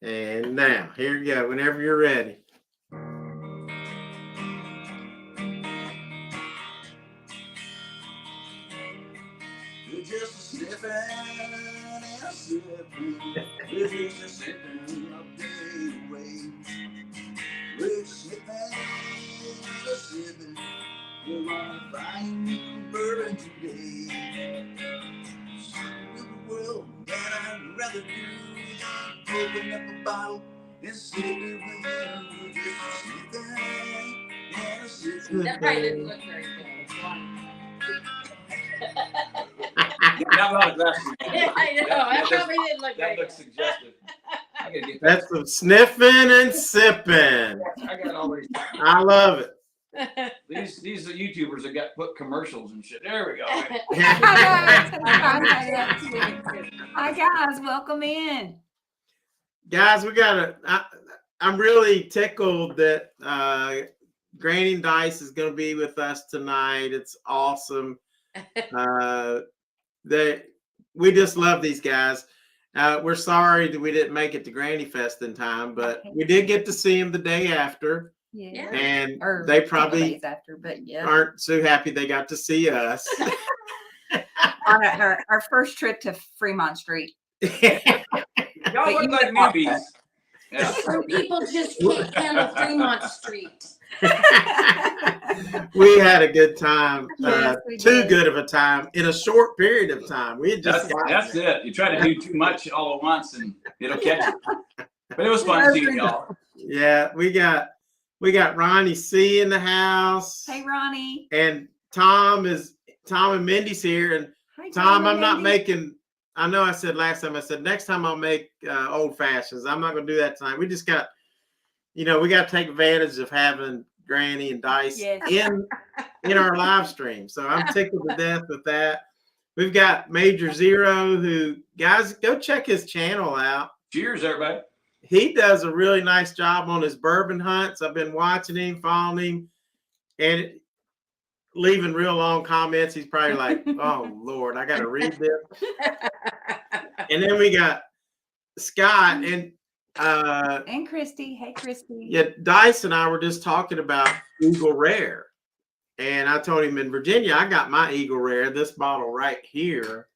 And now, here you go, whenever you're ready. You're just a sniffing and a sipping. We're just a sipping of day away. We're just sniffing and a sipping. We're gonna find new bourbon today. So in the world that I'd rather do than open up a bottle and sip it with you. Just a sniffing and a sipping. That probably didn't look very good. Not a lot of glasses. Yeah, I know. That probably didn't look very That looks good. suggestive. I gotta get That's some sniffing and sipping. I got all these. I love it. These are YouTubers that got put commercials and shit. There we go. Hi guys, welcome in. Guys, I'm really tickled that Granny and Dice is going to be with us tonight. It's awesome. We just love these guys. We're sorry that we didn't make it to Granny Fest in time, but we did get to see them the day after. Yeah. And Or they a couple probably days after, but yeah. aren't so happy they got to see us. On our first trip to Fremont Street. Y'all look like newbies. Yeah. Some people just can't handle Fremont Street. We had a good time. Yes, we Too did. good of a time in a short period of time. We had just That's it. You try to do too much all at once and it'll catch you. But it was fun seeing y'all. Yeah, we got Ronnie C in the house. Hey Ronnie. And Tom and Mindy's here. And Hi, Tom, I'm and not Mindy. making. I know I said last time. I said next time I'll make old fashions. I'm not going to do that tonight. We just got, we got to take advantage of having Granny and Dice in our live stream. So I'm tickled to death with that. We've got Major Zero, who, guys, go check his channel out. Cheers, everybody. He does a really nice job on his bourbon hunts. I've been watching him, following him, and leaving real long comments. He's probably like, oh, Lord, I got to read this. And then we got Scott and Christy. Hey, Christy. Yeah, Dice and I were just talking about Eagle Rare. And I told him in Virginia, I got my Eagle Rare, this bottle right here,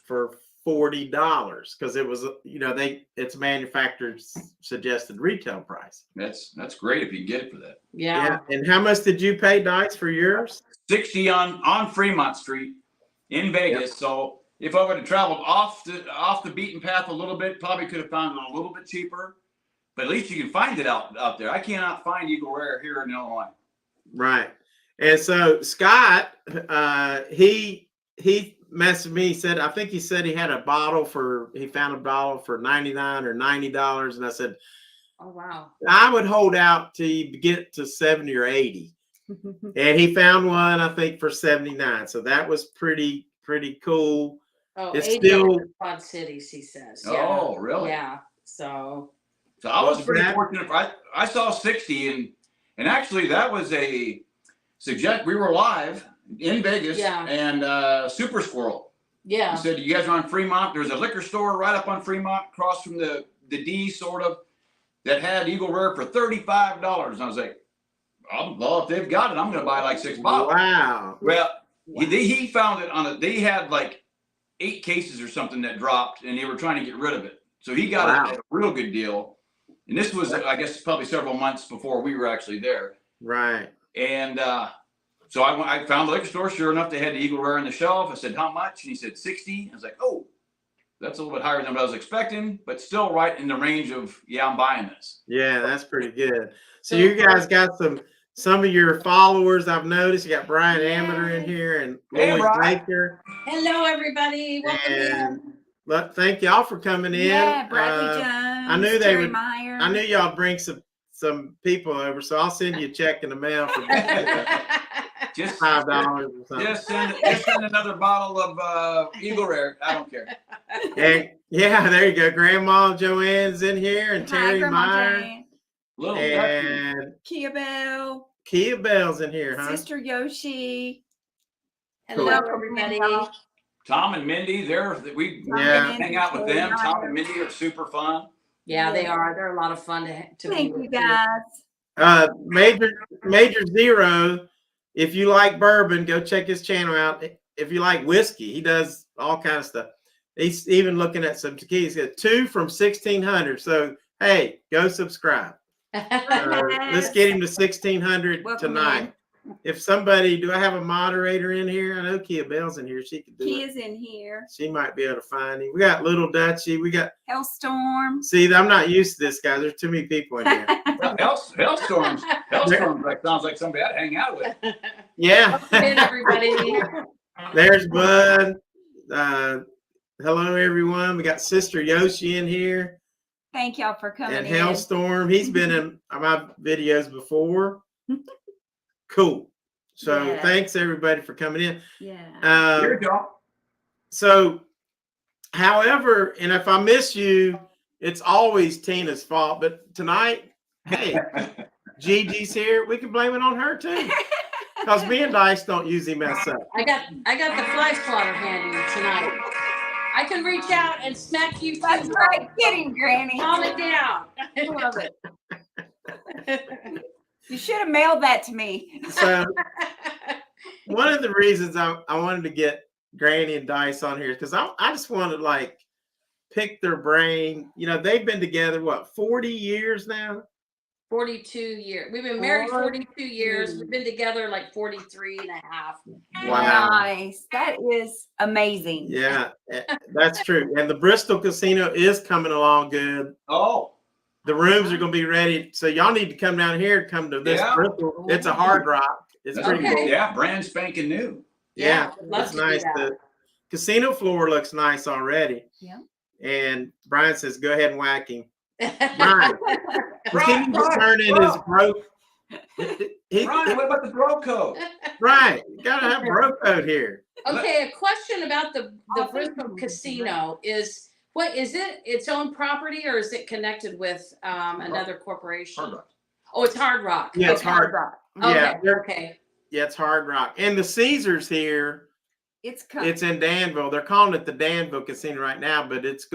for $40 because it was, it's manufacturer's suggested retail price. That's great if you can get it for that. Yeah. And how much did you pay, Dice, for yours? $60 on Fremont Street in Vegas. Yep. So if I would have traveled off the beaten path a little bit, probably could have found it a little bit cheaper. But at least you can find it out there. I cannot find Eagle Rare here in Illinois. Right. And so Scott, he messaged me. He said he had he found a bottle for $99 or $90. And I said, oh, wow. I would hold out till you get to 70 or 80. And he found one, I think, for $79. So that was pretty cool. Oh, it's 80 still Quad Cities, he says. Oh, yeah. really? Yeah. So I was pretty fortunate. I saw 60 and actually that was we were live in Vegas and Super Squirrel. Yeah. He said, you guys are on Fremont. There's a liquor store right up on Fremont across from the D sort of that had Eagle Rare for $35. And I was like, well, if they've got it, I'm going to buy like 6 bottles. Wow. Well, he found it they had like 8 cases or something that dropped and they were trying to get rid of it. So he got a real good deal. And this was, I guess, probably several months before we were actually there. Right. And so I found the liquor store. Sure enough, they had the Eagle Rare on the shelf. I said, how much? And he said, 60. I was like, oh, that's a little bit higher than what I was expecting, but still right in the range of, I'm buying this. Yeah, that's pretty good. So you guys got some of your followers. I've noticed you got Brian Amater in here and Lloyd Baker. Hello, everybody. Welcome in. Thank y'all for coming in. Yeah, Bradley Jones. I knew Terry Meyer. I knew y'all bring some people over, so I'll send you a check in the mail for just $5 or something. Just send another bottle of Eagle Rare. I don't care. And there you go. Grandma Joanne's in here and Terry Meyer. And Kia-Belle. Kia-Belle's in here, huh? Sister Yoshi. Hello, everybody. Tom and Mindy, we hang out with them. Tom and Mindy are super fun. Yeah, they are. They're a lot of fun to Thank be you, with. guys. Major Zero, if you like bourbon, go check his channel out. If you like whiskey, he does all kinds of stuff. He's even looking at some tequila. He's got 2 from 1600. So hey, go subscribe. Let's get him to 1600 tonight. If somebody, do I have a moderator in here? I know Kia-Belle's in here. She could do it. Kia's in here. She might be able to find him. We got Little Dutchy. We got Hellstorm. See, I'm not used to this, guys. There's too many people in here. Hailstorms. Sounds like somebody I'd hang out with. Yeah. Everybody. There's Bud. Hello, everyone. We got Sister Yoshi in here. Thank y'all for coming. And Hailstorm. He's been in my videos before. Cool. So thanks everybody for coming in. Yeah. Here you go. So, however, and if I miss you, it's always Tina's fault. But tonight, hey, Gigi's here. We can blame it on her too, because me and Dice don't usually mess up. I got the fly swatter handy tonight. I can reach out and smack you. That's right. Get him, Granny. Calm it down. I love it. You should have mailed that to me. So one of the reasons I wanted to get Granny and Dice on here, because I just want to like pick their brain. You know, they've been together, what, 40 years now? 42 years. We've been married 42 years. We've been together like 43 and a half. Wow. Nice. That is amazing. Yeah, that's true. And the Bristol Casino is coming along good. Oh. The rooms are going to be ready. So y'all need to come down here and come to this Bristol. It's a Hard Rock. It's pretty cool. Yeah, brand spanking new. Yeah, it's nice. The casino floor looks nice already. Yeah. And Brian says, go ahead and whack him. Brian, turn in his broke. Brian, what about the bro code? Right. You got to have bro code here. Okay, a question about the Bristol Casino is, what is it? Its own property, or is it connected with another corporation? Hard Rock. Oh, it's Hard Rock. Yeah, it's Hard Rock. Yeah. Okay. Yeah, it's Hard Rock. And the Caesars here, it's in Danville. They're calling it the Danville Casino right now, but it's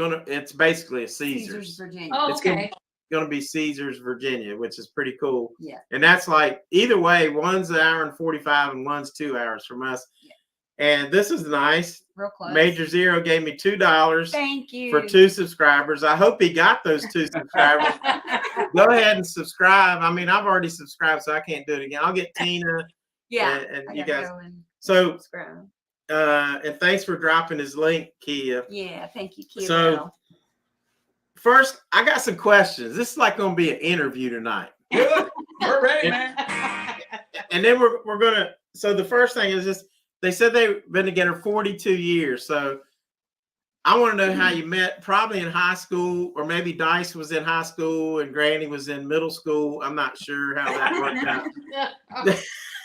basically a Caesars. Virginia. Oh, okay. It's gonna be Caesars, Virginia, which is pretty cool. Yeah. And that's like, either way, one's an hour and 45 and one's 2 hours from us. Yeah. And this is nice. Real close. Major Zero gave me $2. Thank you. For 2 subscribers. I hope he got those 2 subscribers. Go ahead and subscribe. I mean, I've already subscribed, so I can't do it again. I'll get Tina. And you guys. So, and thanks for dropping his link, Kia. Yeah, thank you, Kia. So, first, I got some questions. This is like going to be an interview tonight. Good. We're ready, man. And then we're going to, so the first thing is just, they said they've been together 42 years. So I want to know how you met, probably in high school, or maybe Dice was in high school and Granny was in middle school. I'm not sure how that worked out.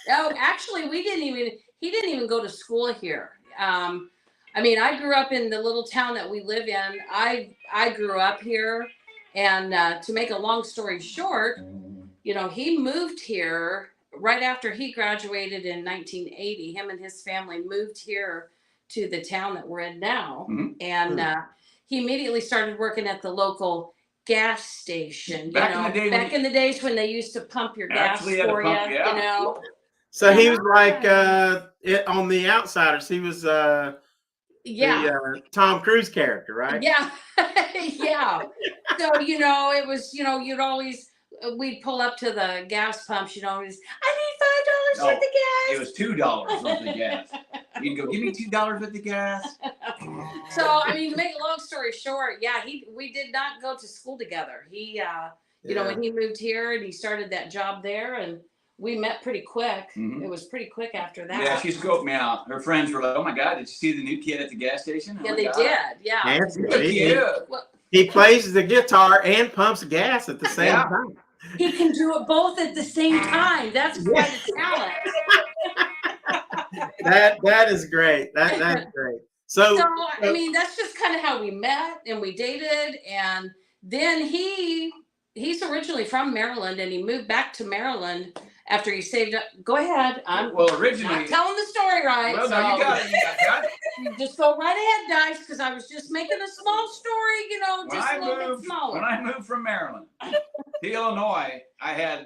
Oh, actually, he didn't even go to school here. I mean, I grew up in the little town that we live in. I grew up here, and to make a long story short, you know, he moved here right after he graduated in 1980. Him and his family moved here to the town that we're in now. And he immediately started working at the local gas station. Back in the days when they used to pump your gas for you, you know. So he was like on The Outsiders. He was the Tom Cruise character, right? Yeah. Yeah. So, you know, it was, you know, we'd pull up to the gas pumps, you know, I need $5 worth of gas. It was $2 worth of gas. You'd go, give me $2 worth of gas. So, I mean, to make a long story short, we did not go to school together. He, you know, when he moved here and he started that job there, and we met pretty quick. It was pretty quick after that. Yeah, she scoped me out. Her friends were like, "Oh my God, did you see the new kid at the gas station?" Yeah, they did. Yeah. He plays the guitar and pumps gas at the same time. He can do it both at the same time. That's quite a talent. That is great. That's great. So I mean, that's just kind of how we met and we dated, and then he he's originally from Maryland, and he moved back to Maryland after he saved up. Go ahead. I'm originally not telling the story right. Well, no, you got it. You just go right ahead, Dice, because I was just making a small story, you know, just a little bit smaller. When I moved from Maryland to Illinois, I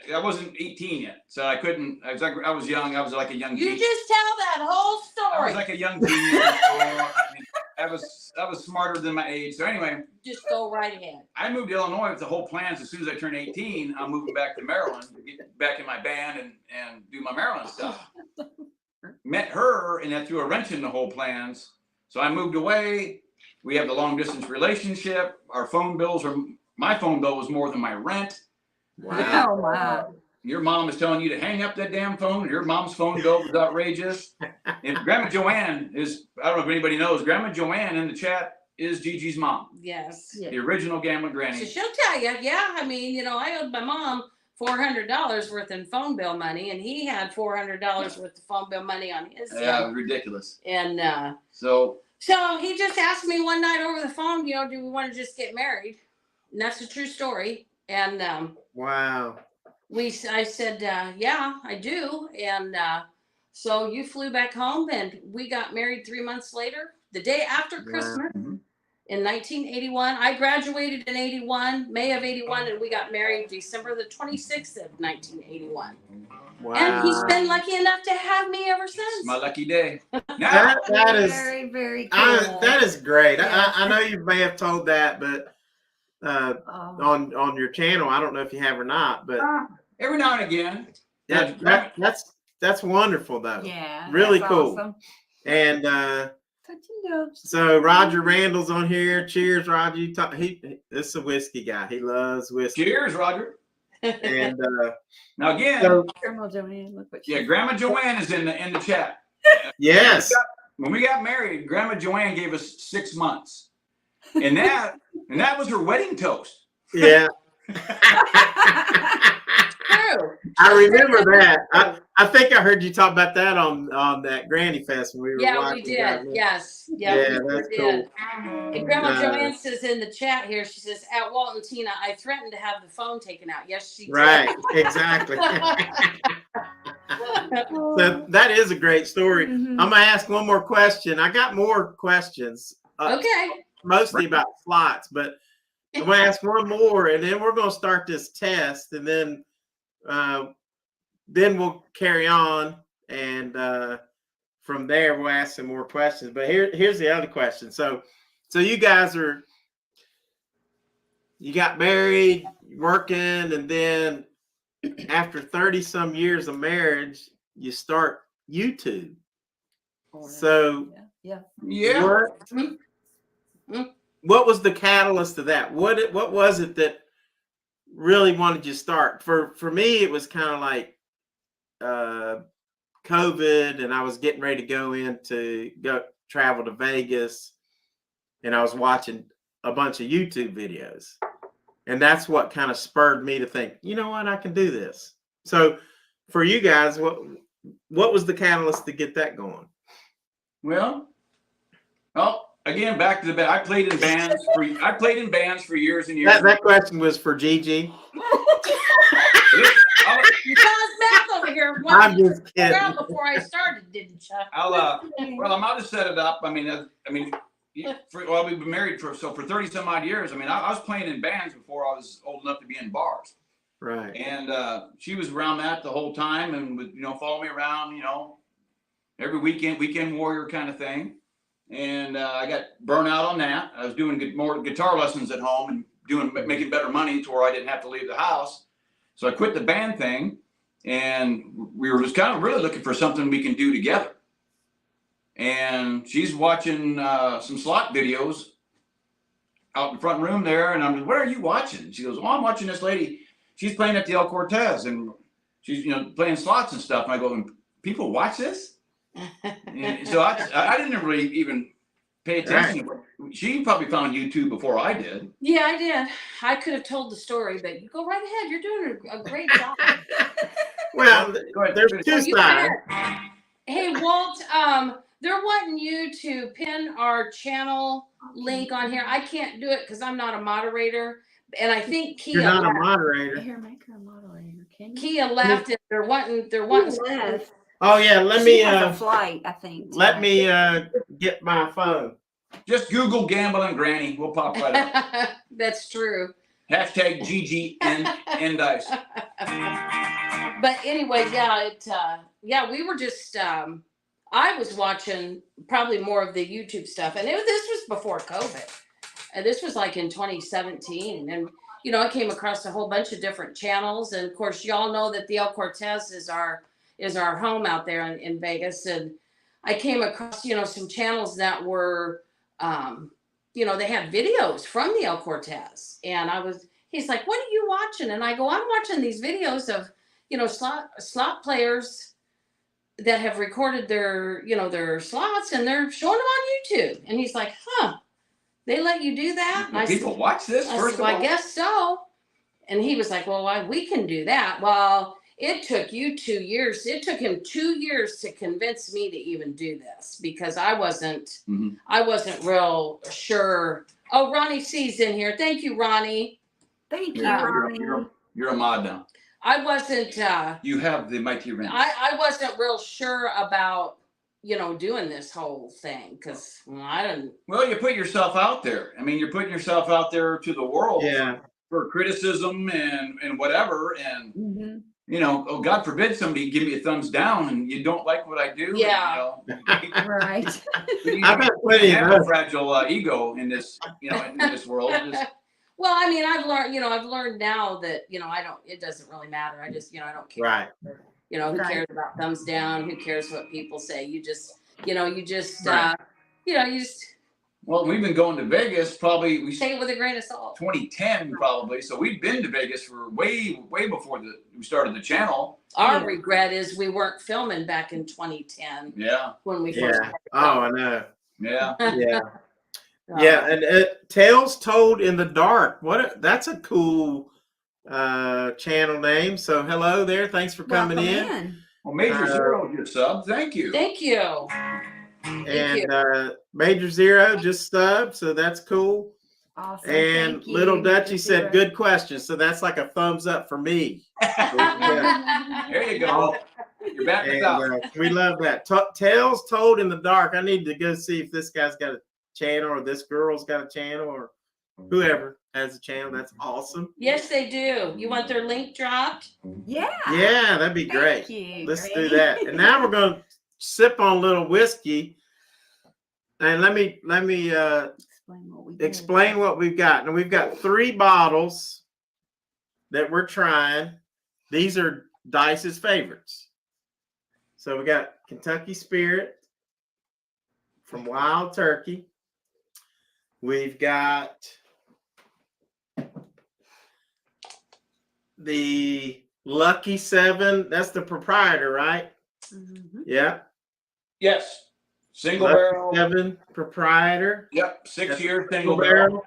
wasn't 18 yet, so I couldn't. I was young. I was like a young. You just tell that whole story. I was like a young teenager. I was smarter than my age. So anyway, just go right ahead. I moved to Illinois with the whole plans. As soon as I turned 18, I'm moving back to Maryland to get back in my band and do my Maryland stuff. Met her, and that threw a wrench in the whole plans. So I moved away. We have the long distance relationship. Our phone bills my phone bill was more than my rent. Wow. Oh, wow. Your mom is telling you to hang up that damn phone. Your mom's phone bill was outrageous. And Grandma Joanne I don't know if anybody knows, Grandma Joanne in the chat is Gigi's mom. Yes. The original Gamblin Granny. So she'll tell you, yeah, I mean, you know, I owed my mom $400 worth in phone bill money, and he had $400 worth of phone bill money on his. Yeah, ridiculous. And so he just asked me one night over the phone, you know, do we want to just get married? And that's a true story. And wow. I said, yeah, I do. And so you flew back home, and we got married 3 months later, the day after Christmas. In 1981. I graduated in 81, May of 81, and we got married December the 26th of 1981. Wow. And he's been lucky enough to have me ever since. It's my lucky day. That is very, very cool. That is great. Yeah. I know you may have told that, but on your channel, I don't know if you have or not, but every now and again. That's wonderful though. Yeah. Really that's cool. Awesome. And Touching so Roger Randall's on here. Cheers, Roger. This is a whiskey guy. He loves whiskey. Cheers, Roger. And now again, Grandma Joanne, look what Grandma Joanne is in the chat. Yes. When we got married, Grandma Joanne gave us 6 months, and that was her wedding toast. Yeah. True. I remember that. I think I heard you talk about that on that Granny Fest when we were watching. We did. Yes. Yeah, that's cool. And Grandma Joanne says in the chat here, she says, at Walton Tina, I threatened to have the phone taken out. Yes, she did. Right, exactly. So that is a great story. Mm-hmm. I'm going to ask one more question. I got more questions. Okay. Mostly about slots, but I'm going to ask one more, and then we're going to start this test, and then we'll carry on, and from there we'll ask some more questions. But here's the other question. So you guys you got married, working, and then after 30 some years of marriage, you start YouTube. So yeah. What was the catalyst to that? What was it that really wanted you to start? For me, it was kind of like COVID, and I was getting ready to go travel to Vegas, and I was watching a bunch of YouTube videos, and that's what kind of spurred me to think, you know what, I can do this. So for you guys, what was the catalyst to get that going? Well, again, back to the band. I played in bands for years and years. That question was for Gigi. You saw his mouth over here. I'm just kidding. Before I started, didn't you? Well, I'm out to set it up. We've been married for 30 some odd years. I was playing in bands before I was old enough to be in bars. Right. And she was around that the whole time, and would follow me around, every weekend warrior kind of thing. And I got burnt out on that. I was doing more guitar lessons at home and making better money to where I didn't have to leave the house. So I quit the band thing, and we were just kind of really looking for something we can do together. And she's watching some slot videos out in the front room there, and I'm like, what are you watching? She goes, I'm watching this lady. She's playing at the El Cortez, and she's playing slots and stuff. And I go, people watch this? And so I didn't really even pay attention. Right. She probably found YouTube before I did. Yeah, I did. I could have told the story, but you go right ahead. You're doing a great job. Well, there's two sides. Hey, Walt, they're wanting you to pin our channel link on here. I can't do it because I'm not a moderator, and I think You're Kia not a left. moderator. Here, make her a moderator. Can you? Kia left, and they're wanting. Left. Oh yeah, let She me has a flight, I think. let tonight. me get my phone. Just Google Gamblin Granny. We'll pop right up. That's true. Hashtag GGN Dice. But anyway, yeah, we were just. I was watching probably more of the YouTube stuff, and this was before COVID, and this was like in 2017, and I came across a whole bunch of different channels, and of course, y'all know that the El Cortez is our home out there in Vegas, and I came across some channels that were, they had videos from the El Cortez, and he's like, "What are you watching?" And I go, "I'm watching these videos of slot players that have recorded their slots, and they're showing them on YouTube." And he's like, "Huh, they let you do that?" And People watch this first of all? I guess so. And he was like, "Well, we can do that." Well, it took you 2 years. It took him 2 years to convince me to even do this, because I wasn't real sure. Oh, Ronnie C's in here. Thank you, Ronnie. Thank you, Yeah, Ronnie. you're a mod now. I wasn't. You have the mighty ring. I wasn't real sure about doing this whole thing, because I didn't. Well, you put yourself out there. I mean, you're putting yourself out there to the world for criticism and whatever. And oh, God forbid somebody give me a thumbs down and you don't like what I do. Yeah. And, Right. I've got plenty of a fragile ego in this, in this world. Well, I mean, I've learned now that, it doesn't really matter. I just, I don't care. Right. Who cares about thumbs down? Who cares what people say? You just, Well, we've been going to Vegas probably. We take it with a grain of salt. 2010 probably. So we've been to Vegas for way before we started the channel. Our regret is we weren't filming back in 2010. Yeah. When we first. Oh, I know. Yeah. Yeah. Yeah, and Tales Told in the Dark. That's a cool channel name. So hello there. Thanks for coming in. Well, Major Zero just subbed. Thank you. Thank you. And Major Zero just subbed, so that's cool. Awesome. And Little Dutchie said, "Good question." So that's like a thumbs up for me. There you go. You're back we love that. Tales Told in the Dark. I need to go see if this guy's got a channel, or this girl's got a channel, or whoever has a channel. That's awesome. Yes, they do. You want their link dropped? Yeah. Yeah, that'd be great. Thank you. Let's do that. And now we're going to sip on a little whiskey. And let me explain what we've got. And we've got 3 bottles that we're trying. These are Dice's favorites. So we got Kentucky Spirit from Wild Turkey. We've got the Lucky 7. That's the proprietor, right? Mm-hmm. Yeah. Yes. Single Lucky barrel. 7 proprietor. Yep. 6-year single barrel.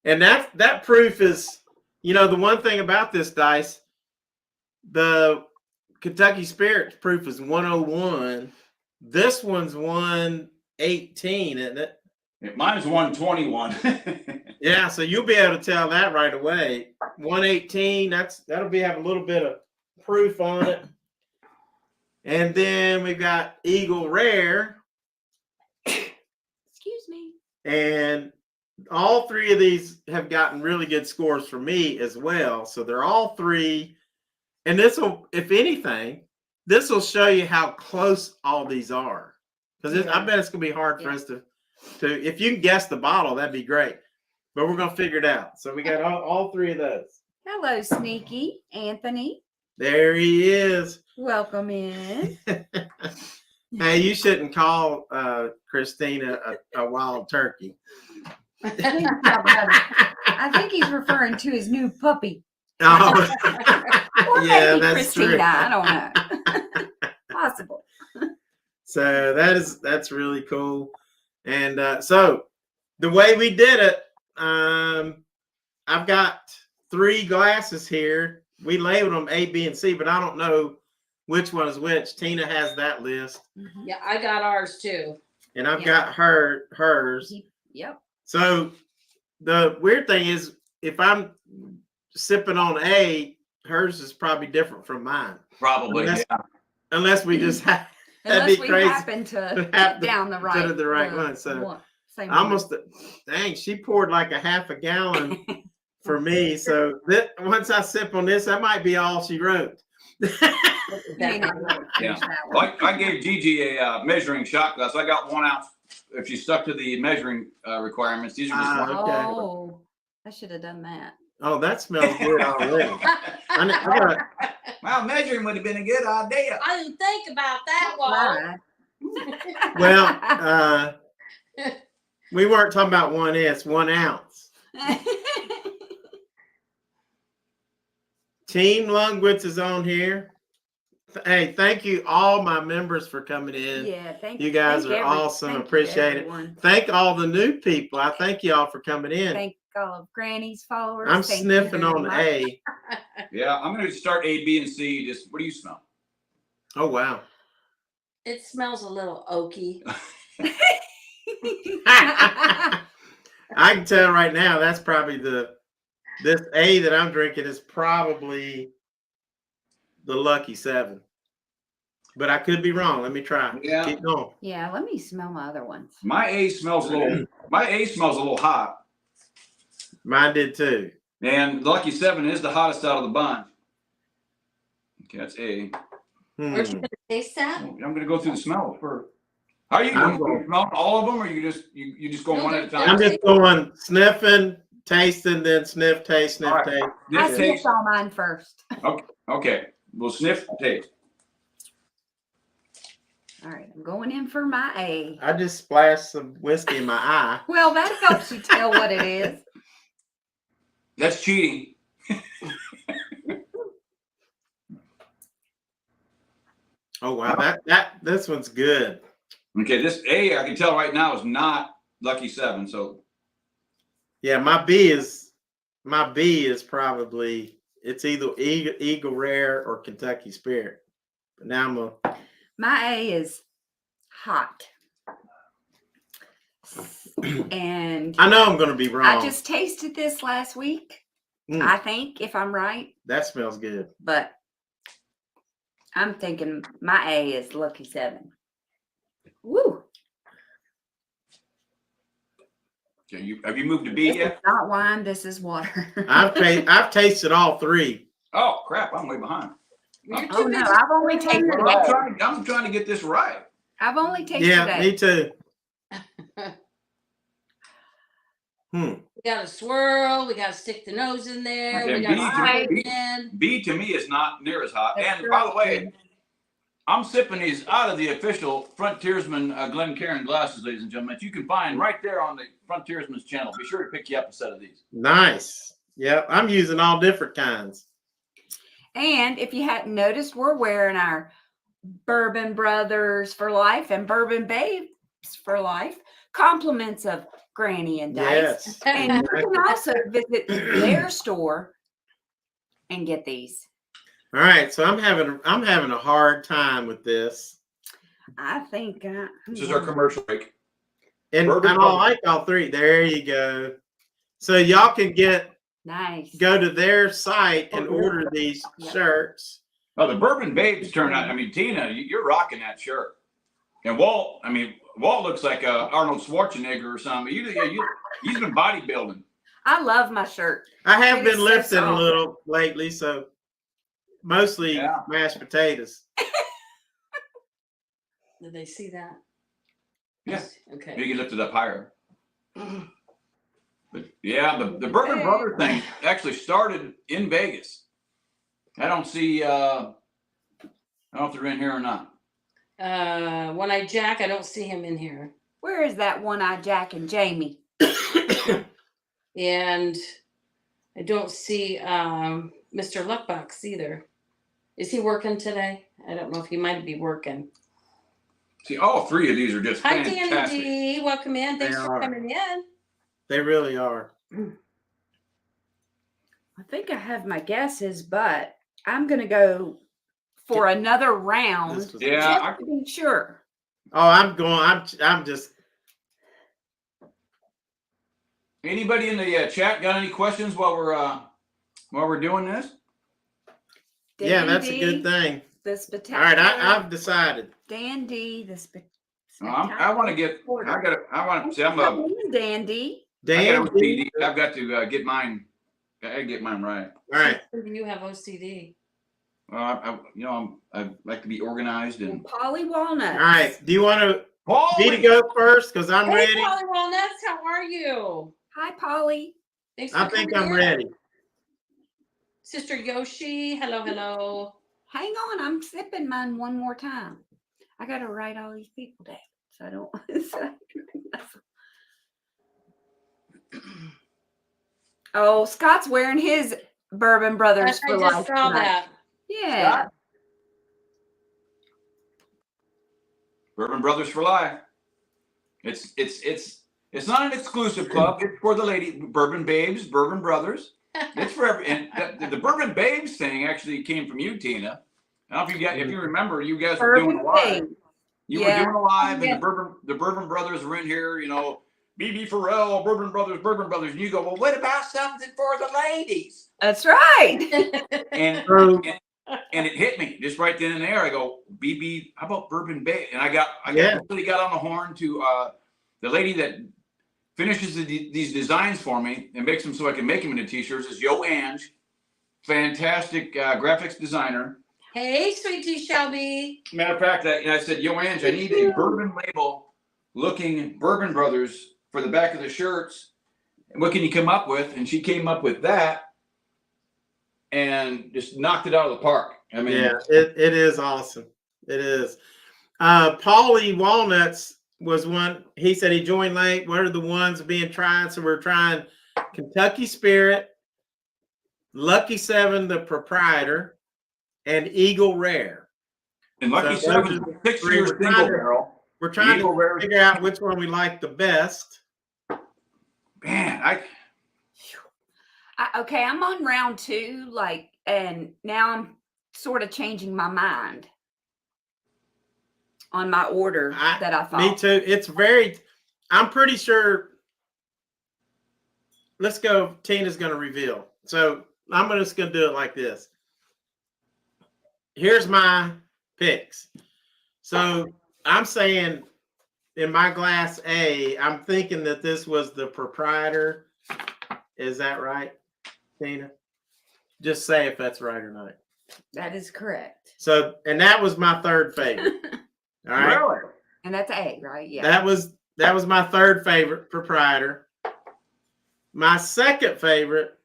And that proof is, the one thing about this Dice, the Kentucky Spirit proof is 101. This one's 118, isn't it? Mine's 121. Yeah, so you'll be able to tell that right away. 118, that'll have a little bit of proof on it. And then we've got Eagle Rare. Excuse me. And all 3 of these have gotten really good scores for me as well. So they're all 3. And this will, if anything, this will show you how close all these are. Because I bet it's going to be hard for us to, if you can guess the bottle, that'd be great. But we're going to figure it out. So we got all 3 of those. Hello, Sneaky Anthony. There he is. Welcome in. Hey, you shouldn't call Christina a wild turkey. I think he's referring to his new puppy. Oh, Or yeah, maybe that's Christina. true. I don't know. Possible. So that's really cool. And so the way we did it, I've got 3 glasses here. We labeled them A, B, and C, but I don't know which one is which. Tina has that list. Mm-hmm. Yeah, I got ours too. And I've got hers. Yep. So the weird thing is if I'm sipping on A, hers is probably different from mine. Probably, Unless we just have. That'd Unless be we crazy happen to have put to down the put right, it the right one. So same almost, dang, she poured like a half a gallon for me. So once I sip on this, that might be all she wrote. yeah. Well, I gave Gigi a measuring shot glass. I got 1 ounce. If she stuck to the measuring requirements, these are just one. Okay. Oh, I should have done that. Oh, that smells good already. Well, measuring would have been a good idea. I didn't think about that one. Well, we weren't talking about 1 ounce, 1 ounce. Team Lungwitz is on here. Hey, thank you all my members for coming in. Yeah, thank you. You guys are awesome. Appreciate it. Thank all the new people. I thank y'all for coming in. Thank all of Granny's followers. I'm sniffing on A. Yeah, I'm going to start A, B, and C. Just what do you smell? Oh, wow. It smells a little oaky. I can tell right now that's probably this A that I'm drinking is probably the Lucky 7. But I could be wrong. Let me try. Yeah. Keep going. Yeah, let me smell my other ones. My A smells a little hot. Mine did too. And Lucky 7 is the hottest out of the bunch. Okay, that's A. Aren't you gonna taste that? I'm going to go through the smell first. How are you doing? Smell all of them, or you just going one at a time? I'm just going sniffing, tasting, then sniff, taste, sniff, All right. taste. I sniffed all mine first. Okay. We'll sniff, taste. All right, I'm going in for my A. I just splashed some whiskey in my eye. Well, that helps you tell what it is. That's cheating. Oh wow, this one's good. Okay, this A I can tell right now is not Lucky 7. So yeah, my B is probably it's either Eagle Rare or Kentucky Spirit. But now my A is hot. And I know I'm gonna be wrong. I just tasted this last week. I think, if I'm right. That smells good. But I'm thinking my A is Lucky 7. Woo. okay, have you moved to B This yet? is not wine, this is water. I've tasted all 3. Oh crap, I'm way behind. Oh no, I've only tasted I'm trying to get this right. I've only tasted Yeah, me too. We got to swirl. We got to stick the nose in there. Okay, we got to B to me is not near as hot. And by the way, I'm sipping these out of the official Frontiersman Glencairn glasses, ladies and gentlemen. That you can find right there on the Frontiersman's channel. Be sure to pick you up a set of these. Nice. Yeah, I'm using all different kinds. And if you hadn't noticed, we're wearing our Bourbon Brothers for life and Bourbon Babes for life compliments of Granny and Dice. Yes. And you can also visit their store and get these. All right, so I'm having a hard time with this. I think This is our commercial break. And I like all 3. There you go. So y'all can go to their site and order these shirts. Oh, the Bourbon Babes turned out. I mean, Tina, you're rocking that shirt. And Walt looks like Arnold Schwarzenegger or something. He's been bodybuilding. I love my shirt. I have been lifting a little lately, so mostly mashed potatoes. Did they see that? Yeah. Okay. You can lift it up higher. But yeah, the Bourbon Brother thing actually started in Vegas. I don't see. I don't know if they're in here or not. One-Eyed Jack, I don't see him in here. Where is that One-Eyed Jack and Jamie? And I don't see Mr. Luckbox either. Is he working today? I don't know if he might be working. See, all 3 of these are just Hi, fantastic. Danny D. Welcome in. Thanks for coming in. They really are. I think I have my guesses, but I'm going to go for another round. Just to be sure. Oh, I'm just. Anybody in the chat got any questions while we're doing this? Yeah, that's a good thing. The All spectacular. right, I've decided. Dandy, the I want to get. I want to. See, I'm a. Dandy. I got Dan, OCD. I've got to get mine. I gotta get mine right. all right. You have OCD. Well, I like to be organized and. Polly Walnuts. All right. Do you want me to Paulie! go first? Because I'm Hey, ready. Polly Walnuts, how are you? Hi, Polly. Thanks for I think coming I'm in. ready. Sister Yoshi, hello, hello. Hang on, I'm sipping mine one more time. I gotta write all these people down so I don't. Oh, Scott's wearing his Bourbon Brothers I for just life saw tonight. that. Yeah. Scott? Bourbon Brothers for life. It's not an exclusive club. It's for the lady Bourbon Babes, Bourbon Brothers. It's for every, and the Bourbon Babes thing actually came from you, Tina. I don't know if you remember, you guys were doing a live. Bourbon You were doing a live, and the Bourbon Brothers were in here. BB Farrell, Bourbon Brothers, and you go, well, what about something for the ladies? That's right. And it hit me just right then and there. I go, BB, how about Bourbon Bay? And I really got on the horn to the lady that finishes these designs for me and makes them so I can make them into t-shirts is Yo Ange, fantastic graphics designer. Hey, sweetie Shelby. Matter of fact, I said, Yo Ange, I need a bourbon label looking Bourbon Brothers for the back of the shirts. What can you come up with? And she came up with that and just knocked it out of the park. I mean, yeah, it is awesome. It is. Paulie Walnuts was one. He said he joined late. What are the ones being tried? So we're trying Kentucky Spirit, Lucky 7, the proprietor, and Eagle Rare. And Lucky 7 is a 6-year single barrel. We're trying to figure out which one we like the best. Man, okay, I'm on round 2, and now I'm sort of changing my mind on my order that I thought. Me too. I'm pretty sure. Let's go. Tina's going to reveal. So I'm just going to do it like this. Here's my picks. So I'm saying in my glass A, I'm thinking that this was the proprietor. Is that right, Tina? Just say if that's right or not. That is correct. So, and that was my third favorite. All right. really? And that's A, right? Yeah. That was my third favorite, proprietor. My second favorite,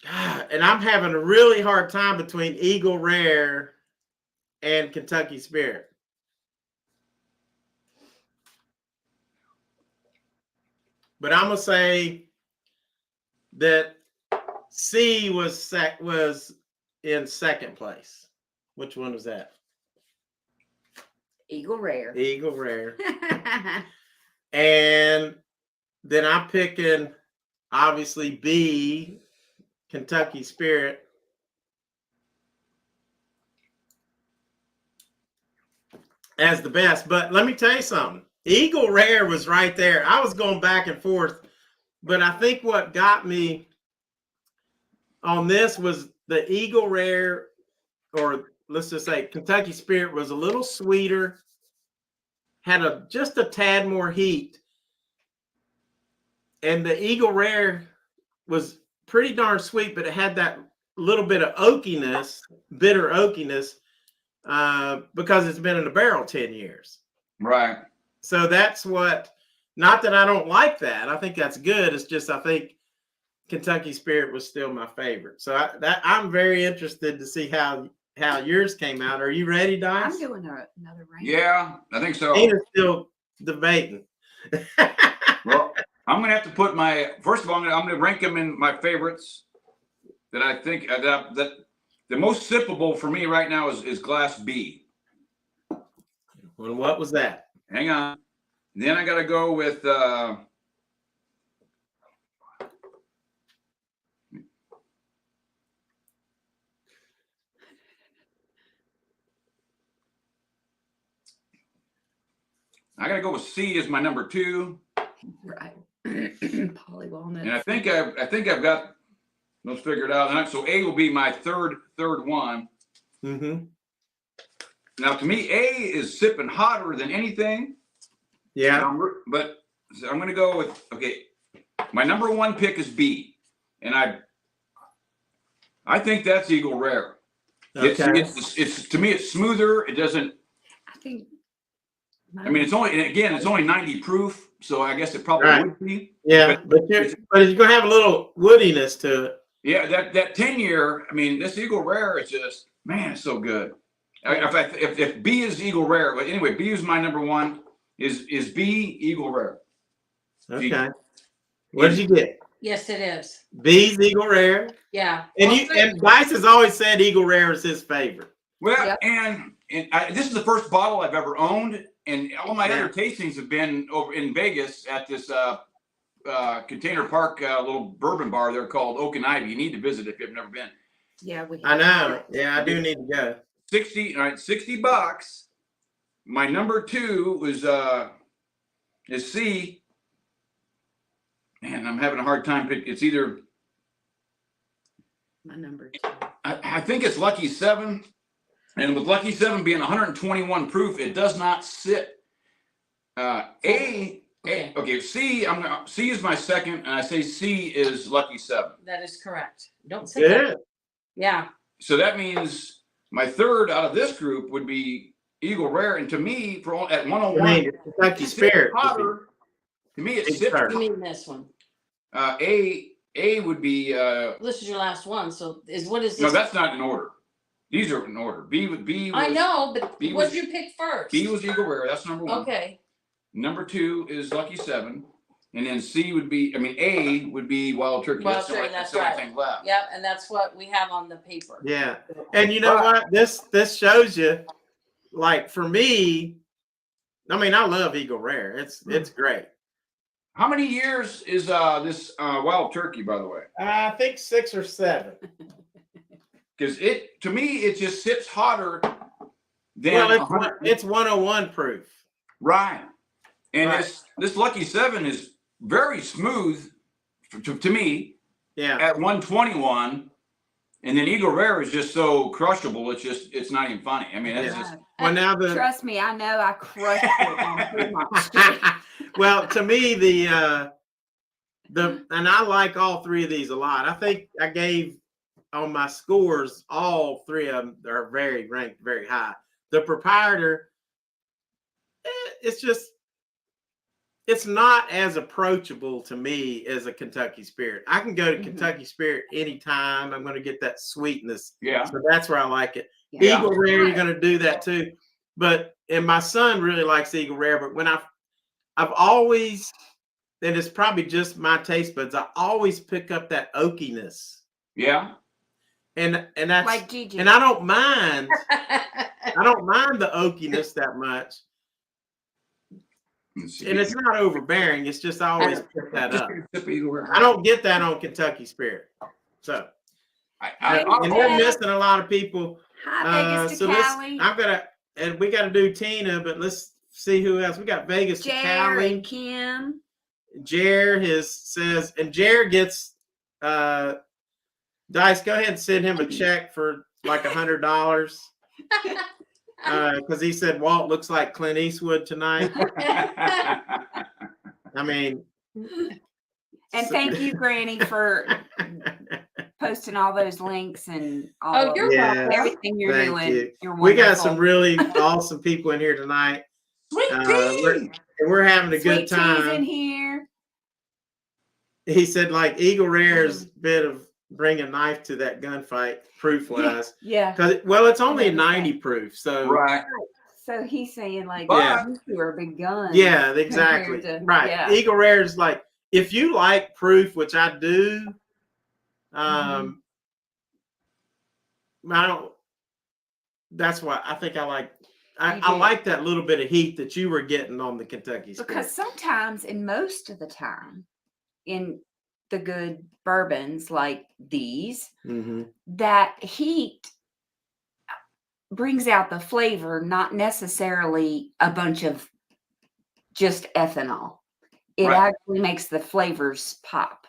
and I'm having a really hard time between Eagle Rare and Kentucky Spirit. But I'm gonna say that C was in second place. Which one was that? Eagle Rare. Eagle Rare. And then I'm picking obviously B, Kentucky Spirit. As the best. But let me tell you something. Eagle Rare was right there. I was going back and forth, but I think what got me on this was the Eagle Rare, or let's just say Kentucky Spirit, was a little sweeter, had just a tad more heat, and the Eagle Rare was pretty darn sweet, but it had that little bit of oakiness, bitter oakiness, because it's been in the barrel 10 years. Right. So that's what, not that I don't like that. I think that's good. It's just, I think Kentucky Spirit was still my favorite. So I'm very interested to see how yours came out. Are you ready, Dice? I'm doing another rank. Yeah, I think so. Tina's still debating. Well, I'm going to have to put first of all, I'm going to rank them in my favorites that I think that the most sippable for me right now is Glass B. Well, what was that? Hang on. Then I got to go with C as my number 2. Right. Poly walnut. And I think I've got those figured out. So A will be my third one. Mm-hmm. Now, to me, A is sipping hotter than anything. Yeah. But so I'm going to go with, okay, my number one pick is B. And I think that's Eagle Rare. Okay. It's to me, it's smoother. It doesn't, I think. I mean, it's only 90 proof. So I guess it probably Right. would be. Yeah, but it's going to have a little woodiness to it. Yeah, that 10-year, I mean, this Eagle Rare is just, man, it's so good. If B is Eagle Rare, but anyway, B is my number one. Is B Eagle Rare? Okay. What did you get? Yes, it is. B's Eagle Rare. Yeah. And Dice has always said Eagle Rare is his favorite. Well, Yep. and this is the first bottle I've ever owned, and all my other tastings have been over in Vegas at this Container Park little bourbon bar there called Oak and Ivy. You need to visit if you've never been. Yeah, I know. Yeah, I do need to go. 60 bucks. My number two is C. Man, I'm having a hard time picking. It's either my number 2. I think it's Lucky 7, and with Lucky 7 being 121 proof, it does not sit. Okay, C is my second, and I say C is Lucky 7. That is correct. Don't say that. Yeah. Yeah. So that means my third out of this group would be Eagle Rare, and to me, at 101, I mean, Kentucky Spirit. hotter. To me, it Big sips. Star. You mean this one? A would be. This is your last one. So what is this? No, that's not in order. These are in order. B was. I know, but B what was- did you pick first? B was Eagle Rare. That's number one. Okay. Number 2 is Lucky 7, and then C would be. I mean, A would be Wild Turkey. Wild That's the Turkey, only- that's the only right. thing left. Yep, and that's what we have on the paper. Yeah. And you know what? This shows you, like, for me, I mean, I love Eagle Rare. It's great. How many years is this Wild Turkey, by the way? I think 6 or 7. Because to me, it just sips hotter than. Well, it's 101 proof. Right. And Right. this Lucky 7 is very smooth to me Yeah. at 121. And then Eagle Rare is just so crushable. It's not even funny. I mean, it's just. Well, now Trust me, I know I crushed it on pretty much. well, to me, and I like all 3 of these a lot. I think I gave on my scores, all 3 of them are ranked very high. The Proprietor, it's not as approachable to me as a Kentucky Spirit. I can go to Kentucky Spirit anytime. I'm going to get that sweetness. Yeah. So that's where I like it. Yeah. Eagle Rare, you're going to do that too. And my son really likes Eagle Rare, but when I've always, and it's probably just my taste buds, I always pick up that oakiness. Yeah. And that's Like Gigi. and I don't mind the oakiness that much. And it's not overbearing. It's just I always pick that up. I don't get that on Kentucky Spirit. So and we're missing a lot of people. Hi, Vegas to Cali. And we got to do Tina, but let's see who else. We got Vegas to Jer Cali. and Kim. Jer says, and Jer gets Dice, go ahead and send him a check for like $100. Because he said Walt looks like Clint Eastwood tonight. I mean, And thank you, Granny, for posting all those links and all you're welcome. everything you're Thank doing. you. You're We got wonderful. some really awesome people in here tonight. Sweet And we're having a good Sweet tea's in time. here. He said, like, Eagle Rare's bit of bring a knife to that gunfight, proof wise. Yeah. Because, well, it's only a 90 proof. So, Right. So he's saying like, Yeah. these two are big guns. yeah, exactly. compared to- Right. yeah. Eagle Rare is like, if you like proof, which I do, I don't, that's why I think I like, You I do. like that little bit of heat that you were getting on the Kentucky Spirit. Because sometimes, and most of the time, in the good bourbons like these, Mhm. that heat brings out the flavor, not necessarily a bunch of just ethanol. it Right. actually makes the flavors pop.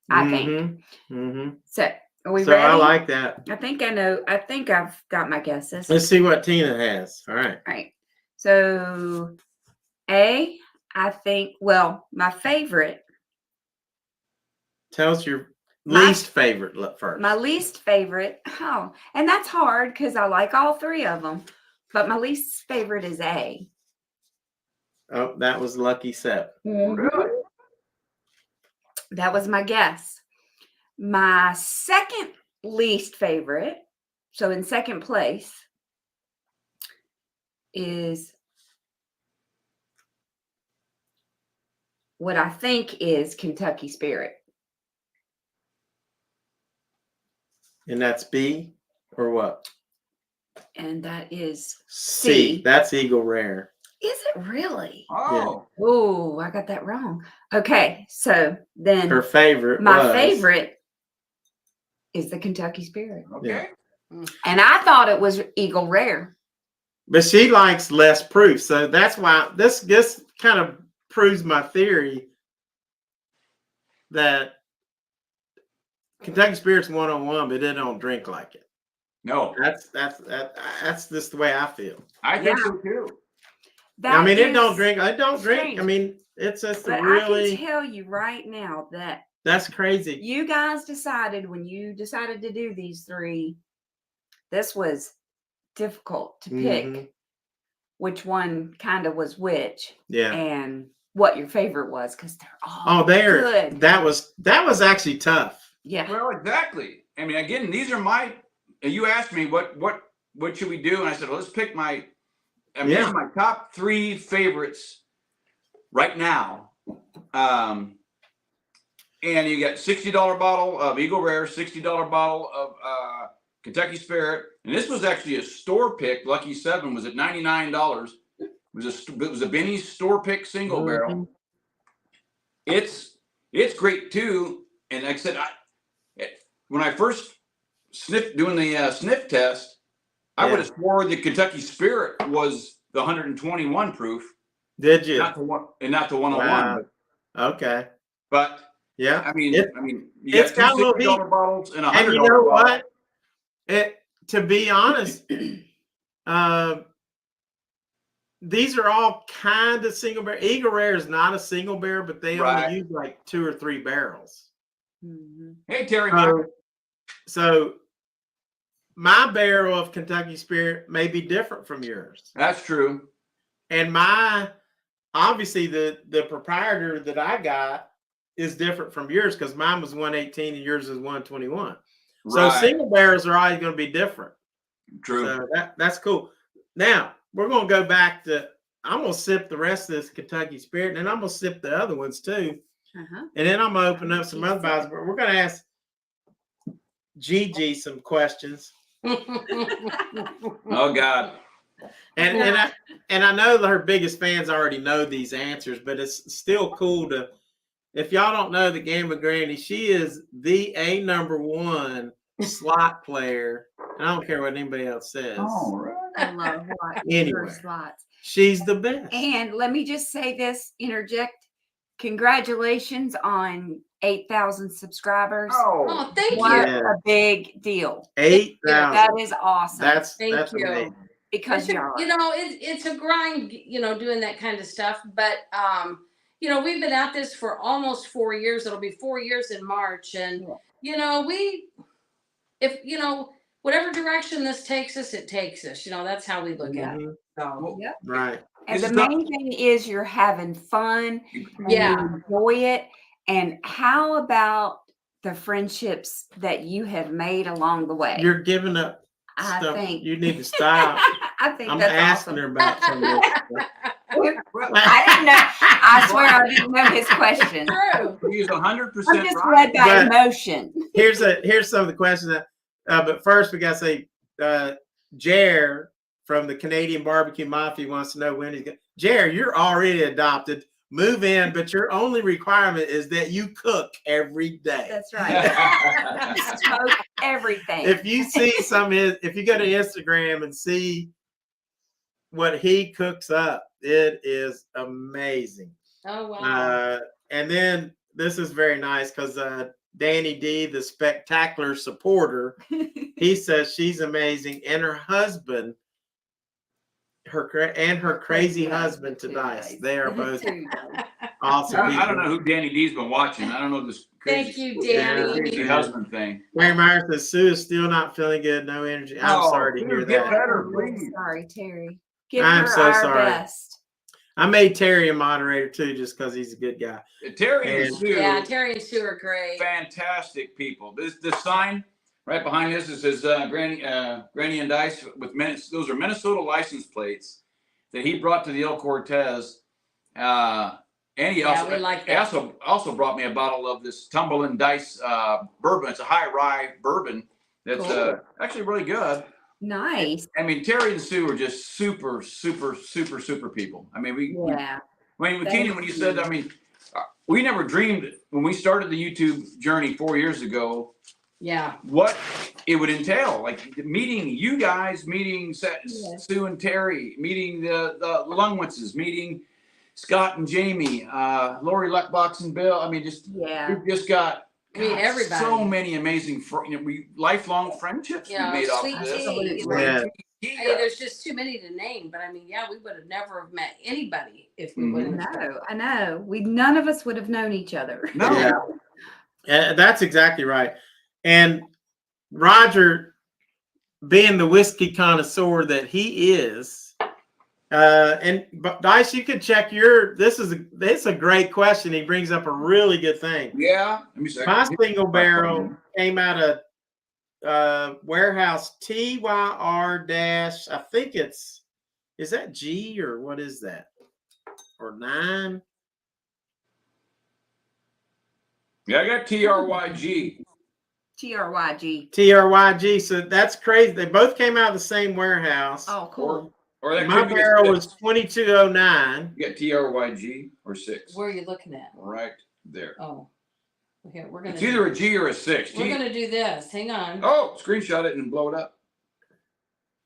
I think. Mm-hmm. So, are we So ready? I like that. I think I know. I think I've got my guesses. Let's see what Tina has. All right. All right. So, A, I think, well, my favorite, Tell us your My- least favorite first. my least favorite, and that's hard because I like all three of them, but my least favorite is A. Oh, that was Lucky Seven. Really? That was my guess. My second least favorite, so in second place, is what I think is Kentucky Spirit. And that's B or what? And that is C. C. That's Eagle Rare. Is it really? Oh, Oh, I got that wrong. Okay, so then Her favorite my was, favorite is the Kentucky Spirit. okay. And I thought it was Eagle Rare. but she likes less proof. So that's why this kind of proves my theory that Kentucky Spirit's 101, but it don't drink like it. No, That's just the way I feel. I think so too. I mean, it don't is drink. It don't drink. strange. I mean, it's just But I really. can tell you right now that That's crazy. you guys decided when you decided to do these three, this was difficult to pick Mhm. which one kind of was which Yeah. and what your favorite was because they're all Oh, there. good. That was actually tough. Yeah. Well, exactly. I mean, again, these are my. You asked me what should we do, and I said, well, let's pick my. I mean, these are my top 3 favorites right now. And you got $60 bottle of Eagle Rare, $60 bottle of Kentucky Spirit, and this was actually a store pick. Lucky 7 was at $99. It was a Benny's store pick single barrel. It's great too. And like I said, when I first doing the sniff test, I would have swore the Kentucky Spirit was the 121 proof. Did you? Not the 101. Wow. Okay. But Yeah. I mean, you it's got got a little $2 $60 bottles and a $100 And you know bottle. what? To be honest, these are all kind of single barrel. Eagle Rare is not a single barrel, but they only use like 2 or 3 barrels. Mm-hmm. Hey, Terry. So my barrel of Kentucky Spirit may be different from yours. That's true. And obviously the proprietor that I got is different from yours because mine was 118 and yours is 121. So single barrels are always going to be different. True. So that's cool. Now we're going to go back to. I'm going to sip the rest of this Kentucky Spirit, and then I'm going to sip the other ones too. And then I'm going to open up some other bottles. But we're going to ask Gigi some questions. Oh God. And I know that her biggest fans already know these answers, but it's still cool to. If y'all don't know the Gamblin Granny, she is the #1 slot player. And I don't care what anybody else says. Oh, right. I love Anyway. slots. She's the best. And let me just say this, interject. Congratulations on 8,000 subscribers. Oh, thank What you. a big deal. 8,000. That is awesome. That's Thank you. amazing. Because You know, it's a grind, you know, doing that kind of stuff. But you know, we've been at this for almost 4 years. It'll be 4 years in March. And you know, if you know, whatever direction this takes us, it takes us. You know, that's how we look at it. So Right. And This the is main thing is you're having fun. And Yeah. you enjoy it. And how about the friendships that you have made along the way? You're giving up I stuff. think You need to stop. I think I'm that's asking awesome. her about some of this stuff. I didn't know. I swear I didn't know his question. true. He's 100% I'm just right. led by But- emotion. Here's some of the questions. But first, we got to say, Jer from the Canadian Barbecue Mafia wants to know when he's going. Jer, you're already adopted. Move in, but your only requirement is that you cook every day. That's right. Smoke everything. If you see if you go to Instagram and see what he cooks up, it is amazing. Oh wow. And then this is very nice because Danny D, the spectacular supporter, he says she's amazing, and her husband, her crazy husband to Dice. They are both awesome. I don't know who Danny D's been watching. I don't know this crazy, Thank you, Danny. crazy husband thing. Mary Myers says Sue is still not feeling good, no energy. I'm sorry to hear Get that. better, please. Sorry, Terry. Give I'm her so our sorry. best. I made Terry a moderator too, just because he's a good guy. Terry and Sue. Yeah, Terry and Sue are great. Fantastic people. This sign right behind this, it says Granny and Dice with those are Minnesota license plates that he brought to the El Cortez. And he we like that. also brought me a bottle of this Tumbling Dice bourbon. It's a high rye bourbon that's actually really good. Nice. I mean, Terry and Sue are just super, super, super, super people. I mean, Keenan, when you said, I mean, we never dreamed when we started the YouTube journey 4 years ago. Yeah. What it would entail, like meeting you guys, meeting Sue and Terry, meeting the Lungwitzes, meeting Scott and Jamie, Lori Luckbox and Bill. I mean, we've just got everybody. So many amazing, lifelong friendships we made off of this. There's just too many to name, but I mean, we would have never have met anybody if we wouldn't. I know. None of us would have known each other. No. Yeah, that's exactly right. And Roger, being the whiskey connoisseur that he is, and Dice, you could check this is a great question. He brings up a really good thing. Yeah. My single barrel came out of warehouse TYR dash, I think is that G or what is that? Or 9? Yeah, I got TRYG. TRYG. So that's crazy. They both came out of the same warehouse. Oh, cool. Or that my barrel was 2209. You got TRYG or 6. Where are you looking at? Right there. Oh, okay. We're gonna. It's either a G or a 6. We're gonna do this. Hang on. Oh, screenshot it and blow it up.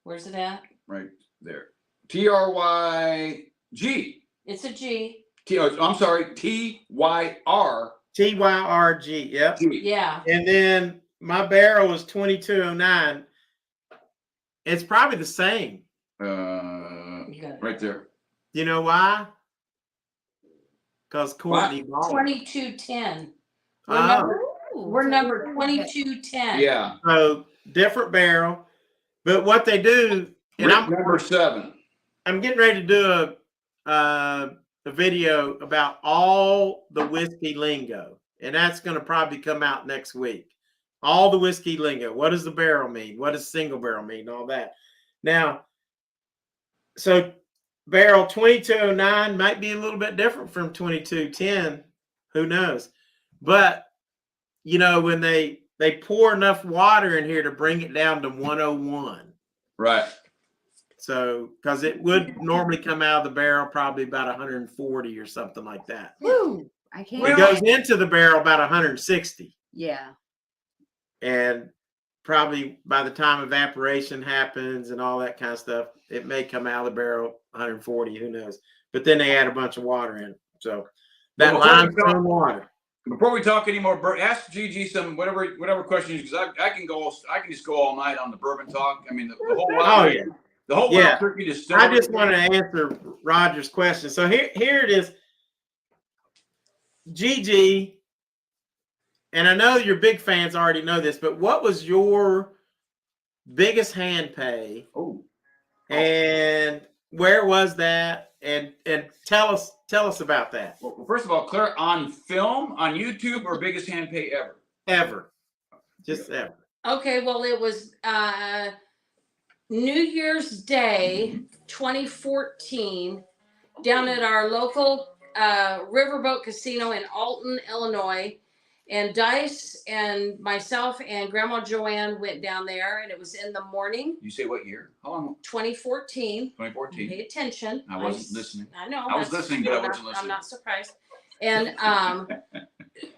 Where's it at? Right there. TRYG. It's a G. I'm sorry. TYR. TYRG. Yep. G. Yeah. And then my barrel was 2209. It's probably the same. Right there. You know why? Because Courtney bought 2210. We're it. number 2210. Yeah. So different barrel, but what they do, and I'm number 7. I'm getting ready to do a video about all the whiskey lingo, and that's going to probably come out next week. All the whiskey lingo. What does the barrel mean? What does single barrel mean? All that. Now, so barrel 2209 might be a little bit different from 2210. Who knows? But when they pour enough water in here to bring it down to 101. Right. So, because it would normally come out of the barrel probably about 140 or something like that. Woo! I can't. It goes into the barrel about 160. Yeah. And probably by the time evaporation happens and all that kind of stuff, it may come out of the barrel 140. Who knows? But then they add a bunch of water in. So that limestone water. Before we talk anymore, ask Gigi some whatever questions, because I can just go all night on the bourbon talk. I mean the whole world. The whole world took me to start. I just want to answer Roger's question. So here it is. Gigi, and I know your big fans already know this, but what was your biggest hand pay? And where was that? And tell us about that. Well, first of all, Claire, on film, on YouTube, or biggest hand pay ever? Ever. Just ever. Okay, well, it was New Year's Day 2014 down at our local Riverboat Casino in Alton, Illinois. And Dice and myself and Grandma Joanne went down there, and it was in the morning. You say what year? How long? 2014. 2014. Pay attention. I wasn't listening. I know. I was listening, but I wasn't listening. I'm not surprised. And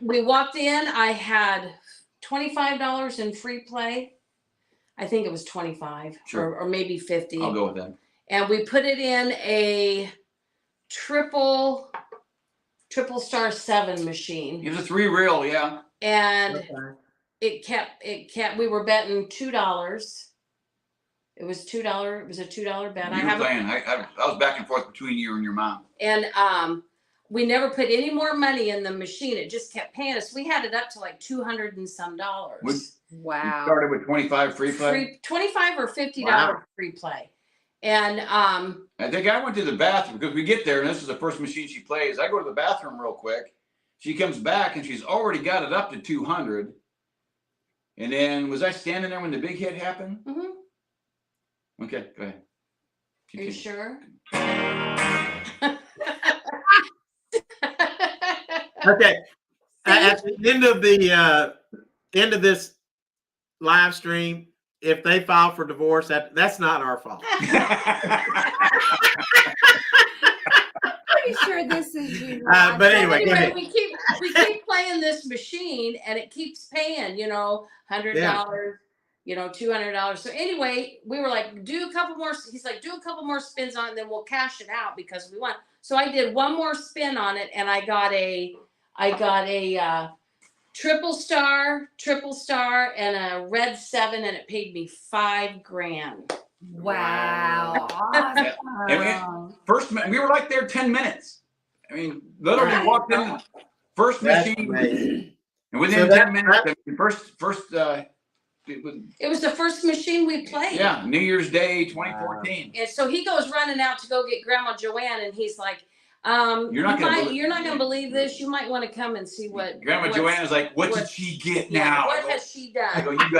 we walked in. I had $25 in free play. I think it was 25 or maybe 50. I'll go with that. And we put it in a triple triple star 7 machine. It was a 3 reel, yeah. And Okay. it kept, we were betting $2. It was $2. It was a $2 bet. You were playing. I was back and forth between you and your mom. And we never put any more money in the machine. It just kept paying us. We had it up to like $200 and some. Wow. You started with 25 free play? 25 or $50 Wow. free play. And I think I went to the bathroom because we get there and this is the first machine she plays. I go to the bathroom real quick. She comes back and she's already got it up to 200. And then was I standing there when the big hit happened? Mm-hmm. Okay, go ahead. Are you sure? Okay. At the end of this live stream, if they file for divorce, that's not our fault. Pretty sure this is you. But anyway, go ahead. we keep playing this machine and it keeps paying, $100, $200. So anyway, we were like, do a couple more. He's like, do a couple more spins on it, and then we'll cash it out because we won. So I did one more spin on it, and I got a triple star, and a red 7, and it paid me $5,000. Wow. Yeah. Awesome. First, we were like there 10 minutes. I mean, literally Right. walked in, first That's machine, amazing. and within So 10 minutes, the first, It was the first machine we played. yeah, New Year's Day 2014. And so he goes running out to go get Grandma Joanne, and he's like, You're not gonna believe this. You might want to come and see what Grandma Joanne is like, what did she get now? What has she I done? go, you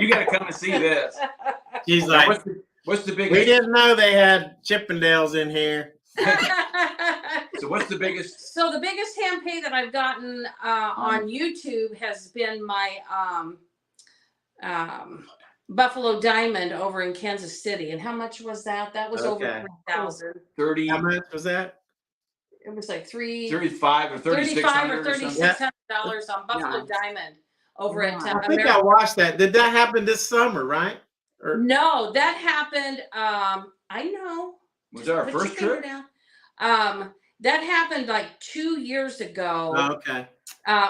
gotta come and see this. She's Now, like, what's the we biggest? didn't know they had Chippendales in here. So what's the biggest? So the biggest hand pay that I've gotten on YouTube has been my Buffalo Diamond over in Kansas City. And how much was that? That was over Okay. 3,000. 30, How much was that? It was like 35 or 35 or $3,600 or something. $3,600 on Buffalo Nice. Diamond over at I think I watched that. Did that happen this summer, right? Or No, that happened. I know. Was that our Put your first finger trip? down. That happened like 2 years ago. oh, okay.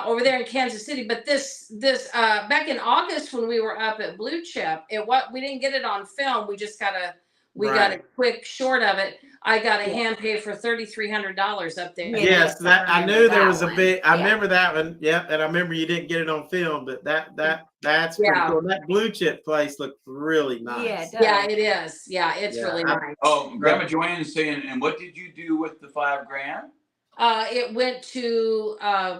Over there in Kansas City, but this back in August when we were up at Blue Chip, we didn't get it on film. We just got a quick short of it. I got a hand pay for $3,300 up there. Yes, that I knew there was a big. I Yeah. remember that one. Yep, and I remember you didn't get it on film, but that's pretty Yeah. cool. That Blue Chip place looked really nice. Yeah, it does. Yeah, it is. Yeah, it's Yeah. really nice. Oh, Grandma Joanne is saying, and what did you do with the $5,000? It went to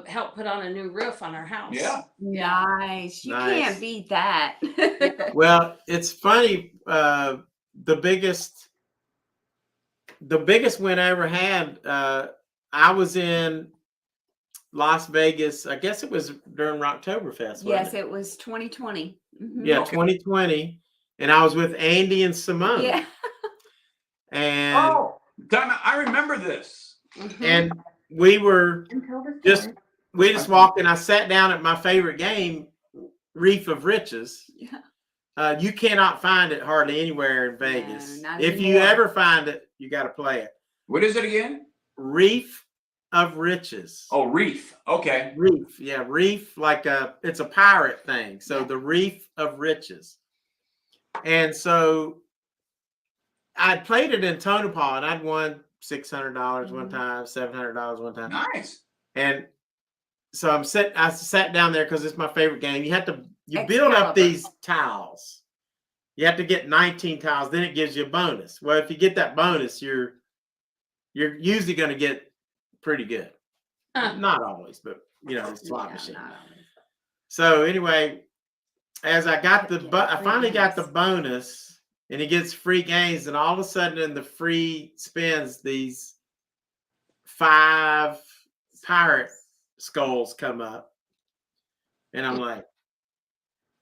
help put on a new roof on our house. Yeah. Nice. You Nice. can't beat that. Well, it's funny. The biggest win I ever had. I was in Las Vegas. I guess it was during Rocktoberfest. Wasn't Yes, it? it was 2020. Mhm. Yeah, Okay. 2020, and I was with Andy and Simone. Yeah. And Oh, I remember this. Mhm. and we were Until the just fourth. we just walked in. I sat down at my favorite game, Reef of Riches. Yeah. You cannot find it hardly anywhere in Vegas. not If you anymore. ever find it, you got to play it. What is it again? Reef of Riches. Oh, Reef. Okay. Reef. Yeah, Reef, it's a pirate thing. So the Reef of Riches. And so I played it in Tonopah, and I'd won $600 one time, $700 one time. Nice. And so I sat down there because it's my favorite game. You build up Excalibur. these tiles. You have to get 19 tiles, then it gives you a bonus. Well, if you get that bonus, you're usually going to get pretty good. Huh. Not always, but it's a slot Yeah, machine. not always. So anyway, as I finally got the bonus, and it gets free games, and all of a sudden in the free spins, these 5 pirate skulls come up, and I'm like,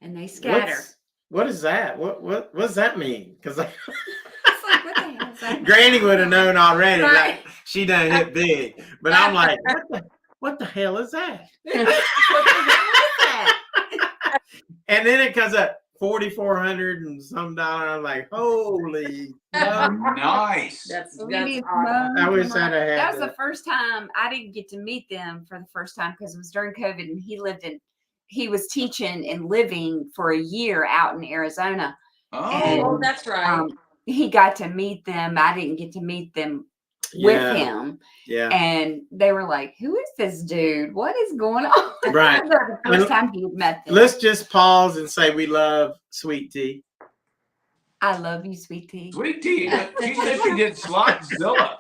And they scatter. what is that? What does that mean? Because It's like, what the hell is that? Granny would have known already. Right. Like, she done hit big, but I'm like, what the hell is that? What the hell is that? And then it comes up $4,400 and some dollar. I'm like, holy. Nice. That's We that's need awesome. I wish moans. I'd have had That was that. the first time I didn't get to meet them for the first time because it was during COVID, and he was teaching and living for a year out in Arizona. Oh, And, that's right. He got to meet them. I didn't get to meet them with him. Yeah. And they were like, "Who is this dude? What is going on?" Right. That was the first time he had met them. Let's just pause and say we love Sweet Tea. I love you, Sweet Tea. Sweet Tea. She said she did Slotzilla.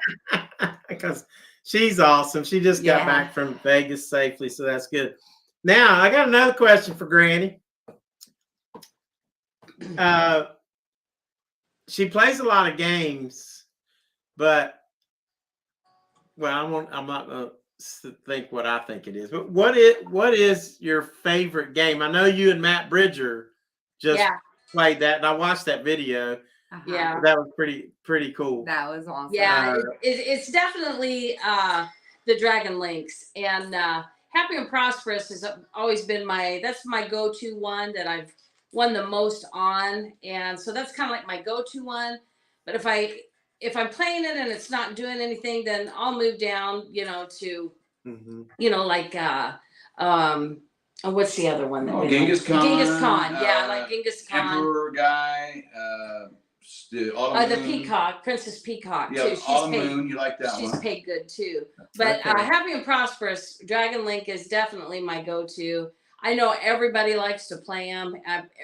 Because she's awesome. She just got back from Vegas safely, so that's good. Now, I got another question for Granny. She plays a lot of games, but well, I'm not going to think what I think it is. But what is your favorite game? I know you and Matt Bridger just played that, and I watched that video. Yeah, that was pretty cool. That was awesome. Yeah, it's definitely the Dragon Links, and Happy and Prosperous has always been that's my go-to one that I've won the most on, and so that's kind of like my go-to one. But if I'm playing it and it's not doing anything, then I'll move down, to like what's the other one? Genghis Khan. Genghis Khan, yeah, like Genghis Khan. Emperor guy. The Peacock, Princess Peacock, yeah, too. Autumn Moon, you like that one. She's paid good too. But Happy and Prosperous, Dragon Link is definitely my go-to. I know everybody likes to play them.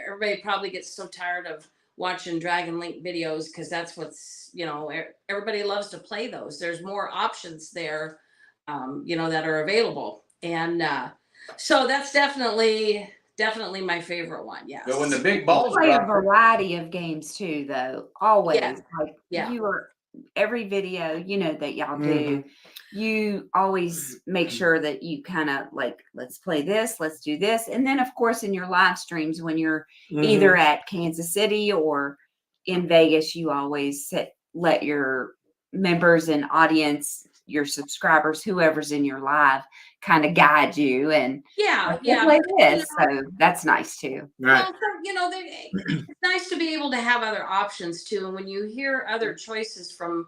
Everybody probably gets so tired of watching Dragon Link videos because that's what's, everybody loves to play those. There's more options there, that are available. And so that's definitely my favorite one. Yes. But when the big balls play a variety of games too, though. Always, you are every video that y'all do. You always make sure that you kind of like, let's play this, let's do this, and then of course in your live streams when you're either at Kansas City or in Vegas, you always let your members and audience, your subscribers, whoever's in your live, kind of guide you and play this. So that's nice too. Right. Well, it's nice to be able to have other options too. And when you hear other choices from,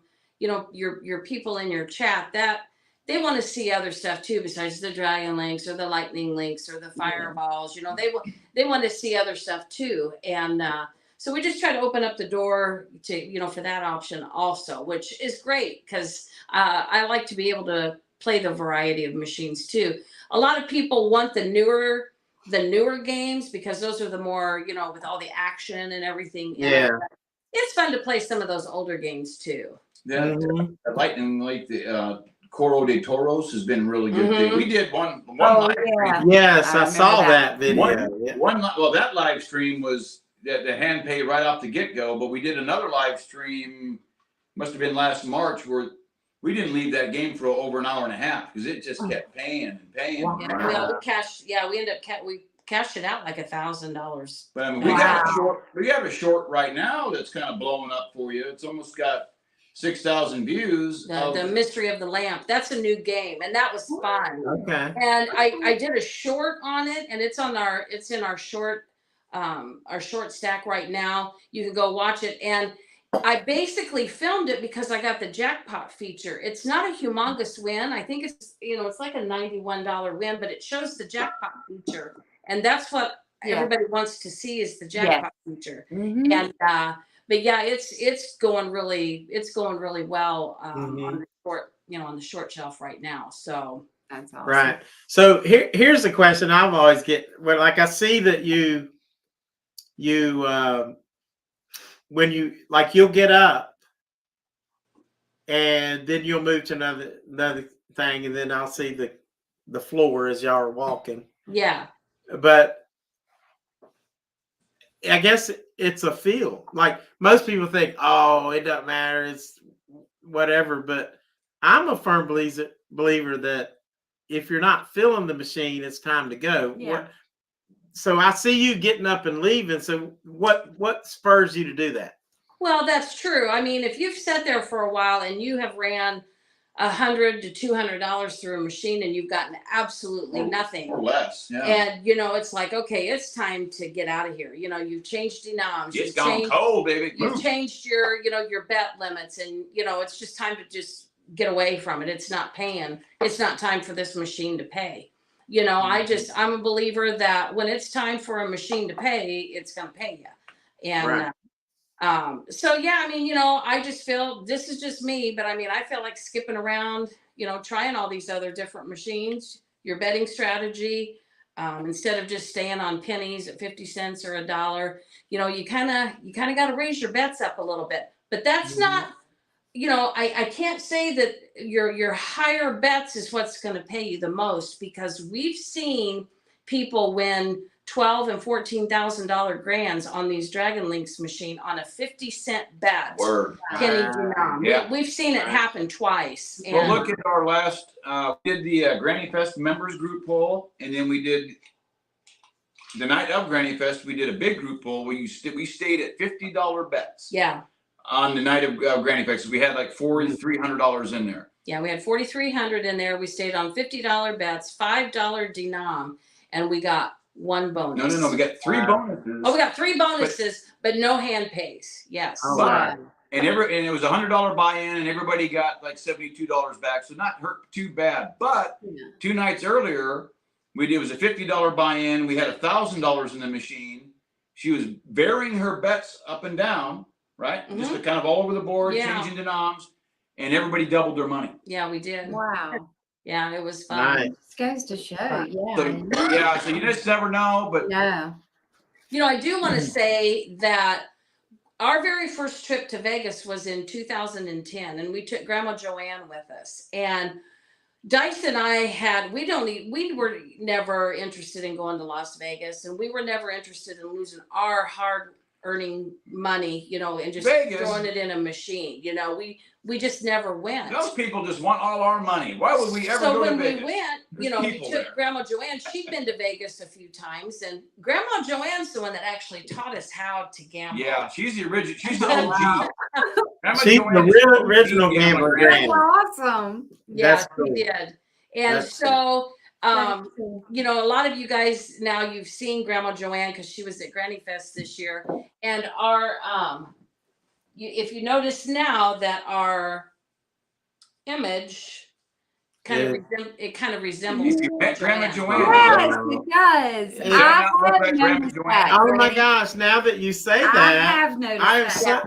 your people in your chat, that they want to see other stuff too, besides the Dragon Links or the Lightning Links or the Fireballs. They want to see other stuff too. And so we just try to open up the door to, for that option also, which is great because I like to be able to play the variety of machines too. A lot of people want the newer games because those are the more, with all the action and everything. Yeah. It's fun to play some of those older games too. Yeah, the Lightning Link, the Coro de Toros has been really good too. We did one live stream. Yes, I saw that video. That live stream was the hand pay right off the get-go, but we did another live stream, must have been last March, where we didn't leave that game for over an hour and a half because it just kept paying and paying. Wow. We cashed it out like $1,000. But I mean, we have a short right now that's kind of blowing up for you. It's almost got 6,000 views. The Mystery of the Lamp. That's a new game, and that was fun. Okay. And I did a short on it, and it's in our short stack right now. You can go watch it. And I basically filmed it because I got the jackpot feature. It's not a humongous win. I think it's it's like a $91 win, but it shows the jackpot feature, and that's what everybody wants to see is the jackpot feature. And but yeah, it's going really well on the short on the short shelf right now. So that's awesome. Right. So here's the question I've always get. Well, like I see that you when you you'll get up and then you'll move to another thing, and then I'll see the floor as y'all are walking. Yeah. But I guess it's a feel. Like most people think, oh, it doesn't matter, it's whatever. But I'm a firm believer that if you're not feeling the machine, it's time to go. Yeah. So I see you getting up and leaving. So what spurs you to do that? Well, that's true. I mean, if you've sat there for a while and you have ran $100 to $200 through a machine and you've gotten absolutely nothing or less. Yeah. And it's like, okay, it's time to get out of here. You've changed denoms. It's gone cold, baby. You've changed your your bet limits, and it's just time to just get away from it. It's not paying. It's not time for this machine to pay. I'm a believer that when it's time for a machine to pay, it's going to pay you. And right. So yeah, I just feel, this is just me, but I feel like skipping around, trying all these other different machines, your betting strategy, instead of just staying on pennies at 50 cents or $1, you kind of got to raise your bets up a little bit, but that's not, I can't say that your higher bets is what's going to pay you the most, because we've seen people win $12,000 and $14,000 grands on these Dragon Links machine on a 50-cent bet. Word. Penny denom. Yeah. We've seen it happen twice. Well, look at our last, we did the Granny Fest members group poll, and then we did the night of Granny Fest, we did a big group poll where we stayed at $50 bets. Yeah. On the night of Granny Fest. We had like $4,300 in there. Yeah, we had $4,300 in there. We stayed on $50 bets, $5 denom, and we got one bonus. No. We got 3 bonuses. Oh, we got 3 bonuses, but no hand pays. Yes. Oh, wow. And it was $100 buy-in, and everybody got like $72 back. So not hurt too bad. But 2 nights earlier, it was a $50 buy-in. We had $1,000 in the machine. She was varying her bets up and down, right? Mm-hmm. Just kind of all over the board, changing denoms, and everybody doubled their money. Yeah, we did. Wow. Yeah, it was fun. Nice. This goes to show. Yeah. So you just never know, but No. I do want to say that our very first trip to Vegas was in 2010, and we took Grandma Joanne with us. And Dice and I we were never interested in going to Las Vegas, and we were never interested in losing our hard earning money, and just throwing it in a machine. We just never went. Those people just want all our money. Why would we ever go to Vegas? So when we went, we took Grandma Joanne. She'd been to Vegas a few times, and Grandma Joanne's the one that actually taught us how to gamble. Yeah, she's the original. She's the OG. She's the original Gamblin Granny. That's awesome. Yeah, That's cool. she did. And so, a lot of you guys now, you've seen Grandma Joanne because she was at Granny Fest this year, and our if you notice now that our image kind of resembles Grandma Joanne. Yes, it does. I have noticed that. Oh my gosh! Now that you say that, I have noticed that.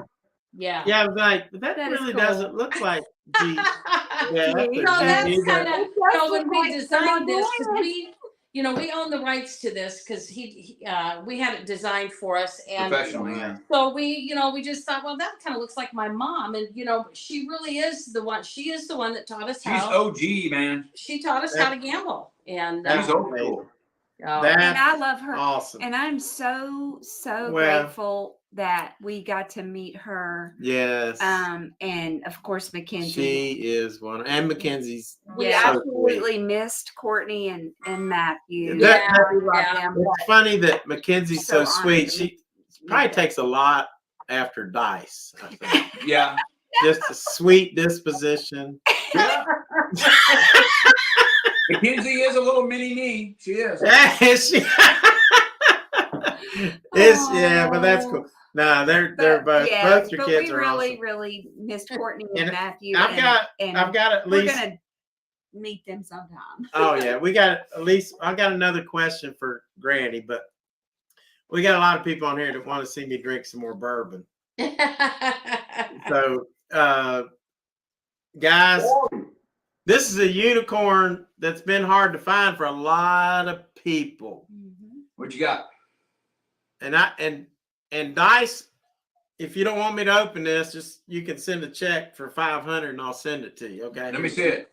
Yeah. Yeah, I was like, that That is really cool. doesn't look like G. Yeah, That's G kind that- of when we designed this, because we own the rights to this, because we had it designed for us, and Professionally, yeah. so we just thought, well, that kind of looks like my mom, and she really is the one. She is the one that taught us She's how. OG, man. She taught us how to gamble, and She's old school. And I love her. Awesome. And I'm so Well, grateful that we got to meet her. Yes. And of course McKenzie. She is one, and McKenzie's. We so absolutely missed Courtney and Matthew. That- We love yeah. them, It's but funny that McKenzie's so So sweet. honored. She probably takes a lot after Dice. I think. Yeah. Just a sweet disposition. Yeah. McKenzie is a little mini me. She is. But that's cool. No, they're both your but kids we are really, awesome. really missed Courtney and And Matthew. I've got at we're least. gonna meet them sometime. Oh yeah, we got at least. I got another question for Granny, but we got a lot of people on here that want to see me drink some more bourbon. So, guys, this is a unicorn that's been hard to find for a lot of people. What you got? And Dice, if you don't want me to open this, just you can send a check for $500 and I'll send it to you. Okay. Let me see it.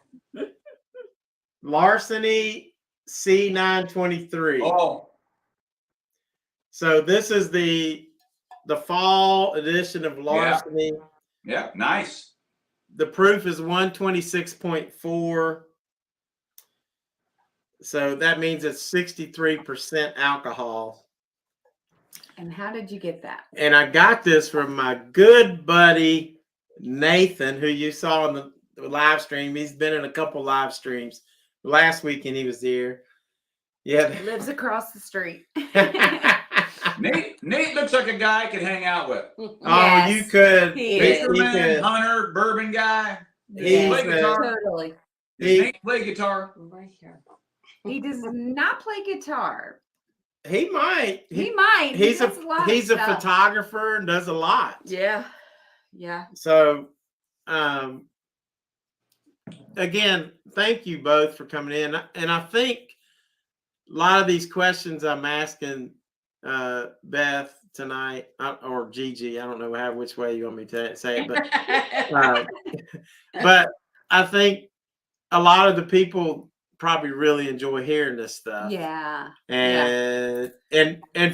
Larceny C923. Oh, So this is the fall edition of Larceny. yeah, nice. The proof is 126.4. So that means it's 63% alcohol. And how did you get that? And I got this from my good buddy Nathan, who you saw in live stream. He's been in a couple live streams. Last weekend he was here. Yeah. Lives across the street. Nate looks like a guy I could hang out with. Oh, Yes, you could. he he is. Fisherman, could. hunter, bourbon guy. He's, Play guitar. Totally. Does He- Nate play guitar? Right here. He does not play guitar. He might. He might. He's does a lot of he's a stuff. photographer and does a lot. Yeah. Yeah. So, again, thank you both for coming in. And I think a lot of these questions I'm asking Beth tonight, or Gigi, I don't know which way you want me to say it, but I think a lot of the people probably really enjoy hearing this stuff. Yeah. And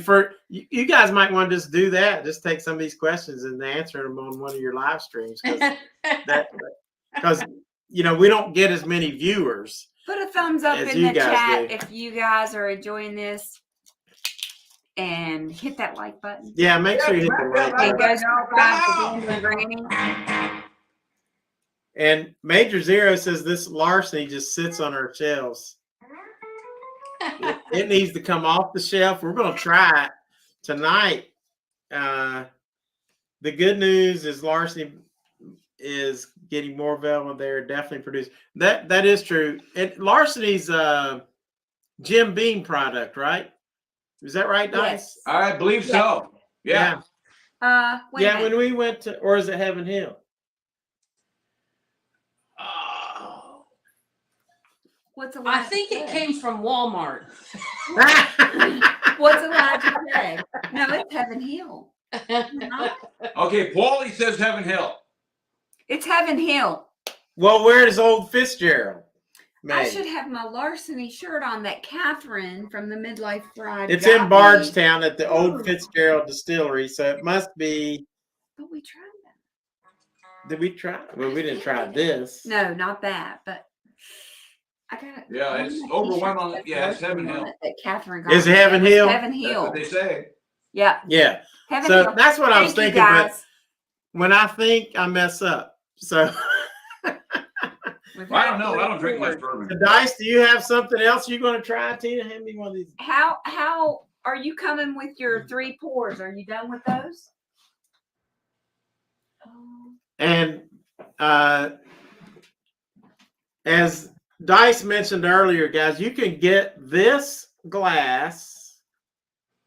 for you guys might want to just do that. Just take some of these questions and answer them on one of your live streams, because we don't get as many viewers. Put a thumbs up As in you the guys chat do. if you guys are enjoying this, and hit that like button. Yeah, make sure you hit the like And button. go subscribe to Gamblin Granny. And Major Zero says this larceny just sits on our shelves. It needs to come off the shelf. We're going to try it tonight. The good news is larceny is getting more velvet. They're definitely produced. That is true. And larceny's Jim Beam product, right? Is that right, Dice? Yes. I believe so. Yeah. Wait a minute. When we went to, or is it Heaven Hill? What's a I think it came from Walmart. What's Elijah say? No, it's Heaven Hill. Okay, Paulie says Heaven Hill. It's Heaven Hill. Well, where's old Fitzgerald? I made? should have my larceny shirt on that Catherine from the Midlife Bride. It's got in me. Bardstown at the old Ooh. Fitzgerald Distillery, so it must be. But we tried that. Did we try? Well, we didn't try this. No, not that. But I got. Yeah, one of it's my over t-shirts one on- that's yeah, it's larceny Heaven on Hill. it That Catherine got. Is it me. Heaven was Hill? Heaven That's Hill. what they say. Yeah. Yeah. Heaven So Hill. that's what I was Thank you, thinking. But guys. when I think, I mess up. So, I don't know. I don't drink much bourbon. Dice, do you have something else you're going to try, Tina? Hand me one of these. How are you coming with your 3 pours? Are you done with those? And as Dice mentioned earlier, guys, you can get this glass.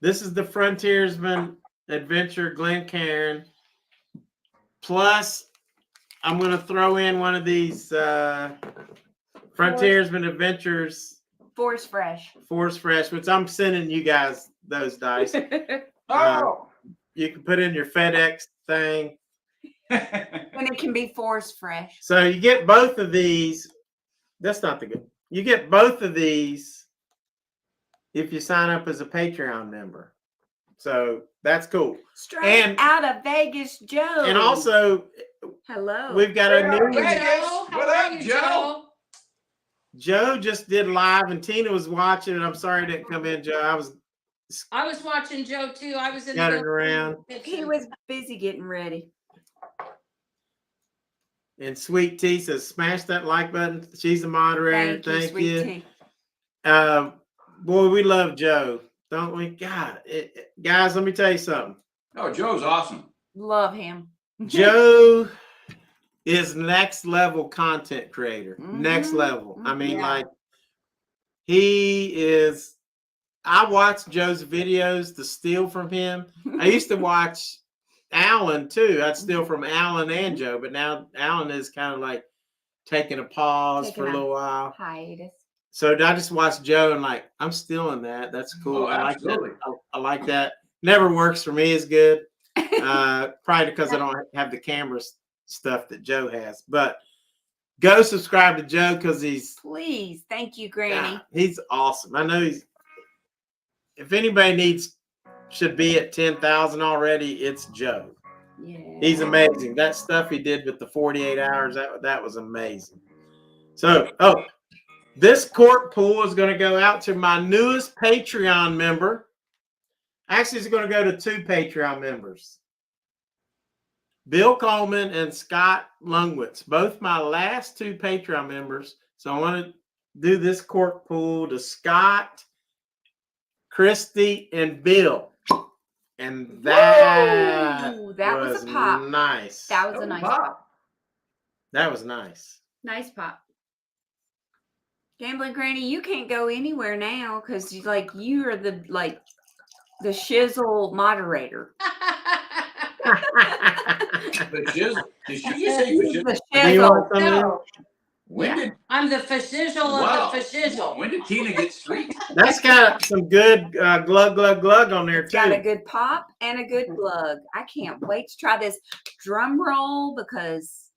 This is the Frontiersman Adventure Glencairn. Plus, I'm going to throw in one of these Frontiersman Adventures Force Fresh. Force Fresh, which I'm sending you guys those dice. Oh. You can put in your FedEx thing. When it can be Force Fresh. So you get both of these. That's not the good. You get both of these if you sign up as a Patreon member. So that's cool. Straight And- out of Vegas, Joe. And also, hello. we've got a new Hey, Joe, how what are up, you, Joe? Joe just did live, and Tina was watching. And I'm sorry I didn't come in, Joe. I was I was watching Joe too. I was in Got the it around. He was busy getting ready. And Sweet Tea says, smash that like button. She's the moderator. Thank Sweet you. Tea. Boy, we love Joe, don't we? God, guys, let me tell you something. Oh, Joe's awesome. Love him. Joe is next level content creator. Next Mhm. level. I mean, Yeah. like, he is. I watch Joe's videos to steal from him. I used to watch Alan too. I'd steal from Alan and Joe, but now Alan is kind of like taking a pause Taking for a a- little while. Hiatus. So I just watched Joe and like, I'm stealing that. That's cool. Oh, I like absolutely. that. I like that. Never works for me as good. Probably because I don't have the camera stuff that Joe has. But go subscribe to Joe because Please. Thank you, Granny. he's awesome. I know if anybody should be at 10,000 already, it's Joe. Yeah. He's amazing. That stuff he did with the 48 hours, that was amazing. So, this cork pool is going to go out to my newest Patreon member. Actually, it's going to go to 2 Patreon members. Bill Coleman and Scott Lungwitz, both my last 2 Patreon members. So I want to do this cork pool to Scott, Christy, and Bill. And that, that was a pop. Nice. That was a nice pop. That was nice. Nice pop. Gamblin Granny, you can't go anywhere now because you are the shizzle moderator. The shizzle? Did you say the shizzle? No. I'm the fashizzle of the fashizzle. When did Tina get streaked? That's got some good glug, glug, glug on there, too. Got a good pop and a good glug. I can't wait to try this drum roll because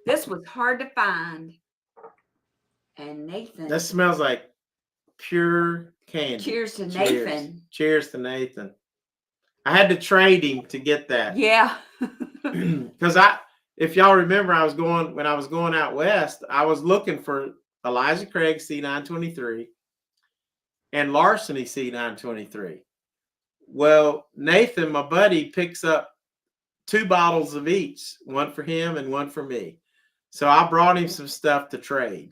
this was hard to find. And Nathan. That smells like pure candy. Cheers to Nathan. Cheers to Nathan. I had to trade him to get that. Yeah. Because if y'all remember, when I was going out west, I was looking for Elijah Craig C923 and Larceny C923. Well, Nathan, my buddy, picks up 2 bottles of each, one for him and one for me. So I brought him some stuff to trade.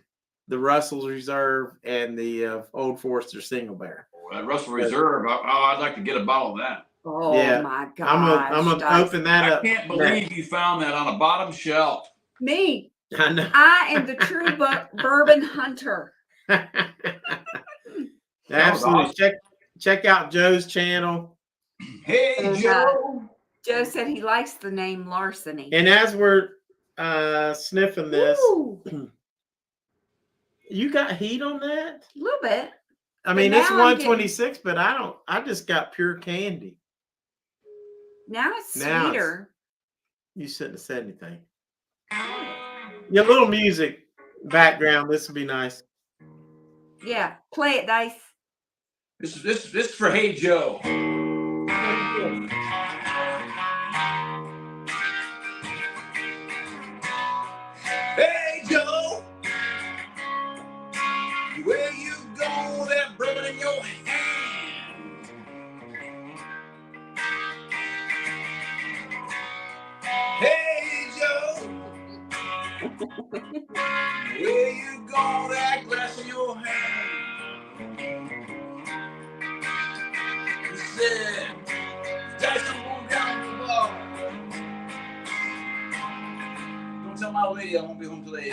The Russell's Reserve and the Old Forester Single Bear. That Russell Reserve, I'd like to get a bottle of that. Oh, yeah. My God. I'm gonna open that up. I can't believe you found that on a bottom shelf. Me. I know. I am the true bourbon hunter. Absolutely. Awesome. Check out Joe's channel. Hey, Joe. Joe said he likes the name Larceny. And as we're sniffing this, you got heat on that? A little bit. I mean, it's 126, but I just got pure candy. Now it's sweeter. You shouldn't have said anything. Your little music background, this would be nice. Yeah, play it, Dice. This is for Hey Joe. Hey Joe, where you go? That bourbon in your hand. Hey Joe, where you go? That glass in your hand. He said, "Dice, I'm going down to the bar. Don't tell my lady I won't be home till 8."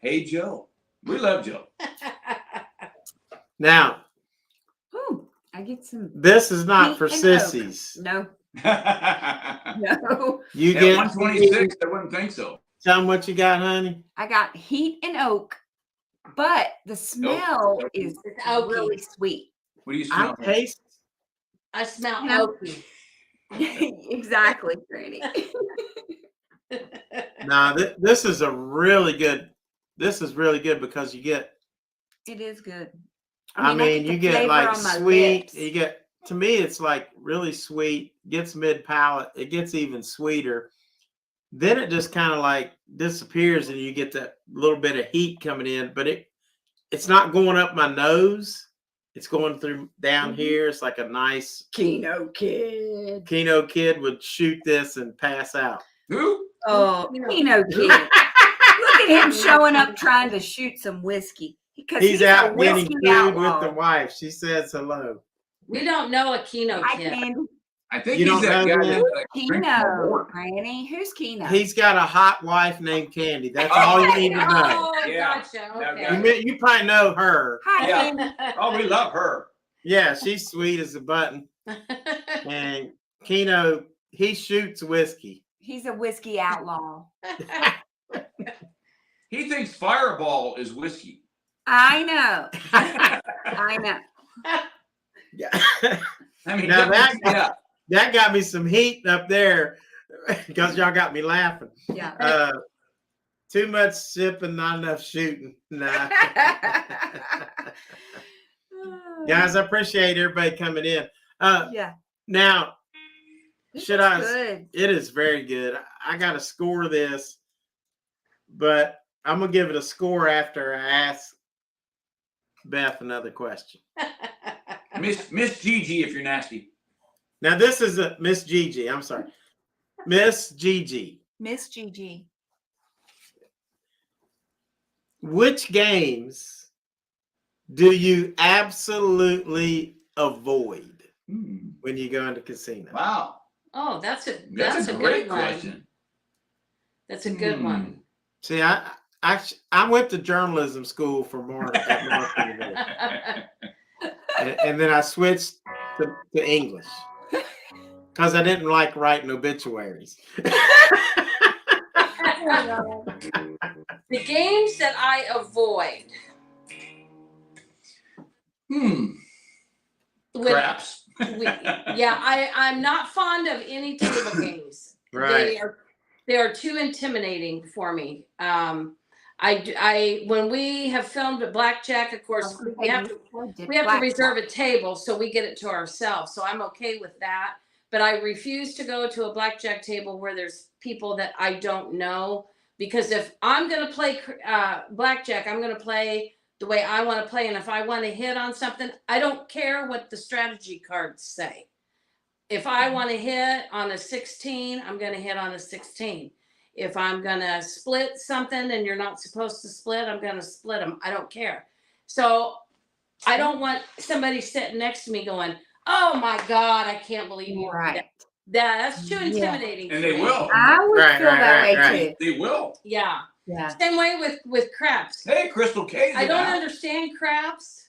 Hey Joe, we love Joe. Now, I get some. This is not for sissies. No. No. You get 126. I wouldn't think so. Tell them what you got, honey. I got heat and oak, but the smell is really sweet. What do you smell? I smell oaky. Exactly, Granny. Now, this is a really good. This is really good because you get. It is good. I mean you get like sweet. Lips. You get, to me, it's like really sweet. Gets mid palate. It gets even sweeter. Then it just kind of like disappears, and you get that little bit of heat coming in. But it's not going up my nose. It's going through down here. It's like a nice Kenokid. Kenokid would shoot this and pass out. Who? Oh, Kenokid. Look at him showing up trying to shoot some whiskey. He's out getting food with the wife. She says hello. We don't know a Kenokid. I think he's that guy. Keno, Granny. Who's Keno? He's got a hot wife named Candy. That's all you need to know. Oh, yeah. Gotcha. Okay. You probably know her. Hi, yeah. Oh, we love her. Yeah, she's sweet as a button. And Keno, he shoots whiskey. He's a whiskey outlaw. He thinks Fireball is whiskey. I know. I know. Yeah. I mean, now that got me some heat up there because y'all got me laughing. Yeah. Too much sipping, not enough shooting. Nah. Guys, I appreciate everybody coming in. Yeah. Now, good. It is very good. I got to score this, but I'm going to give it a score after I ask Beth another question. Miss Gigi, if you're nasty. Now this is a Miss Gigi. I'm sorry, Miss Gigi. Miss Gigi. Which games do you absolutely avoid when you go into casino? Wow. Oh, that's a great good one. question. That's a good one. See, I went to journalism school for more at North University. And then I switched to English because I didn't like writing obituaries. The games that I avoid. Craps. I'm not fond of any table games. Right. They are too intimidating for me. When we have filmed at Blackjack, of course, we have to reserve a table so we get it to ourselves. So I'm okay with that. But I refuse to go to a blackjack table where there's people that I don't know, because if I'm going to play blackjack, I'm going to play the way I want to play. And if I want to hit on something, I don't care what the strategy cards say. If I want to hit on a 16, I'm going to hit on a 16. If I'm going to split something and you're not supposed to split, I'm going to split them. I don't care. So I don't want somebody sitting next to me going, "Oh my God, I can't believe you." Right. That's too intimidating. And they will. I would feel that way too. They will. Yeah. Yeah. Same way with craps. Hey, Crystal K. I don't understand craps.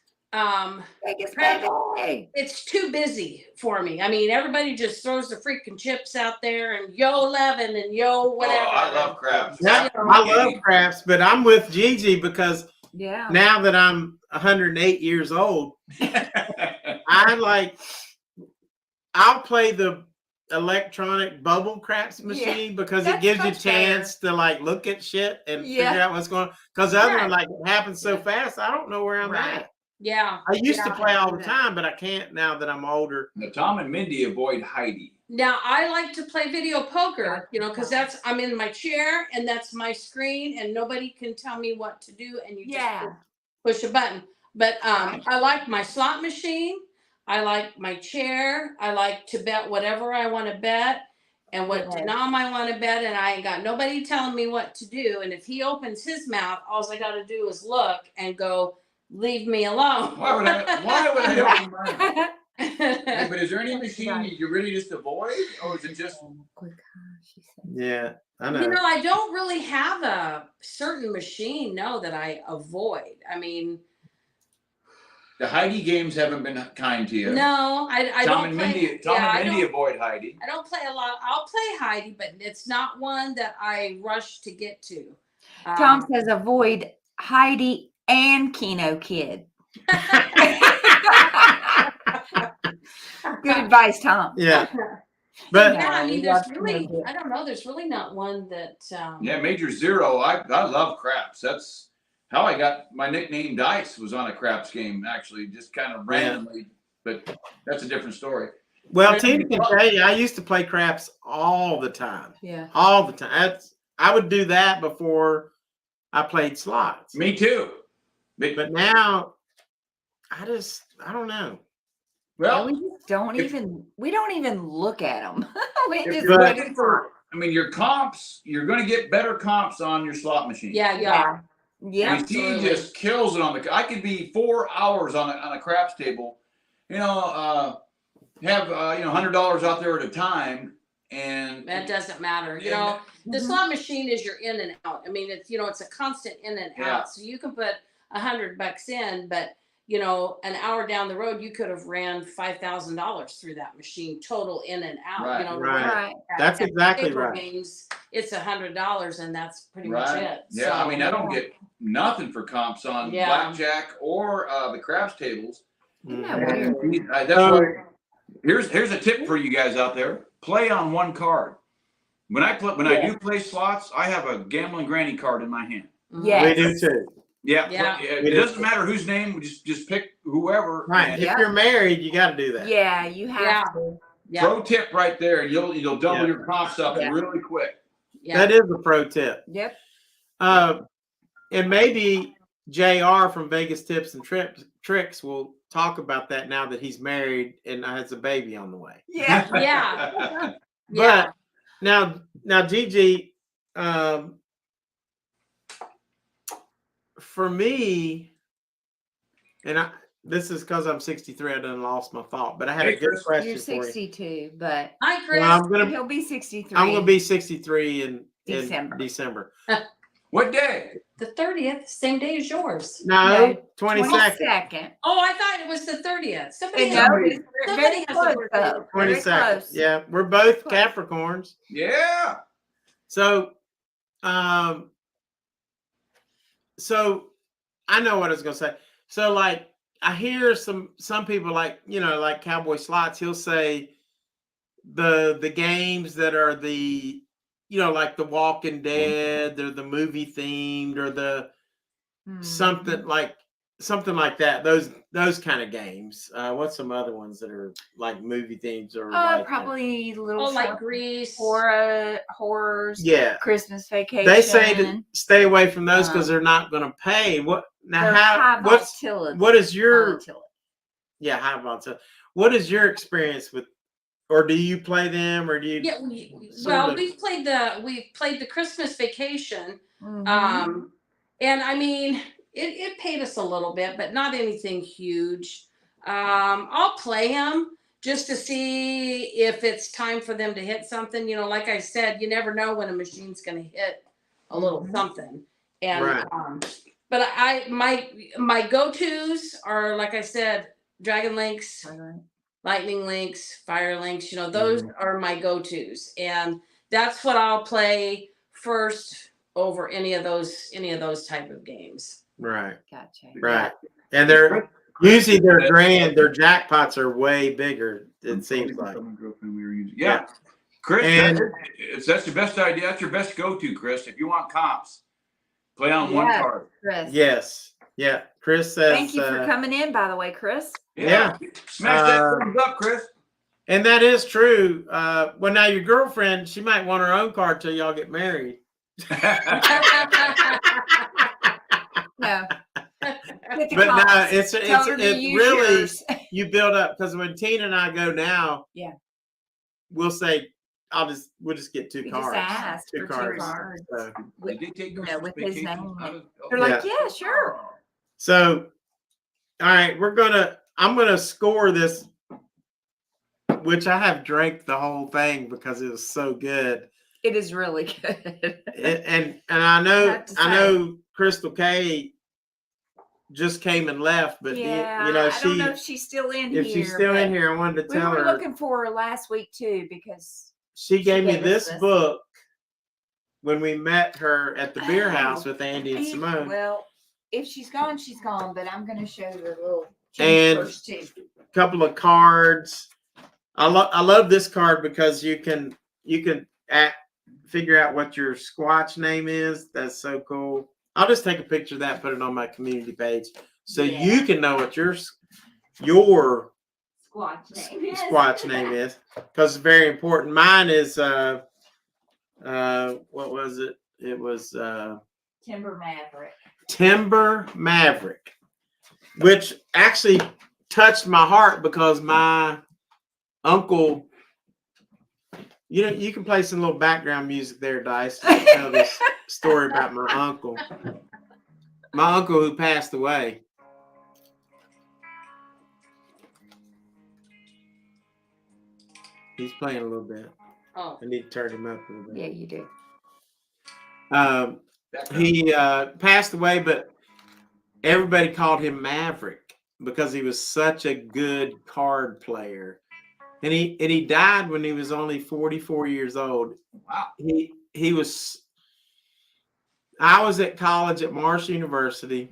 It's too busy for me. I mean, everybody just throws the freaking chips out there and yo 11 and yo whatever. Oh, I love craps. Yeah, I love craps, but I'm with Gigi because now that I'm 108 years old, I'll play the electronic bubble craps machine because it gives you a chance to like look at shit and figure out what's going on. Because the other one, like, it happens so fast, I don't know where I'm at. Yeah. I used to play all the time, but I can't now that I'm older. Now, Tom and Mindy avoid Heidi. Now I like to play video poker, because I'm in my chair and that's my screen and nobody can tell me what to do and you just push a button. But I like my slot machine. I like my chair. I like to bet whatever I want to bet and what denom I want to bet, and I ain't got nobody telling me what to do. And if he opens his mouth, all I got to do is look and go, "Leave me alone." Why would I open mine? Hey, but is there any machine you really just avoid, or is it just? Yeah, I know. I don't really have a certain machine, that I avoid. I mean, the Heidi games haven't been kind to you. No, I don't play. Tom and Mindy avoid Heidi. I don't play a lot. I'll play Heidi, but it's not one that I rush to get to. Tom says avoid Heidi and Kenokid. Good advice, Tom. Yeah. But I mean, there's really, I don't know. There's really not one that. Major Zero. I love craps. That's how I got my nickname. Dice was on a craps game, actually, just kind of randomly. But that's a different story. Well, Tina can tell you, I used to play craps all the time. Yeah. All the time. I would do that before I played slots. Me too. But now, I don't know. Well, we just don't even look at them. Your comps, you're going to get better comps on your slot machine. Yeah. He just kills it on the. I could be 4 hours on a craps table, have $100 out there at a time, and that doesn't matter. The slot machine is your in and out. I mean, it's a constant in and out. So you can put $100 in, but an hour down the road, you could have ran $5,000 through that machine, total in and out. Right. That's exactly right. Games, it's $100, and that's pretty much it. Yeah, so, I don't get nothing for comps on blackjack or the craps tables. That's why. Here's a tip for you guys out there: play on one card. When I do play slots, I have a Gamblin Granny card in my hand. Yeah, we do too. Yeah. It doesn't matter whose name. Just pick whoever. Right. If you're married, you got to do that. Yeah, you have to. Pro tip right there, and you'll double your comps up really quick. That is a pro tip. Yep. And maybe JR from Vegas Tips and Tricks will talk about that now that he's married and has a baby on the way. Yeah. Yeah. But now Gigi, for me, and this is because I'm 63, I done lost my thought, but I had a good question You're for you. 62, but Hi, Chris. Well, he'll be 63. I'm gonna be 63 in December. December. What day? The 30th, same day as yours. No, 22nd. 22nd. Oh, I thought it was the 30th. Somebody No, has, it's very somebody has a close, birthday. though. Very 22nd. close. Yeah, we're both Close. Capricorns. Yeah. So I know what I was gonna say. So like I hear some people like, you know, like Cowboy Slots, he'll say the games that are the, you know, like the Walking Dead, they're the movie themed, or the something like that. Those kind of games. What's some other ones that are like movie themes or like Probably little like Grease. horrors. Yeah. Christmas Vacation. They say to stay away from those because they're not going to pay. What now? They're high volatility. What is your volatility. Yeah, high volatility. What is your experience with, or do you play them, or do you? Yeah, we've played the Christmas Vacation. Mhm. And I mean, it paid us a little bit, but not anything huge. I'll play them just to see if it's time for them to hit something. You know, like I said, you never know when a machine's going to hit a little something. And Right. but my go-tos are, like I said, Dragon Links, Lightning Links, Fire Links. You know, those are my go-tos, and that's what I'll play first over any of those type of games. Right. Gotcha. Right. And they're usually their jackpots are way bigger, it seems like. Yeah. Chris, And that's the best idea. That's your best go-to, Chris. If you want comps, play on one card. Chris. yes. Yeah. Chris says Thank you for coming in, by the way, Chris. Yeah. Smash that thumbs up, Chris. and that is true. Well, now your girlfriend, she might want her own card till y'all get married. No. But no, it's really yours. you build up, because when Tina and I go now, Yeah, we'll say we'll just get two we cards. just asked Two for cards. 2 cards. So, Did they take You know, with his vacation name. out of- They're like, yeah, sure. So, all right, I'm gonna score this, which I have drank the whole thing because it was so good. It is really good. And I know Crystal K just came and left, but yeah, you know, I don't know if she's still in here. if she's still in here, I wanted to We tell were her. looking for her last week too, because She gave me gave us this this. book when we met her at the beer house with Andy and Simone. Well, if she's gone, she's gone. But I'm going to show you a little And first too. Couple of cards. I love this card because you can figure out what your Squatch name is. That's so cool. I'll just take a picture of that and put it on my community page so you can know what your Squatch name is, because it's very important. Mine is what was it? It was Timber Maverick. Timber Maverick, which actually touched my heart because my uncle, you know, you can play some little background music there, Dice, to tell this story about my uncle. My uncle who passed away. He's playing a little bit. Oh. I need to turn him up a little bit. Yeah, you do. He passed away, but everybody called him Maverick because he was such a good card player. And he died when he was only 44 years old. Wow. I was at college at Marshall University,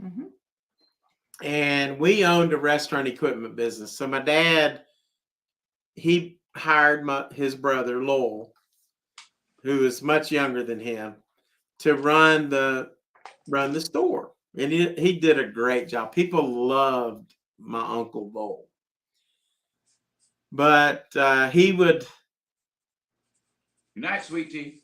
and we owned a restaurant equipment business. So my dad, he hired his brother Lowell, who is much younger than him, to run the store. And he did a great job. People loved my Uncle Lowell. But he would. Good night, sweet tea.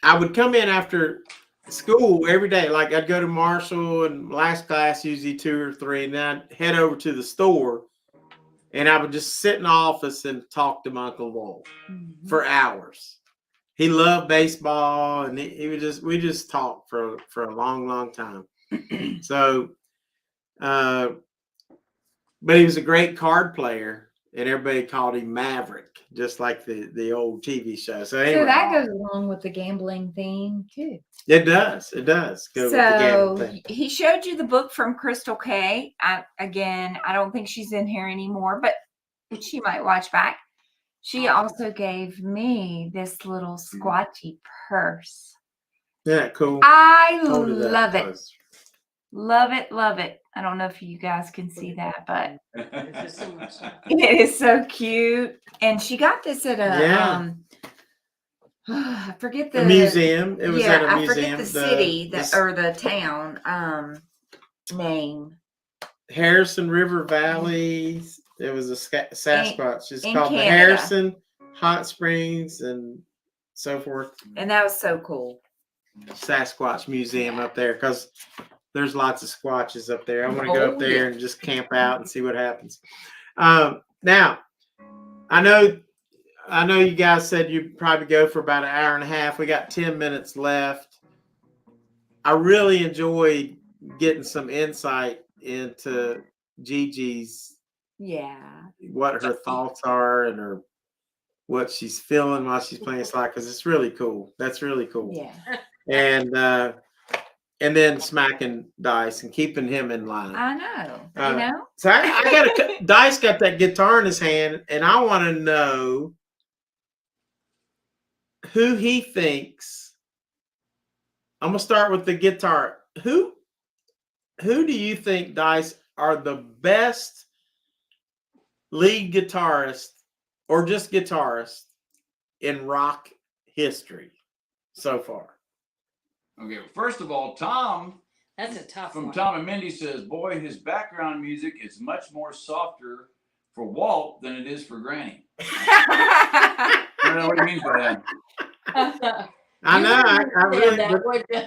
I would come in after school every day. Like I'd go to Marshall and last class, usually 2 or 3, and then I'd head over to the store and I would just sit in the office and talk to my Uncle Lowell for hours. He loved baseball and we just talked for a long, long time. So, but he was a great card player and everybody called him Maverick, just like the old TV show. So anyway, So that goes along with the gambling theme too. it does. It does go with the So gambling thing. he showed you the book from Crystal K. I don't think she's in here anymore, but she might watch back. She also gave me this little squatchy purse. Yeah, cool. I Told you that love it. was- Love it. Love it. I don't know if you guys can see that, but There's just so much stuff. it is so cute. And she got this at a Yeah. I forget A the museum. It was at a I museum. forget the city the or the town name. Harrison River Valley. It was a Sasquatch. It's in called the Canada. Harrison Hot Springs and so forth. And that was so cool. Sasquatch Museum up there because there's lots of squatches up there. I want to go Oh, up there and just camp out and see what happens. Now, I know you guys said you'd probably go for about an hour and a half. We got 10 minutes left. I really enjoyed getting some insight into Gigi's, what her thoughts are and what she's feeling while she's playing slot, because it's really cool. That's really cool. Yeah. And then smacking Dice and keeping him in line. I know. You know? So I got Dice got that guitar in his hand, and I want to know who he thinks. I'm gonna start with the guitar. Who do you think, Dice, are the best lead guitarist or just guitarist in rock history so far? Okay, first of all, Tom That's a tough from one. Tom and Mindy says, boy, his background music is much more softer for Walt than it is for Granny. I don't know what he means by that. I know. I really. that, would you?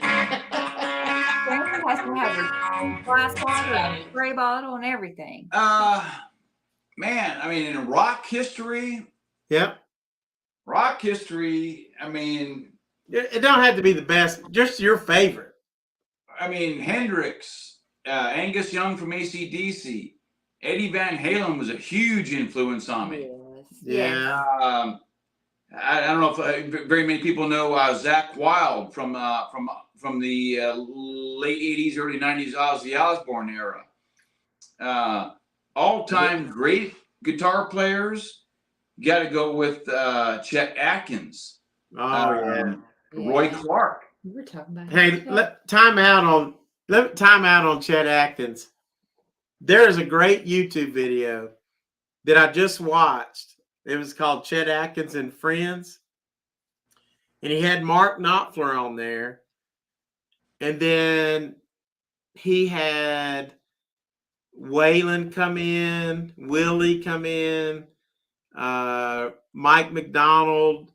Granny has to have a glass bottle and a spray bottle and everything. Man, I mean, in rock history, Yep. I mean, It don't have to be the best. Just your favorite. Hendrix, Angus Young from AC/DC, Eddie Van Halen was a huge influence on me. Yeah. I don't know if very many people know Zakk Wylde from the late '80s, early '90s Ozzy Osbourne era. All-time great guitar players. Got to go with Chet Atkins. Oh yeah. Roy Clark. We were talking about Hey, time out on Chet Atkins. There is a great YouTube video that I just watched. It was called Chet Atkins and Friends. And he had Mark Knopfler on there. And then he had Waylon come in, Willie come in, Mike McDonald,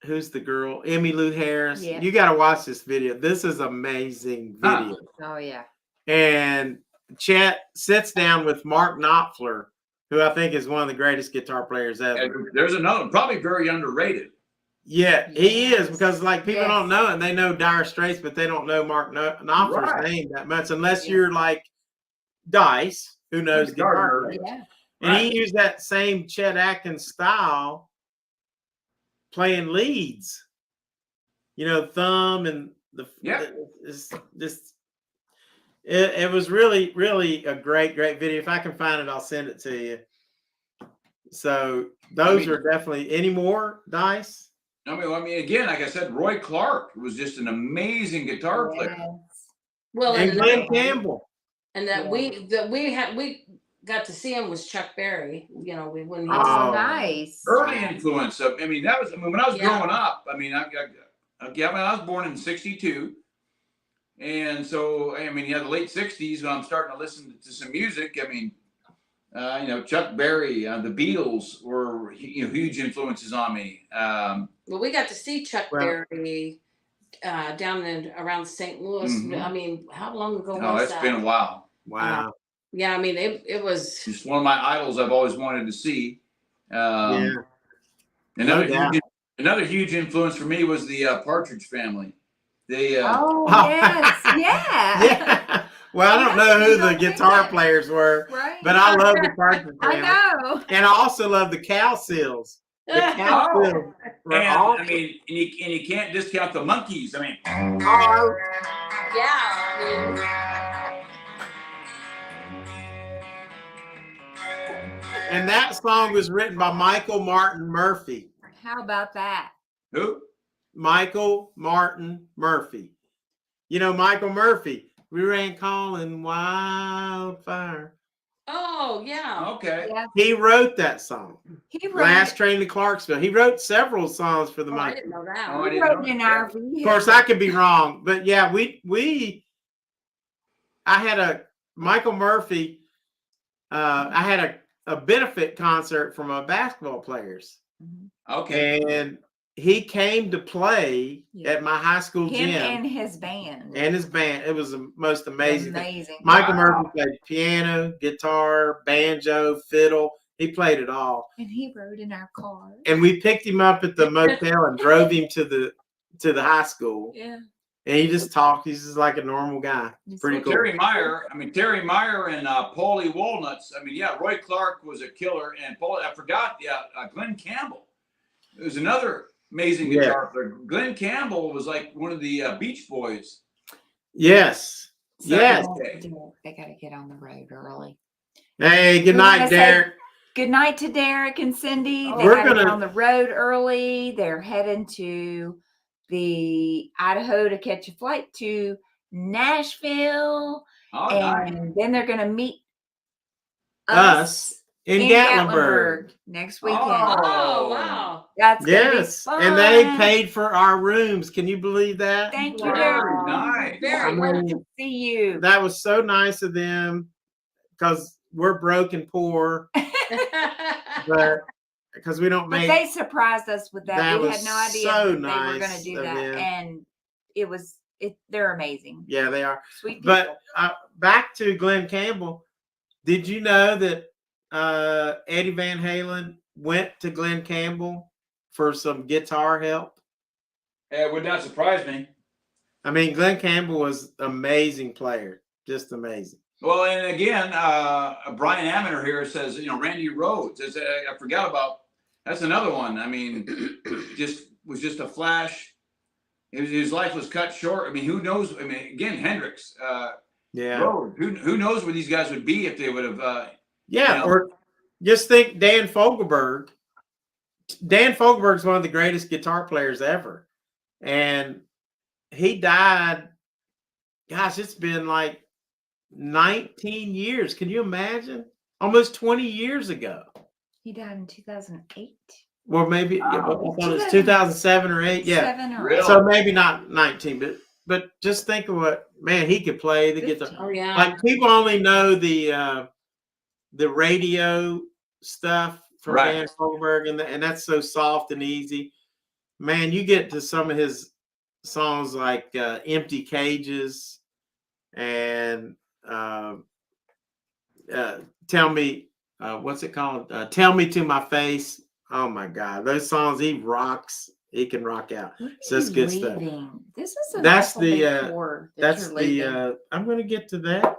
who's the girl? Emmylou Harris. Yeah. You got to watch this video. This is amazing video. Oh yeah. And Chet sits down with Mark Knopfler, who I think is one of the greatest guitar players ever. And there's another, probably very underrated. Yeah, he is, Yes. because like people Yes. don't know it. They know Dire Straits, but they don't know Mark Knopfler's Right. name that much, unless Yeah. you're like Dice, who knows Guitar guitar. nerd. Yeah. And he used that same Chet Atkins style playing leads. You know, thumb and it's just it was really, really a great video. If I can find it, I'll send it to you. So those are definitely. Any more, Dice? I mean, again, like I said, Roy Clark was just an amazing guitar player. Well, And and Glenn Campbell. and that we got to see him was Chuck Berry. You know, when he Oh. was Nice. Early influence of, when I was Yeah. growing up, I was born in '62. And so, the late '60s, when I'm starting to listen to some music, Chuck Berry, the Beatles were huge influences on me. well, we got to see Chuck Well- Berry down in around St. Louis. Mhm. I mean, how long ago Oh, was it's that? been a while. Wow. Yeah, I mean, it was. It's one of my idols I've always wanted to see. Yeah. Another No doubt. another huge influence for me was the Partridge Family. They Oh, Oh. yes. Yeah. Yeah. Well, I don't know who the guitar players were, Right. but I love the Partridge I Family. know. And I also love the Cow Seals. The Cow Oh. Seals were and awesome. I mean, and you can't discount the Monkees. I mean, Oh, Yeah. and that song was written by Michael Martin Murphey. How about that? who? Michael Martin Murphy. You know Michael Murphy. We ran calling wildfire. Oh, yeah. Okay. Yeah. He wrote that song. He wrote Last it. Train to Clarksville. He wrote several songs for the Oh, I Monkees. didn't know that. Oh, I He didn't wrote know it in that. our Of vehicle. course, I could be wrong, but yeah, I had a Michael Murphy. I had a benefit concert for my basketball players, Okay. and he came to play Yeah. at my high school Him gym and his band. and his band. It was the most amazing thing. Amazing. Michael Wow. Murphy played piano, guitar, banjo, fiddle. He played it all. And he rode in our car. And we picked him up at the motel and drove him to the high school. Yeah. And he just talked. He's just like a normal guy. It's pretty Well, cool. Terry Meyer and Paulie Walnuts. I mean, yeah, Roy Clark was a killer, and I forgot, Glenn Campbell. It was another amazing Yeah. guitar player. Glenn Campbell was like one of the Beach Boys. Yes. So- Yes. They got to get on the road early. Hey, good We wanna night, say Derek. Good night to Derek and Cindy. They We're got to get gonna- on the road early. They're heading to the Idaho to catch a flight to Nashville. Oh, nice. And then they're going to meet Us in Gatlinburg. next weekend. Oh, wow. That's going to be Yes. fun. And they paid for our rooms. Can you believe that? Thank you, Wow. Derek. Very nice. Very I well. mean, to see you. that was so nice of them because we're broke and poor, but because we don't But make. they surprised us with that. That We was had no idea so that they were going nice to do of that. them. And they're amazing. Yeah, they are. Sweet people. But back to Glenn Campbell. Did you know that Eddie Van Halen went to Glenn Campbell for some guitar help? It would not surprise me. I mean, Glenn Campbell was an amazing player, just amazing. Well, and again, Brian Aminer here says, Randy Rhoads. I forgot about. That's another one. I mean, was just a flash. His life was cut short. I mean, who knows? I mean, again, Hendrix, Yeah. Rhoads. Who knows where these guys would be if they would have. Yeah. Or just think Dan Fogelberg. Dan Fogelberg's one of the greatest guitar players ever. And he died. Gosh, it's been like 19 years. Can you imagine? Almost 20 years ago. He died in 2008. Well, maybe Oh. I thought it was 2007 or 8. Yeah. 7 or Really? 8. So maybe not 19, but just think of what he could play the guitar. 15. Oh, yeah. Like people only know the radio stuff from Right. Dan Fogelberg, and that's so soft and easy. Man, you get to some of his songs like "Empty Cages" and "Tell Me," what's it called? "Tell Me to My Face." Oh my God, those songs he rocks. He can rock out. Look at So that's you good stuff. leaving. This is an That's awful the, big tour that That's you're leaving. I'm going to get to that.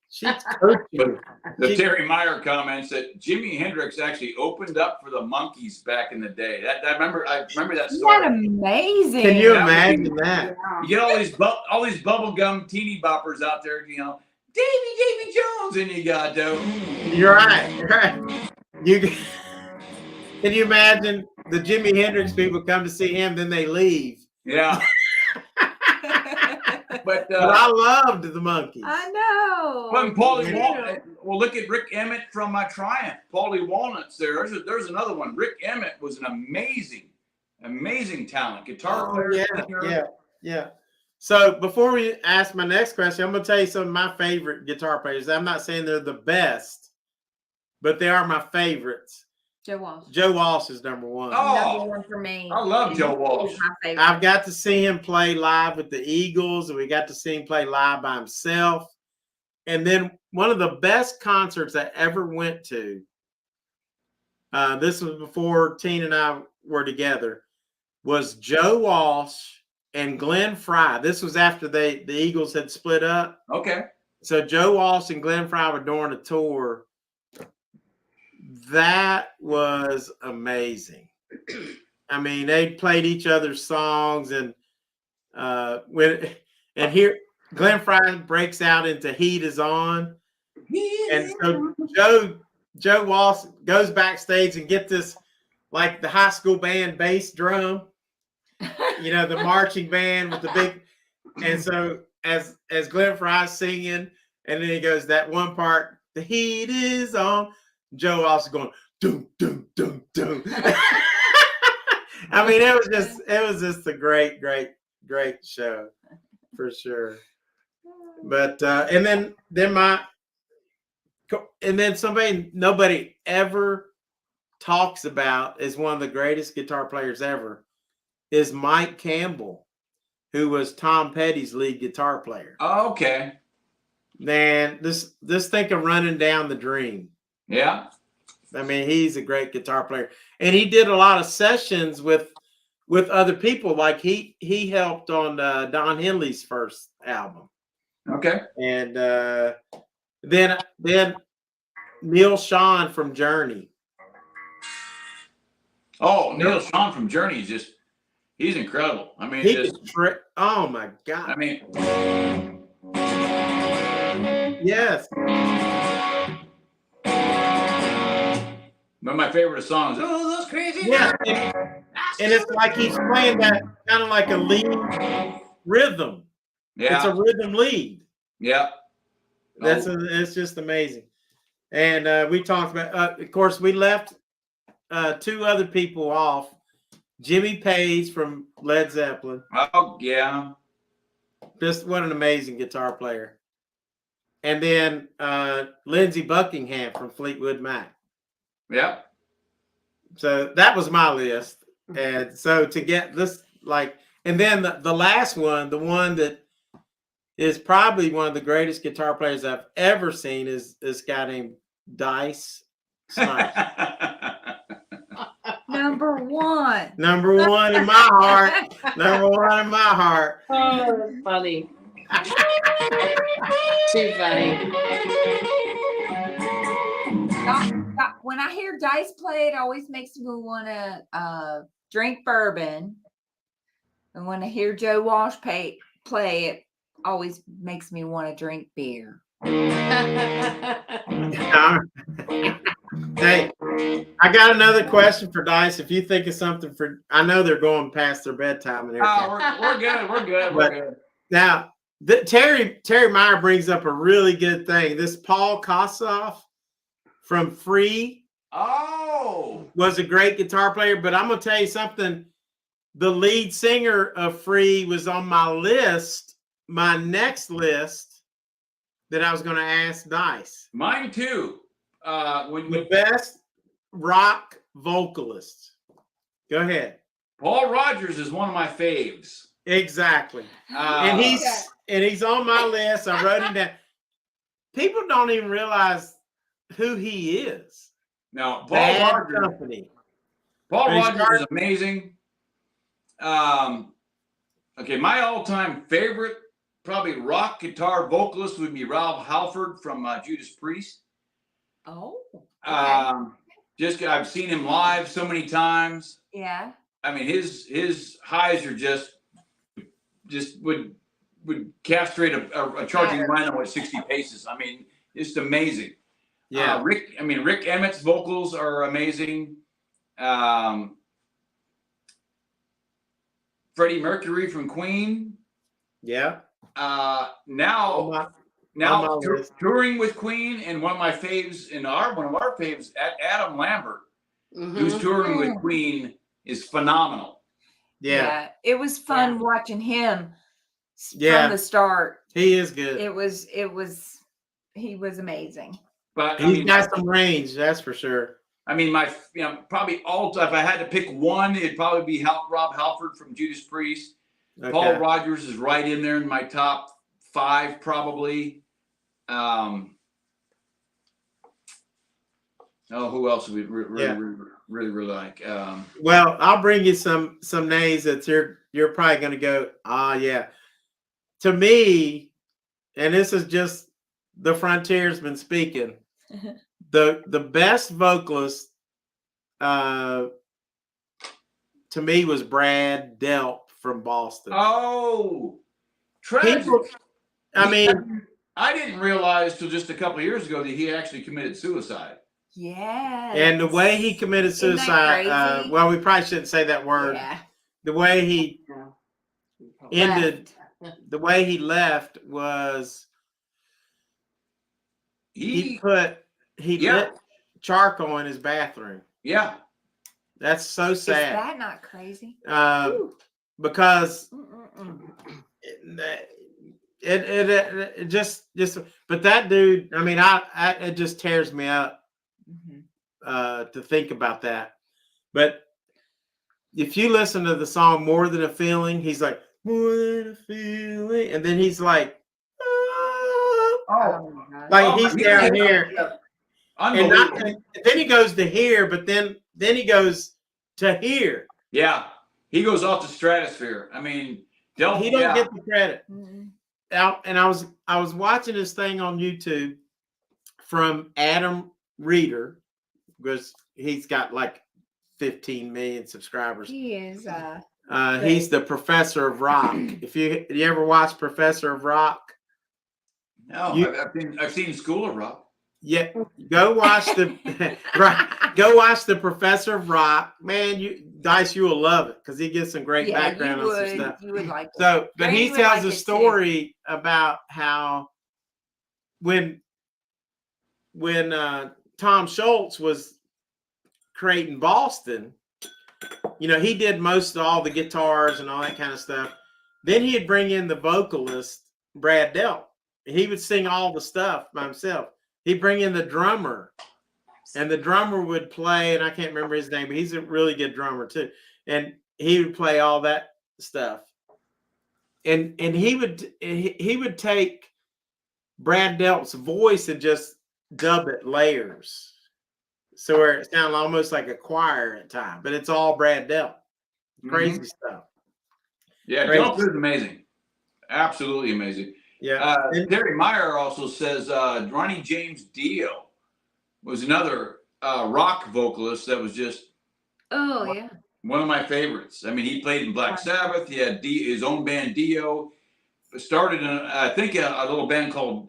She's coaching. The Terry Meyer comments that Jimi Hendrix actually opened up for the Monkees back in the day. I remember that Isn't that story. amazing? Can you That would be- imagine that? You get all these bubblegum teeny boppers out there, Davy Jones, and you got You're right. Can you imagine the Jimi Hendrix people come to see him, then they leave? yeah. But But I loved the Monkees. I know. Well, Paulie Yeah. Walnut. Well, look at Rick Emmett from my Triumph. Paulie Walnuts. There's another one. Rick Emmett was an amazing talent. Guitar player. singer. Yeah. So before we ask my next question, I'm going to tell you some of my favorite guitar players. I'm not saying they're the best, but they are my favorites. Joe Walsh. Joe Walsh is number one. Oh. Number one for me. I love Joe Walsh. He's my favorite. I've got to see him play live with the Eagles, and we got to see him play live by himself. And then one of the best concerts I ever went to, this was before Tina and I were together, was Joe Walsh and Glenn Frey. This was after the Eagles had split up. Okay. So Joe Walsh and Glenn Frey were doing a tour. That was amazing. I mean, they played each other's songs, and here Glenn Frey breaks out into "Heat Is On," and so Joe Walsh goes backstage and get this, like the high school band bass drum, the marching band with the big, and so as Glenn Frey's singing, and then he goes that one part, "The heat is on." Joe Walsh is going doom doom doom doom. I mean, it was just a great show for sure. But and then somebody nobody ever talks about as one of the greatest guitar players ever is Mike Campbell, who was Tom Petty's lead guitar player. Oh, okay. Man, this think of Running Down the Dream. Yeah. I mean, he's a great guitar player, and he did a lot of sessions with other people. Like he helped on Don Henley's first album. Okay. And then Neil Schon from Journey. Oh, Neil Schon from Journey is he's incredible. I mean, oh my God. I mean, yes. one of my favorite songs. Oh, those crazy. Yeah. And it's like he's playing that kind of like a lead rhythm. Yeah. It's a rhythm lead. Yeah. It's just amazing. And we talked about, of course, we left two other people off. Jimmy Page from Led Zeppelin. Oh, yeah. Just what an amazing guitar player. And then Lindsey Buckingham from Fleetwood Mac. Yeah. So that was my list. And so to get this, and then the last one, the one that is probably one of the greatest guitar players I've ever seen is this guy named Dice Snipes. Number one. Number one in my heart. Number one in my heart. Oh, that's funny. Too funny. When I hear Dice play, it always makes me want to drink bourbon. And when I hear Joe Walsh play, it always makes me want to drink beer. Hey, I got another question for Dice. If you think of something I know they're going past their bedtime and everything. Oh, we're good. We're good. We're good. Now, Terry Meyer brings up a really good thing. This Paul Kossoff from Free was a great guitar player, but I'm going to tell you something. The lead singer of Free was on my list, my next list that I was going to ask Dice. Mine too. The best rock vocalist. Go ahead. Paul Rodgers is one of my faves. Exactly. And he's on my list. I wrote him down. People don't even realize who he is. No, Paul Rodgers. Company. Paul Rodgers is amazing. Okay, my all-time favorite, probably rock guitar vocalist would be Ralph Halford from Judas Priest. Oh. Okay. I've seen him live so many times. Yeah. I mean, his highs are just would castrate a charging rhino at 60 paces. I mean, it's amazing. Yeah. Rick Emmett's vocals are amazing. Freddie Mercury from Queen. Yeah. Now touring with Queen, and one of my faves one of our faves, Adam Lambert, who's touring with Queen, is phenomenal. Yeah. It was fun watching him from the start. He is good. He was amazing. But he's got some range, that's for sure. I mean, probably all. If I had to pick one, it'd probably be Rob Halford from Judas Priest. Okay. Paul Rodgers is right in there in my top 5, probably. Who else would we really like? Well, I'll bring you some names that you're probably going to go, yeah. To me, and this is just the Frontiersman speaking, the best vocalist to me was Brad Delp from Boston. Oh, tragic. I mean, I didn't realize till just a couple of years ago that he actually committed suicide. Yeah. And the way he committed suicide, well, we probably shouldn't say that word. Yeah. The way he ended, the way he left was he lit charcoal in his bathroom. Yeah. That's so sad. Is that not crazy? Because it just, but that dude, I mean, it just tears me up to think about that. But if you listen to the song More Than a Feeling, he's like, more than a feeling. And then he's like, he's down here. And then he goes to here, but then he goes to here. Yeah. He goes off the stratosphere. I mean, he don't get the credit. And I was watching this thing on YouTube from Adam Reeder, because he's got like 15 million subscribers. He is. He's the Professor of Rock. If you ever watch Professor of Rock? No, I've seen School of Rock. Yeah, go watch go watch the Professor of Rock. Man, Dice, you will love it because he gives some great background on some stuff. You would like it. So, but he tells a story too. about how when Tom Schultz was creating Boston, he did most of all the guitars and all that kind of stuff. Then he'd bring in the vocalist, Brad Delp. He would sing all the stuff by himself. He'd bring in the drummer, and the drummer would play, and I can't remember his name, but he's a really good drummer too. And he would play all that stuff. And he would take Brad Delp's voice and just dub it layers. So where it sounded almost like a choir at times, but it's all Brad Delp. Crazy stuff. Yeah, Delp is amazing. Absolutely amazing. Yeah. Terry Meyer also says Ronnie James Dio was another rock vocalist that was just one of my favorites. I mean, he played in Black Sabbath. He had his own band Dio. Started in I think a little band called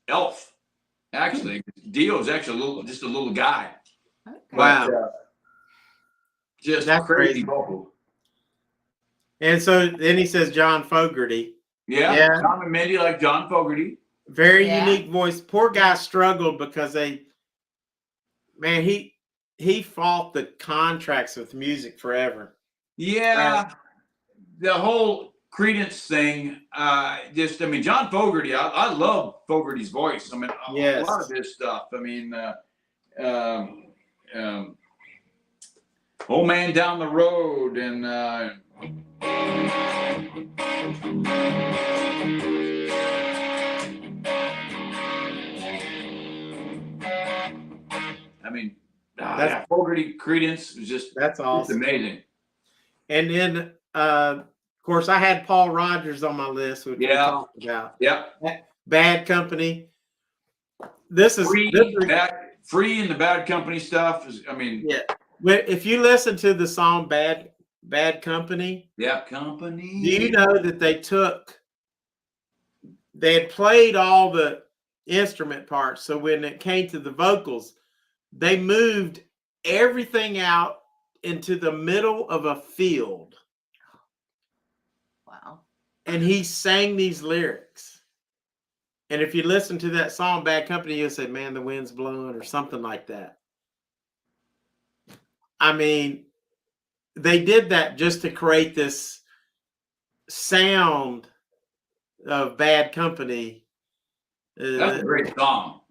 Elf. Actually, Dio is actually just a little guy. Okay. Wow. But, just That's crazy crazy. vocal. And so then he says John Fogerty. Yeah. Tom and Mindy like John Fogerty. Very unique voice. Poor guy struggled because he fought the contracts with music forever. Yeah. The whole Credence thing, John Fogerty, I love Fogerty's voice. I mean, a lot of his stuff. I mean, Old Man Down the Road and Fogerty, Credence was that's awesome. It's amazing. And then of course I had Paul Rodgers on my list, which we talked about. Yeah. Bad Company. This is Free and the Bad Company stuff is, if you listen to the song Bad Company. Yeah, Company. Do you know that they had played all the instrument parts, so when it came to the vocals, they moved everything out into the middle of a field. Wow. And he sang these lyrics. And if you listen to that song, Bad Company, you'll say, man, the wind's blowing or something like that. I mean, they did that just to create this sound of Bad Company. That's a great song.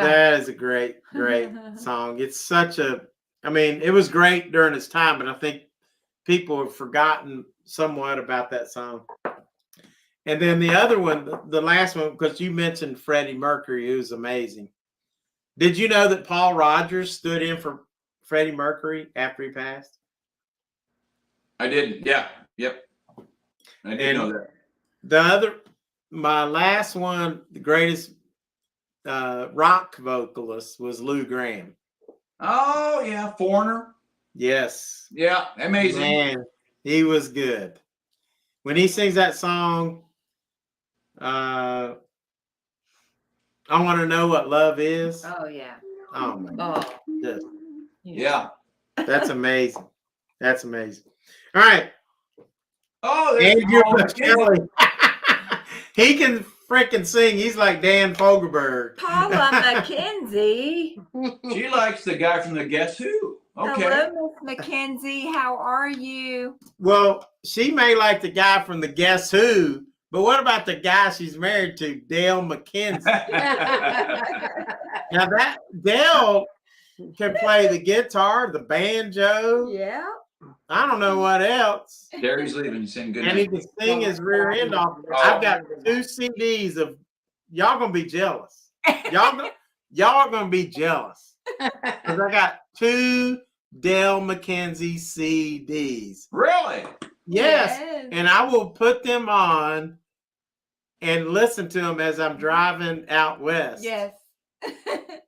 That is a great song. It's such a, I mean, it was great during its time, but I think people have forgotten somewhat about that song. And then the other one, the last one, because you mentioned Freddie Mercury, it was amazing. Did you know that Paul Rogers stood in for Freddie Mercury after he passed? I didn't. Yeah. Yep. I didn't know that. The other, my last one, the greatest rock vocalist was Lou Gramm. Oh yeah, Foreigner. Yes. Yeah, amazing. Man, he was good. When he sings that song, I want to know what love is. Oh yeah. Oh my God. Just, Yeah. that's amazing. That's amazing. All right. Oh, there's Andrew Paula McKenzie. He can freaking sing. He's like Dan Fogelberg. Paula McKenzie. She likes the guy from the Guess Who. Okay. Hello, Miss McKenzie. How are you? Well, she may like the guy from the Guess Who, but what about the guy she's married to, Dale McKenzie? Now that Dale can play the guitar, the banjo. Yeah. I don't know what else. Gary's leaving. Saying good And he night. can sing his rear end off. I've got 2 CDs of y'all gonna be jealous. Y'all gonna be jealous. Because I got 2 Dale McKenzie CDs. Really? Yes. And I will put them on and listen to them as I'm driving out west. Yes.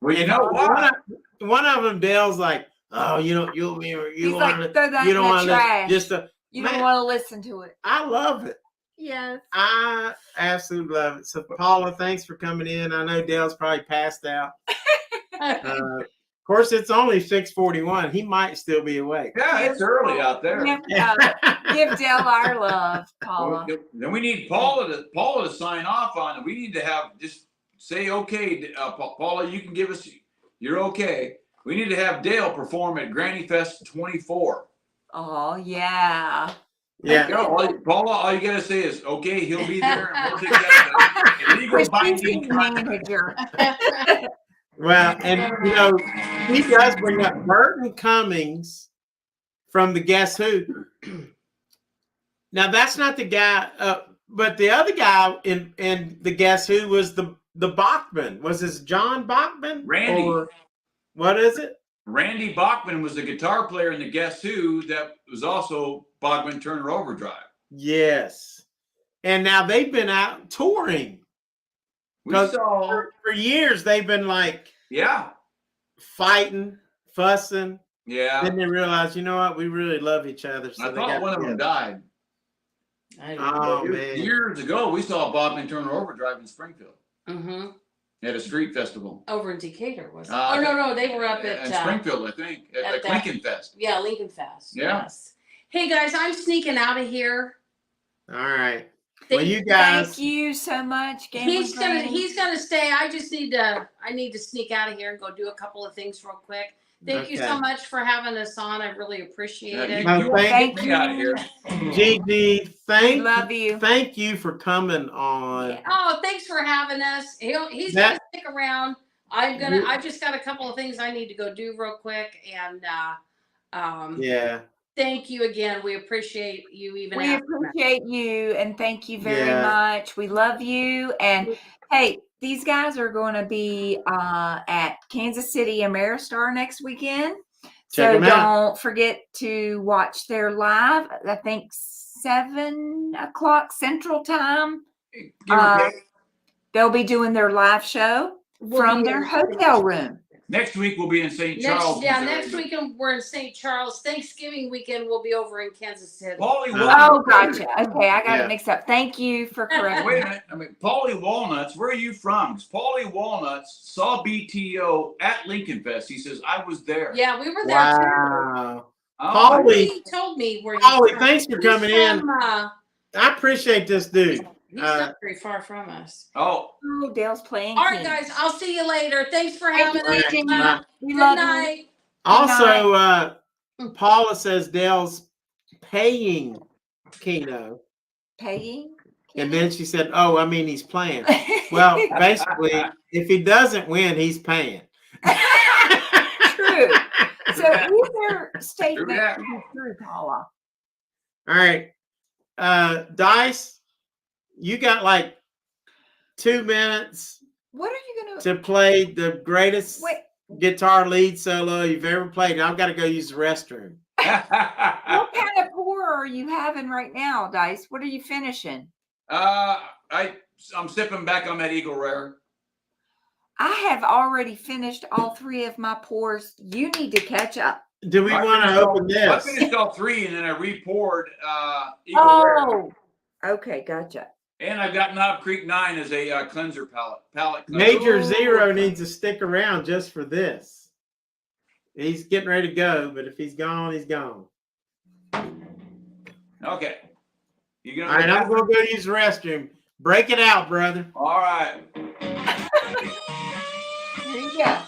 Well, you know what? One of them, Dale's like, oh, you He's like, want throw that you in don't the want to trash. just a, You man, don't want to listen to it. I love it. Yes. I absolutely love it. So Paula, thanks for coming in. I know Dale's probably passed out. Of course, it's only 6:41. He might still be awake. Yeah, it's early out there. Give Dale our love, Paula. Then we need Paula to sign off on it. We need to have just say okay, Paula. You can give us. You're okay. We need to have Dale perform at Granny Fest 24. Oh yeah. Yeah. Paula, all you gotta say is okay. He'll be there, and we'll take that illegal binding manager. Well, and you know, he does bring up Burton Cummings from the Guess Who. Now that's not the guy, but the other guy in the Guess Who was the Bachman. Was this John Bachman? Randy. Or what is it? Randy Bachman was the guitar player in the Guess Who that was also Bachman Turner Overdrive. Yes. And now they've been out touring. We saw For years they've been like fighting, fussing. Yeah. Then they realized, you know what, we really love each other. So I thought one of them died. Oh man. Years ago, we saw Bachman Turner Overdrive in Springfield. Mm-hmm. At a street festival. Over in Decatur, was it? Oh no, they were up at Springfield, I think, at Lincoln Fest. Yeah, Lincoln Fest. Yeah. Yes. Hey guys, I'm sneaking out of here. All right. Well, you guys. Thank you so much, Gamblin Granny. He's gonna stay. I need to sneak out of here and go do a couple of things real quick. Thank you so much for having us on. I really appreciate it. Thank you. Out of here. Gigi, love you. Thank you for coming on. Yeah. Oh, thanks for having us. He's gonna stick around. I just got a couple of things I need to go do real quick, and yeah. Thank you again. We appreciate you. We appreciate you, and thank you very much. We love you. And hey, these guys are going to be at Kansas City Ameristar next weekend. So don't forget to watch their live. I think 7 o'clock Central Time. They'll be doing their live show from their hotel room. Next week we'll be in St. Charles. Next weekend we're in St. Charles. Thanksgiving weekend we'll be over in Kansas City. Oh, gotcha. Okay, I got it mixed up. Thank you for correcting. Wait a minute. I mean, Paulie Walnuts, where are you from? Paulie Walnuts saw BTO at Lincoln Fest. He says, I was there. Yeah, we were there too. Wow. Paulie told me where Paulie, thanks for coming in. I appreciate this dude. He's not very far from us. Oh, Dale's playing. All right, guys. I'll see you later. Thanks for having us. Good night. Also, Paula says Dale's paying Keno. Paying And then she said, "Oh, I mean, he's playing." Well, basically, if he doesn't win, he's paying. True. So either statement that. could be true, Paula. All right. Dice, you got like 2 minutes What are you gonna? to play the greatest Wait, guitar lead solo you've ever played. I've got to go use the restroom. what kind of pour are you having right now, Dice? What are you finishing? I'm sipping back on that Eagle Rare. I have already finished all 3 of my pours. You need to catch up. Do we want to open I this? finished all 3 and then I re-poured Eagle Rare. Oh, okay, gotcha. And I've got Knob Creek 9 as a cleanser palette cleanser. Major Zero needs to stick around just for this. He's getting ready to go, but if he's gone, he's gone. Okay. You All right, I'm going to go use the restroom. Break it out, brother. All right. Here you go.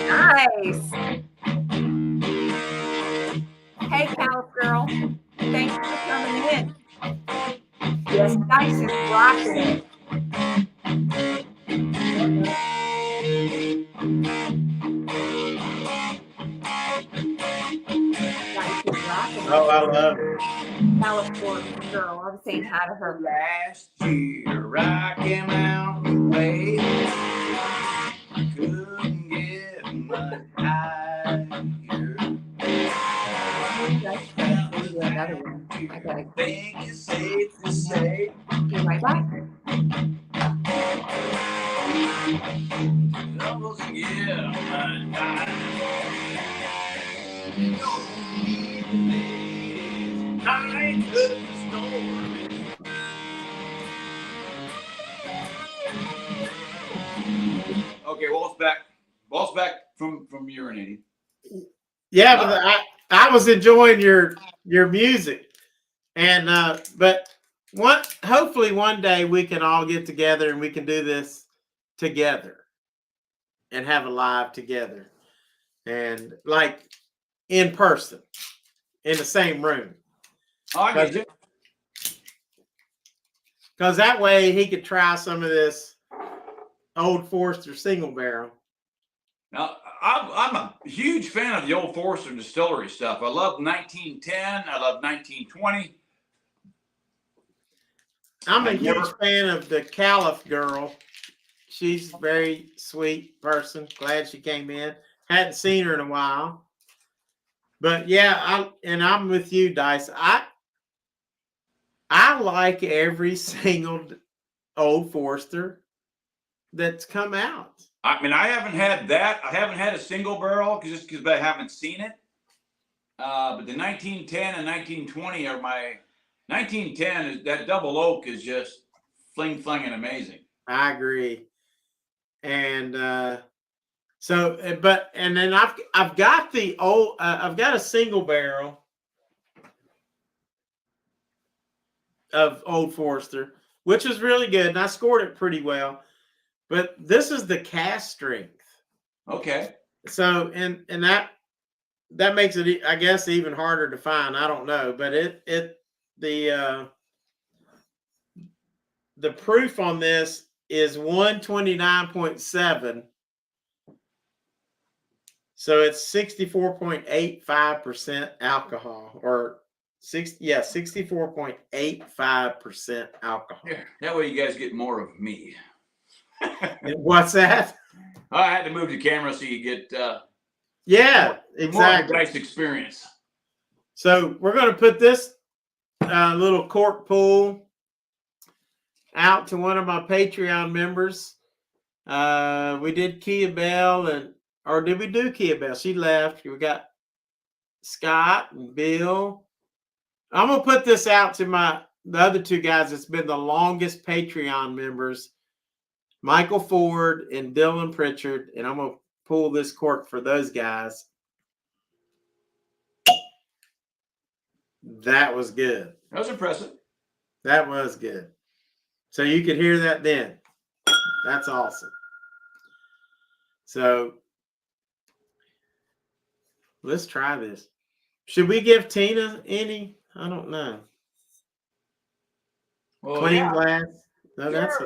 Nice. Hey, Calice girl. Thanks for coming in. Yes, Dice is rocking it. Dice is rocking it. Oh, I love it. California girl. I was saying hi to her. Last year I came out the way. Couldn't get much higher. Another one. I gotta Think it's safe to say. be right back. Almost get much higher. You don't need the ladies. Night of the storm. Okay, Walt's back. Walt's back from urinating. Yeah, but I was enjoying your music, and but hopefully one day we can all get together and we can do this together and have a live together, and like in person in the same room. Oh, I get you. Because that way he could try some of this Old Forester single barrel. Now, I'm a huge fan of the Old Forester distillery stuff. I love 1910. I love 1920. I'm a huge fan of the Caliph girl. She's a very sweet person. Glad she came in. Hadn't seen her in a while. But yeah, I'm with you, Dice. I like every single Old Forester that's come out. I mean, I haven't had that. I haven't had a single barrel just because I haven't seen it. But the 1910 and 1920 are my 1910 is that double oak is just fling and amazing. I agree. And then I've got the old I've got a single barrel of Old Forester, which was really good, and I scored it pretty well. But this is the cast strength. Okay. So and that makes it, I guess, even harder to find. I don't know, but the proof on this is 129.7. So it's 64.85% alcohol, or 64.85% alcohol. Yeah, that way you guys get more of me. What's that? I had to move the camera so you get Exactly. more of a dice experience. So we're going to put this little cork pool out to one of my Patreon members. We did Kia-Belle, or did we do Kia-Belle? She left. We got Scott and Bill. I'm going to put this out to the other two guys that's been the longest Patreon members, Michael Ford and Dylan Pritchard, and I'm going to pull this cork for those guys. That was good. That was impressive. That was good. So you could hear that then. That's awesome. So let's try this. Should we give Tina any? I don't know. Well, Clean glass? No, that's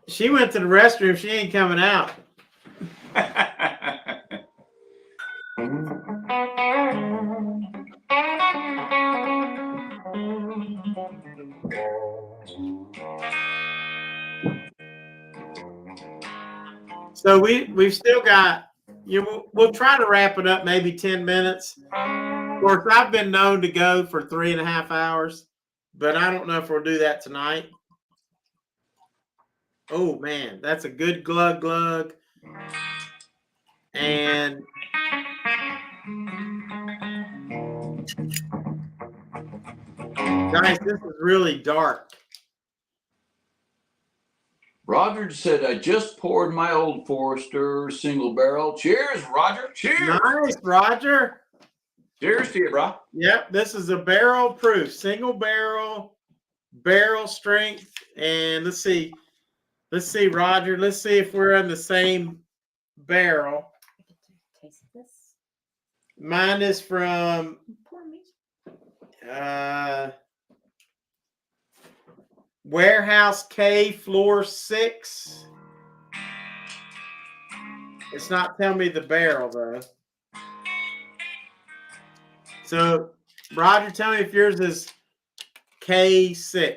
she went to the restroom. She ain't coming out. So we've still got, we'll try to wrap it up maybe 10 minutes. Of course, I've been known to go for 3.5 hours, but I don't know if we'll do that tonight. Oh man, that's a good glug glug. And guys, this is really dark. Roger said, I just poured my Old Forester single barrel. Cheers, Roger. Cheers. Nice, Roger. Cheers to you, bro. Yep, this is a barrel proof, single barrel strength. And let's see, Roger. Let's see if we're in the same barrel. Taste this. Mine is from Warehouse K, floor 6. It's not telling me the barrel though. So, Roger, tell me if yours is K6.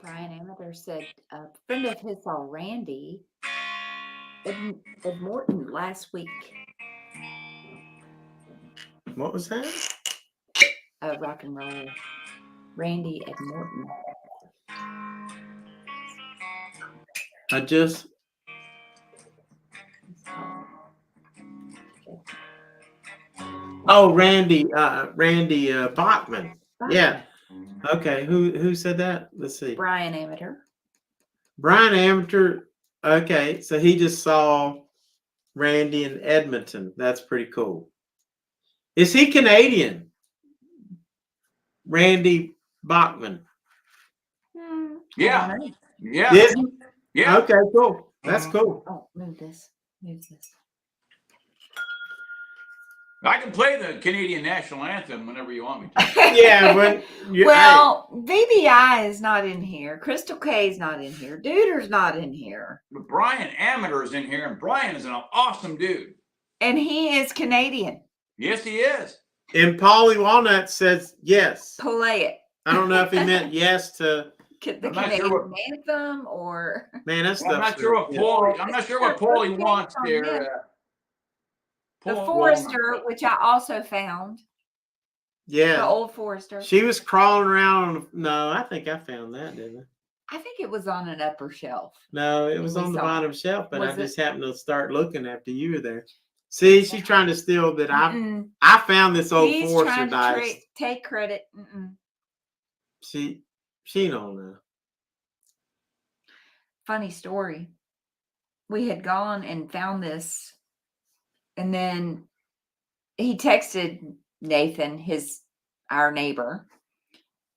Brian Amateur said a friend of his saw Randy Ed Morton last week. What was that? Rock and roll. Randy Ed Morton. I just. Oh, Randy Bachman. Yeah. Okay. Who said that? Let's see. Brian Amateur. Brian Amateur. Okay. So he just saw Randy in Edmonton. That's pretty cool. Is he Canadian? Randy Bachman. Yeah. Yeah. Is he? Yeah. Okay, cool. That's cool. Oh, move this. Move this. I can play the Canadian national anthem whenever you want me to. Yeah, but Well, VBI is not in here. Crystal K is not in here. Duder's not in here. But Brian Amateur is in here, and Brian is an awesome dude. And he is Canadian. Yes, he is. And Paulie Walnut says yes. Play it. I don't know if he meant yes to. The I'm not Canadian sure anthem or Man, that's I'm not sure what Paulie. I'm not sure what Paulie wants there. the Forester, which I also found. The Yeah, old Forester. she was crawling around. No, I think I found that, didn't I? I think it was on an upper shelf. No, it was We on the saw bottom shelf, but I Was it? just happened to start looking after you were there. See, she's trying to steal that. Mm-mm. I found this old He's Forester trying to dice. take credit. Mm-mm. She don't know. Funny story. We had gone and found this, and then he texted Nathan, our neighbor,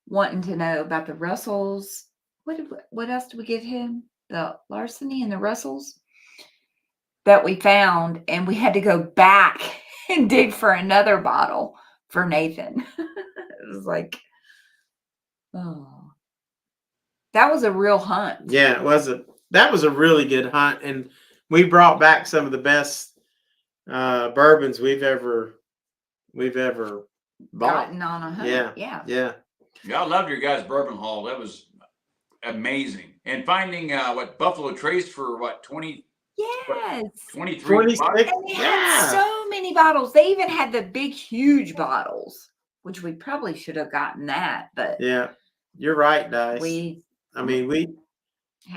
wanting to know about the Russells. What else did we get him? The larceny and the Russells that we found, and we had to go back and dig for another bottle for Nathan. It was like, oh, that was a real hunt. Yeah, that was a really good hunt, and we brought back some of the best bourbons we've ever bought. Gotten on a hunt. Yeah. Yeah, I loved your guys' bourbon haul. That was amazing. And finding Buffalo Trace for 20. Yes. 23 26. bucks? And they had so many bottles. They even had the big, huge bottles, which we probably should have gotten that. But Yeah, you're right, Dice.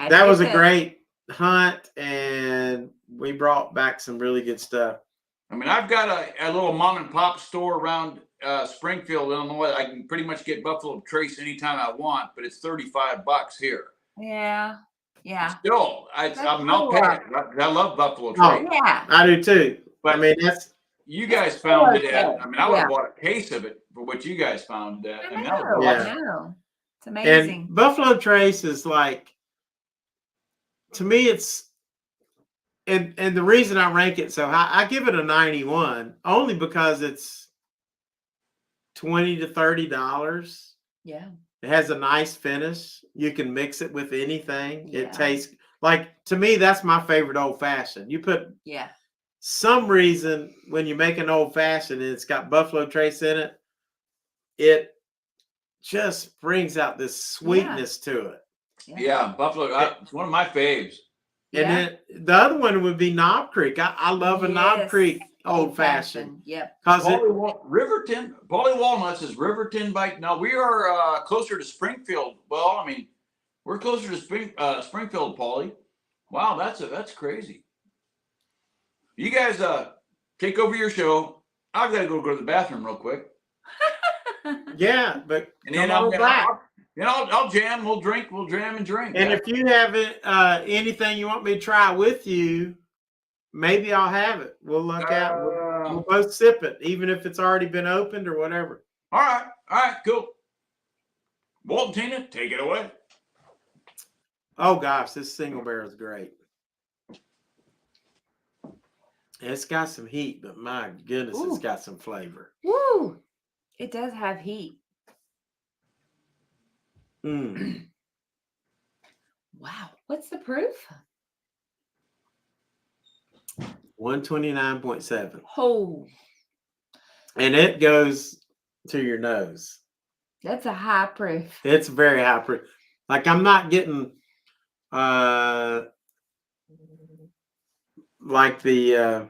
That was a great hunt, and we brought back some really good stuff. I mean, I've got a little mom and pop store around Springfield, Illinois. I can pretty much get Buffalo Trace anytime I want, but it's $35 here. Yeah. Yeah. Still, I'll pay it. I love Buffalo Trace. Oh, yeah. I do too. But I mean, you guys found it at, I mean, I would have bought a case of it for what you guys found it at. I know. It's amazing. And Buffalo Trace is like, to me, it's, and the reason I rank it so high, I give it a 91 only because it's $20 to $30. Yeah. It has a nice finish. You can mix it with anything. Yeah. It tastes like, to me, that's my favorite old fashioned. You put some reason when you make an old fashioned and it's got Buffalo Trace in it, it just brings out this sweetness to it. Yeah, Buffalo, it's one of my faves. And then the other one would be Knob Creek. I love a Knob Creek old fashioned. Yep. Because Riverton, Paulie Walnuts is Riverton by now. We are closer to Springfield. Well, I mean, we're closer to Springfield, Paulie. Wow, that's crazy. You guys take over your show. I've got to go to the bathroom real quick. Yeah, but and then I'll jam. We'll drink. We'll jam and drink. And if you have anything you want me to try with you, maybe I'll have it. We'll look out. We'll both sip it, even if it's already been opened or whatever. All right, cool. Walt and Tina, take it away. Oh gosh, this single barrel is great. It's got some heat, but my goodness, it's got some flavor. Woo! It does have heat. Mm. Wow. What's the proof? 129.7. Oh. And it goes to your nose. That's a high proof. It's very high proof. Like I'm not getting like the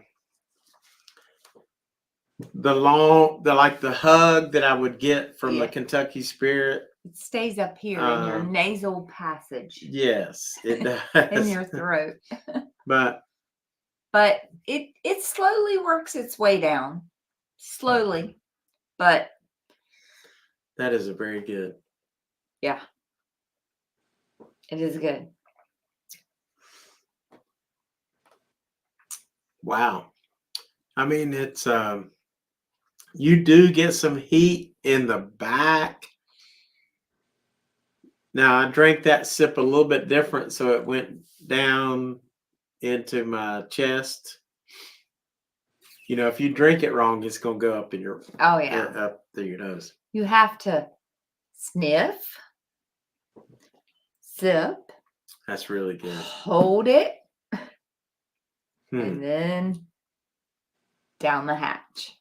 hug that I would get from the Kentucky Spirit. It stays up here in your nasal passage. Yes, it does. In your throat. But it slowly works its way down. Slowly. But that is a very good. Yeah. It is good. Wow. I mean, it's you do get some heat in the back. Now I drank that sip a little bit different, so it went down into my chest. You know, if you drink it wrong, it's gonna go up in your up through your nose. You have to sniff, sip. That's really good. Hold it, and then down the hatch.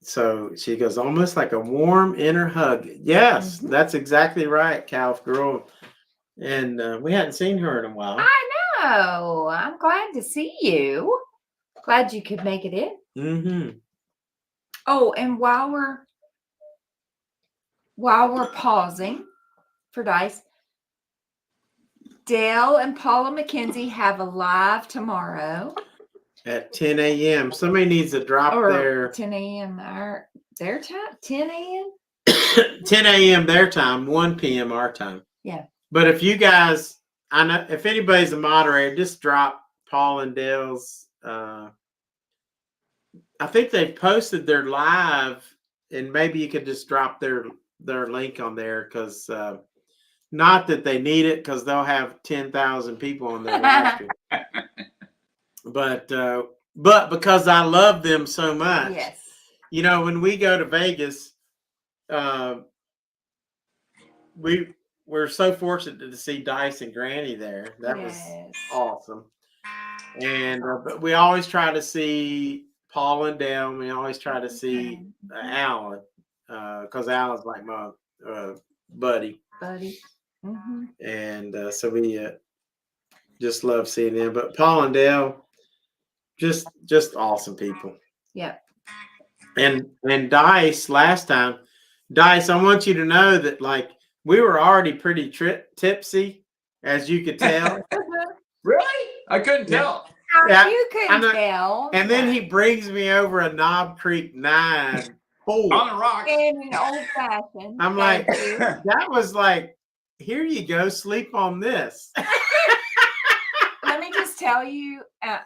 So she goes, almost like a warm inner hug. Yes, that's exactly right, Calf Girl. And we hadn't seen her in a while. I know. I'm glad to see you. Glad you could make it in. Mm-hmm. Oh, and while we're pausing for Dice, Dale and Paula McKenzie have a live tomorrow. At 10 a.m. Somebody needs to drop their 10 a.m. their time. 10 a.m. 10 a.m. their time, 1 p.m. our time. Yeah. But if you guys, I know if anybody's a moderator, just drop Paul and Dale's. I think they've posted their live, and maybe you could just drop their link on there, because not that they need it, because they'll have 10,000 people on their live stream. But because I love them so much. Yes. You know, when we go to Vegas, we're so fortunate to see Dice and Granny there. That was awesome. And but we always try to see Paul and Dale. We always try to see Alan, because Alan's like my buddy. Mm-hmm. And so we just love seeing them. But Paul and Dale, just awesome people. Yep. And Dice, last time, Dice, I want you to know that, like, we were already pretty tipsy, as you could tell. Really? I couldn't tell. Yeah, You couldn't tell. And then he brings me over a Knob Creek 9 full On the rocks. In an old fashioned. I'm like, that was like, here you go, sleep on this. Let me just tell you,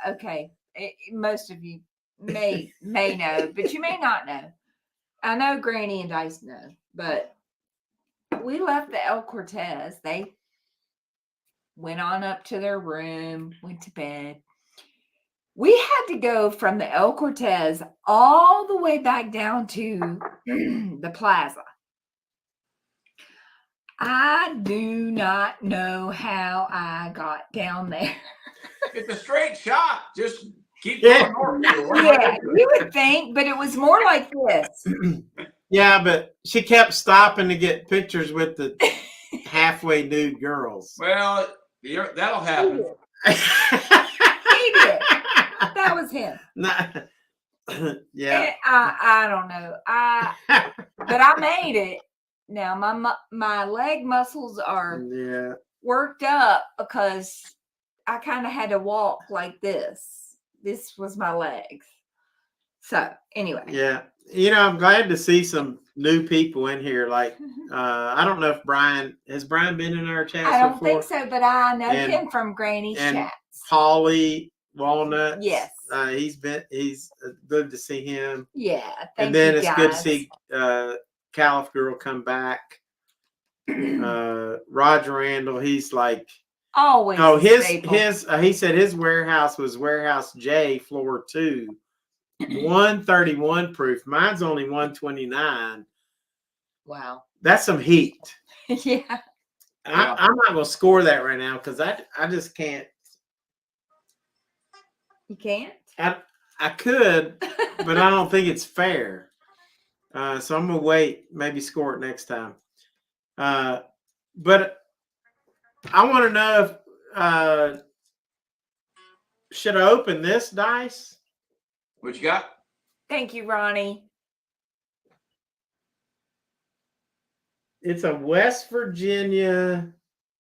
okay, most of you may know, but you may not know. I know Granny and Dice know, but we left the El Cortez. They went on up to their room, went to bed. We had to go from the El Cortez all the way back down to the plaza. I do not know how I got down there. It's a straight shot. Just keep going north. Yeah, you would think, but it was more like this. Yeah, but she kept stopping to get pictures with the halfway nude girls. Well, that'll happen. He did. That was him. Yeah. I don't know. But I made it. Now my leg muscles are worked up because I kind of had to walk like this. This was my legs. So anyway. Yeah. You know, I'm glad to see some new people in here. Like, I don't know if Brian has been in our chats before. I don't think so, but I know him from Granny's chats. Paulie Walnuts. Yes. He's good to see him. Yeah. And then it's good to see Caliph Girl come back. Roger Randall, he's like always. Oh, his he said his warehouse was warehouse J, floor 2, 131 proof. Mine's only 129. Wow, that's some heat. Yeah. I'm not gonna score that right now because I just can't. You can't? I could, but I don't think it's fair. So I'm gonna wait, maybe score it next time. But I want to know if should I open this dice? What you got? Thank you, Ronnie. It's a West Virginia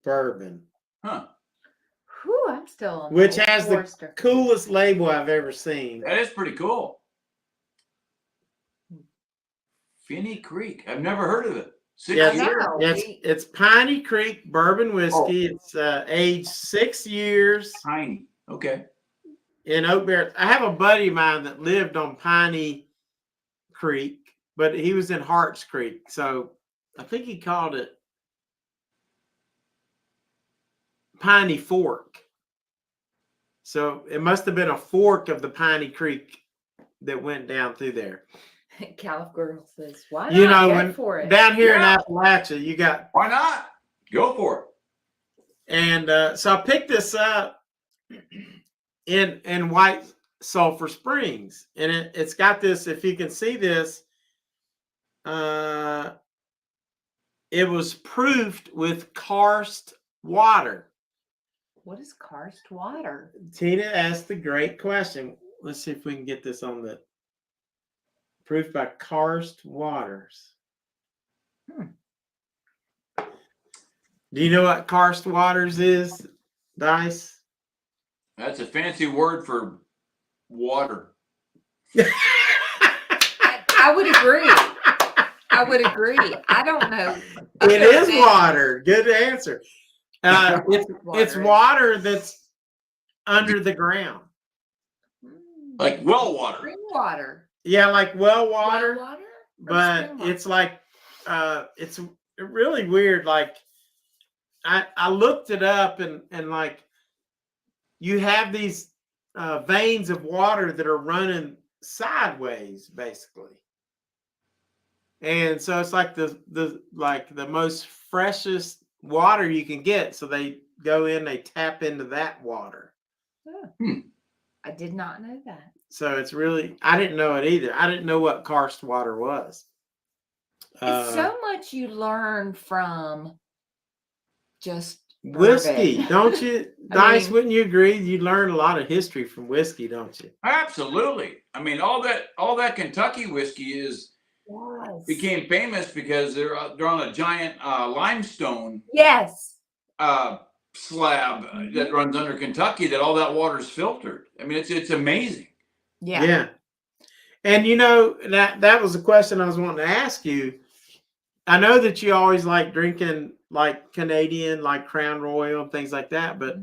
bourbon. Huh. Whew, I'm still on which has the coolest label I've ever seen. That is pretty cool. Finney Creek. I've never heard of it. It's Piney Creek bourbon whiskey. It's aged 6 years. Piney. Okay. In Oak Bear. I have a buddy of mine that lived on Piney Creek, but he was in Harts Creek. So I think he called it Piney Fork. So it must have been a fork of the Piney Creek that went down through there. Caliph Girl says, why not? Go for it. Down here in Appalachia, you got. Why not? Go for it. And so I picked this up in White Sulphur Springs. And it's got this, if you can see this, it was proofed with karst water. What is karst water? Tina asked the great question. Let's see if we can get this on the proof by karst waters. Do you know what karst waters is, Dice? That's a fancy word for water. I would agree. I don't know. It is water. Good answer. It's water that's under the ground. Like well water. Spring water. Yeah, like well water, Well water? but spring water? it's like it's really weird. Like I looked it up and like you have these veins of water that are running sideways, basically. And so it's like the most freshest water you can get. So they go in, they tap into that water. I did not know that. So it's really, I didn't know it either. I didn't know what karst water was. It's so much you learn from just whiskey, bourbon. don't you? I Dice, mean- wouldn't you agree? You learn a lot of history from whiskey, don't you? Absolutely. I mean, all that Kentucky whiskey Yes. became famous because they're on a giant limestone Yes. slab that runs under Kentucky. That all that water is filtered. I mean, it's amazing. Yeah. Yeah. And you know, that was a question I was wanting to ask you. I know that you always like drinking like Canadian, like Crown Royal and things like that, but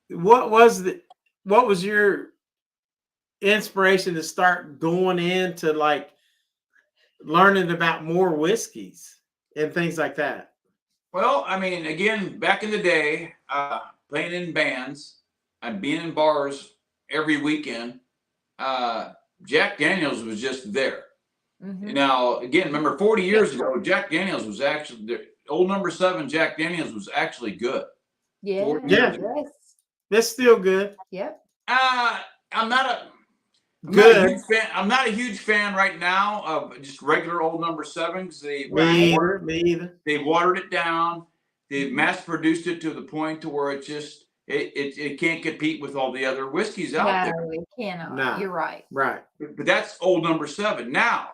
what was your inspiration to start going into like learning about more whiskeys and things like that? Well, I mean, again, back in the day, playing in bands and being in bars every weekend, Jack Daniels was just there. Now, again, remember 40 years ago, Jack Daniels was actually the old number 7. Jack Daniels was actually good. Yeah. Yeah. Yes. It's still good. Yep. I'm not a Good. huge fan. I'm not a huge fan right now of just regular old number 7 because Me either. they watered it down. They've mass produced it to the point to where it can't compete with all the other whiskeys out there. No, it cannot. No. You're right. Right. But that's old number 7. Now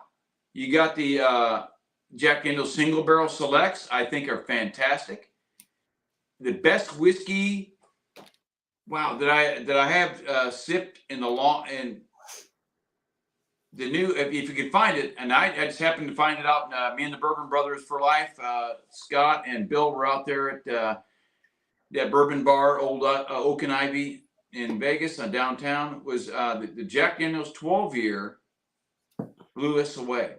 you got the Jack Daniel's single barrel selects. I think are fantastic. The best whiskey, wow, that I have sipped in the new. If you could find it, and I just happened to find it out. Me and the Bourbon Brothers for Life, Scott and Bill were out there at that bourbon bar, Old Oak and Ivy in Vegas, downtown. Was the Jack Daniel's 12-year blew us away.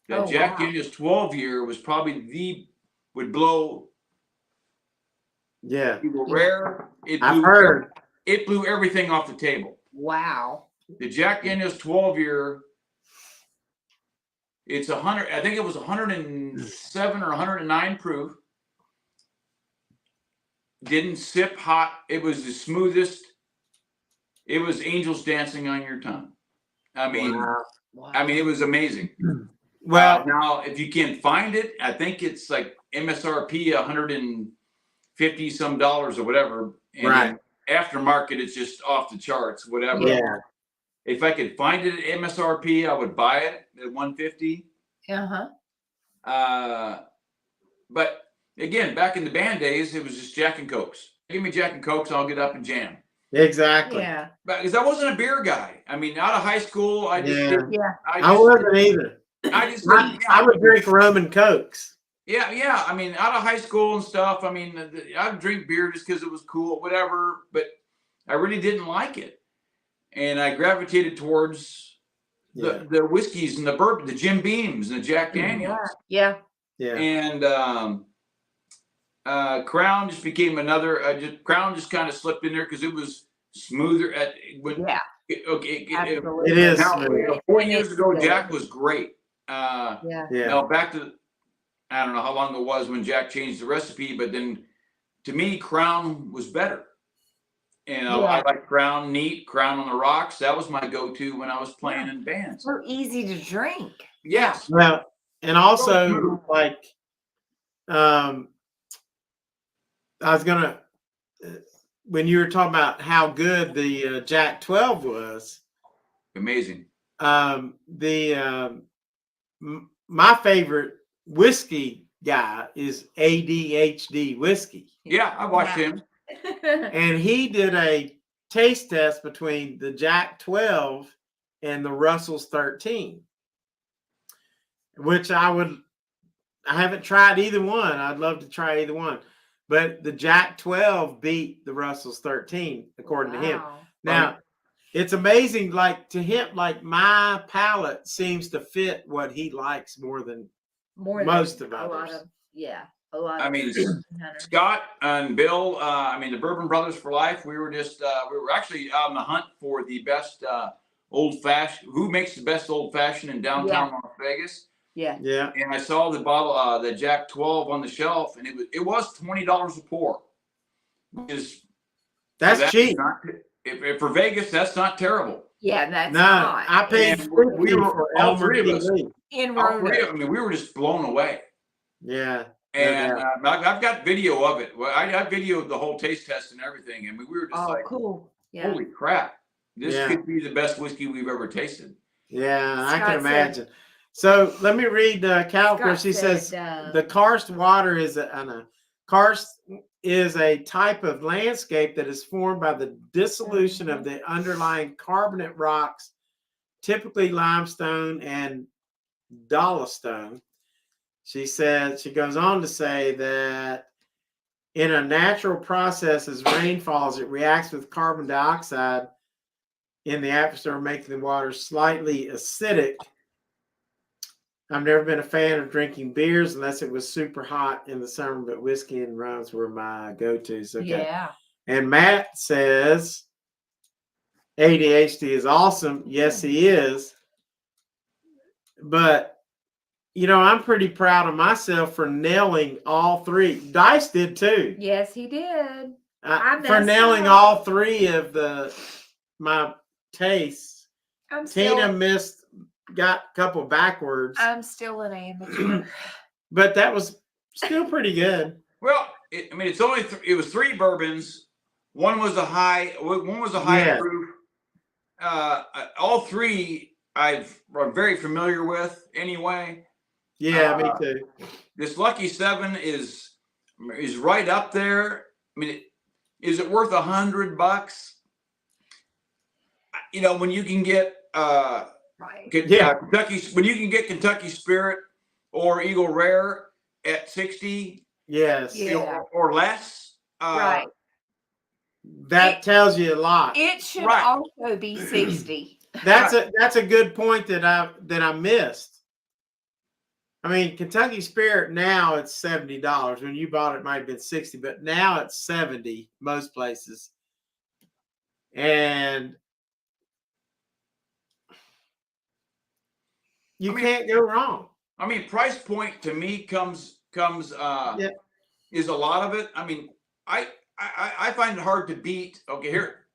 The Jack Daniel's 12-year was probably would blow. Yeah. People rare. I've heard. It blew everything off the table. Wow. The Jack Daniel's 12-year, it's 100. I think it was 107 or 109 proof. Didn't sip hot. It was the smoothest. It was angels dancing on your tongue. I mean, Wow. I mean, it was amazing. Well, now if you can find it, I think it's like MSRP $150 some or whatever. And right. Aftermarket, it's just off the charts, whatever. Yeah. If I could find it at MSRP, I would buy it at $150. But again, back in the band days, it was just Jack and Cokes. Give me Jack and Cokes, I'll get up and jam. Exactly. Yeah. Because I wasn't a beer guy. I mean, out of high school, I just I wasn't either. I would drink rum and Cokes. Yeah. I mean, out of high school and stuff. I mean, I would drink beer just because it was cool, whatever. But I really didn't like it, and I gravitated towards the whiskeys and the bourbon, the Jim Beams and the Jack Daniels. Yeah. And Crown just became another. Crown just kind of slipped in there because it was smoother. It is. Now, 4 years ago, Jack was great. Now back to, I don't know how long it was when Jack changed the recipe, but then to me, Crown was better. And I like Crown Neat, Crown on the Rocks. That was my go-to when I was playing in bands. So easy to drink. Yes. Well, and also like, I was gonna, when you were talking about how good the Jack 12 was, amazing. My favorite whiskey guy is ADHD whiskey. Yeah, I watched him. And he did a taste test between the Jack 12 and the Russell's 13, which I haven't tried either one. I'd love to try either one. but the Jack 12 beat the Russell's 13, according to him. Now, it's amazing, like to him, like my palate seems to fit what he likes more than most of others. A lot. I mean, Scott and Bill, I mean, the Bourbon Brothers for life. We were just, we were actually out on the hunt for the best old fashioned. Who makes the best old fashioned in downtown Las Vegas? Yeah. And I saw the bottle, the Jack 12 on the shelf, and it was $20 a pour. That's cheap. If for Vegas, that's not terrible. Yeah, that's not. I paid we were for all three of us. In I mean, we were just blown away. Yeah. And I've got video of it. Well, I videoed the whole taste test and everything. And we were just like, cool. Yeah. Holy crap. This could be the best whiskey we've ever tasted. Yeah, I can imagine. So let me read Calico. She says the karst water is karst is a type of landscape that is formed by the dissolution of the underlying carbonate rocks, typically limestone and dolostone. She goes on to say that in a natural process, as rain falls, it reacts with carbon dioxide in the atmosphere, making the water slightly acidic. I've never been a fan of drinking beers unless it was super hot in the summer, but whiskey and rums were my go-tos. Okay. Yeah. And Matt says ADHD is awesome. Yes, he is. But, you know, I'm pretty proud of myself for nailing all three. Dice did too. Yes, he did. For nailing all three of my tastes. Tina got a couple backwards. I'm still an amateur. But that was still pretty good. Well, I mean, it's only it was 3 bourbons. One was a high proof. All 3 I'm very familiar with anyway. Yeah, me too. This Lucky 7 is right up there. I mean, is it worth $100? You know, when you can get Kentucky, when you can get Kentucky Spirit or Eagle Rare at 60, yes, or less, right. That tells you a lot. It should also be 60. That's a good point that I missed. I mean, Kentucky Spirit now it's $70. When you bought it, it might have been 60, but now it's 70 most places. And you can't go wrong. I mean, price point to me comes is a lot of it. I mean, I find it hard to beat. Okay, here,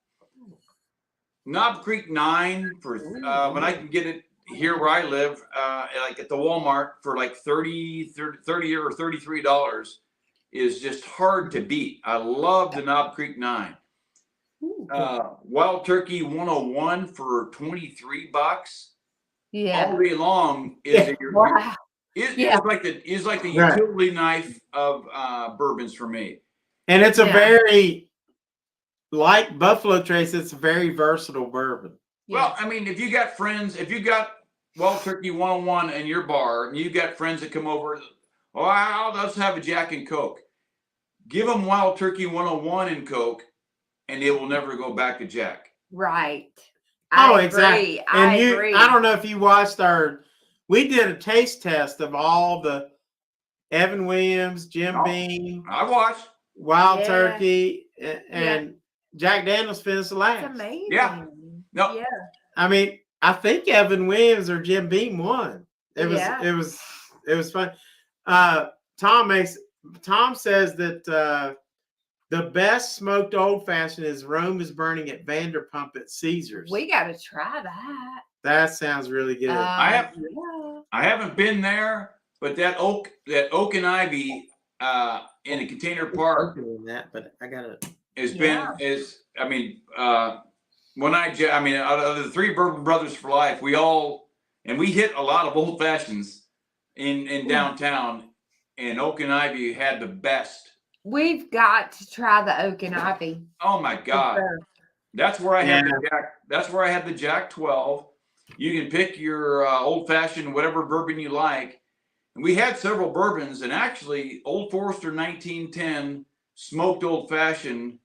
Knob Creek 9 for when I can get it here where I live, like at the Walmart for like $30 or $33 is just hard to beat. I love the Knob Creek 9. Wild Turkey 101 for $23. Yeah. All day long is like the utility knife of bourbons for me. And it's a very, like Buffalo Trace, it's a very versatile bourbon. Well, I mean, if you got friends, if you got Wild Turkey 101 in your bar, and you got friends that come over, let's have a Jack and Coke. Give them Wild Turkey 101 and Coke, and they will never go back to Jack. Right. Exactly. And I agree. I don't know if you watched we did a taste test of all the Evan Williams, Jim Beam. I watched. Wild Turkey, and Jack Daniels finished the last. That's amazing. Yeah. No. Yeah. I mean, I think Evan Williams or Jim Beam won. It was fun. Tom says that the best smoked old fashioned is Rome is Burning at Vanderpump at Caesar's. We got to try that. That sounds really good. I haven't been there, but that oak and ivy in a container park. But I gotta. Out of the 3 Bourbon Brothers for life, we hit a lot of old fashions in downtown, and oak and ivy had the best. We've got to try the oak and ivy. Oh my God. That's where I had the Jack 12. You can pick your old fashioned, whatever bourbon you like. And we had several bourbons, and actually Old Forester 1910 smoked old fashioned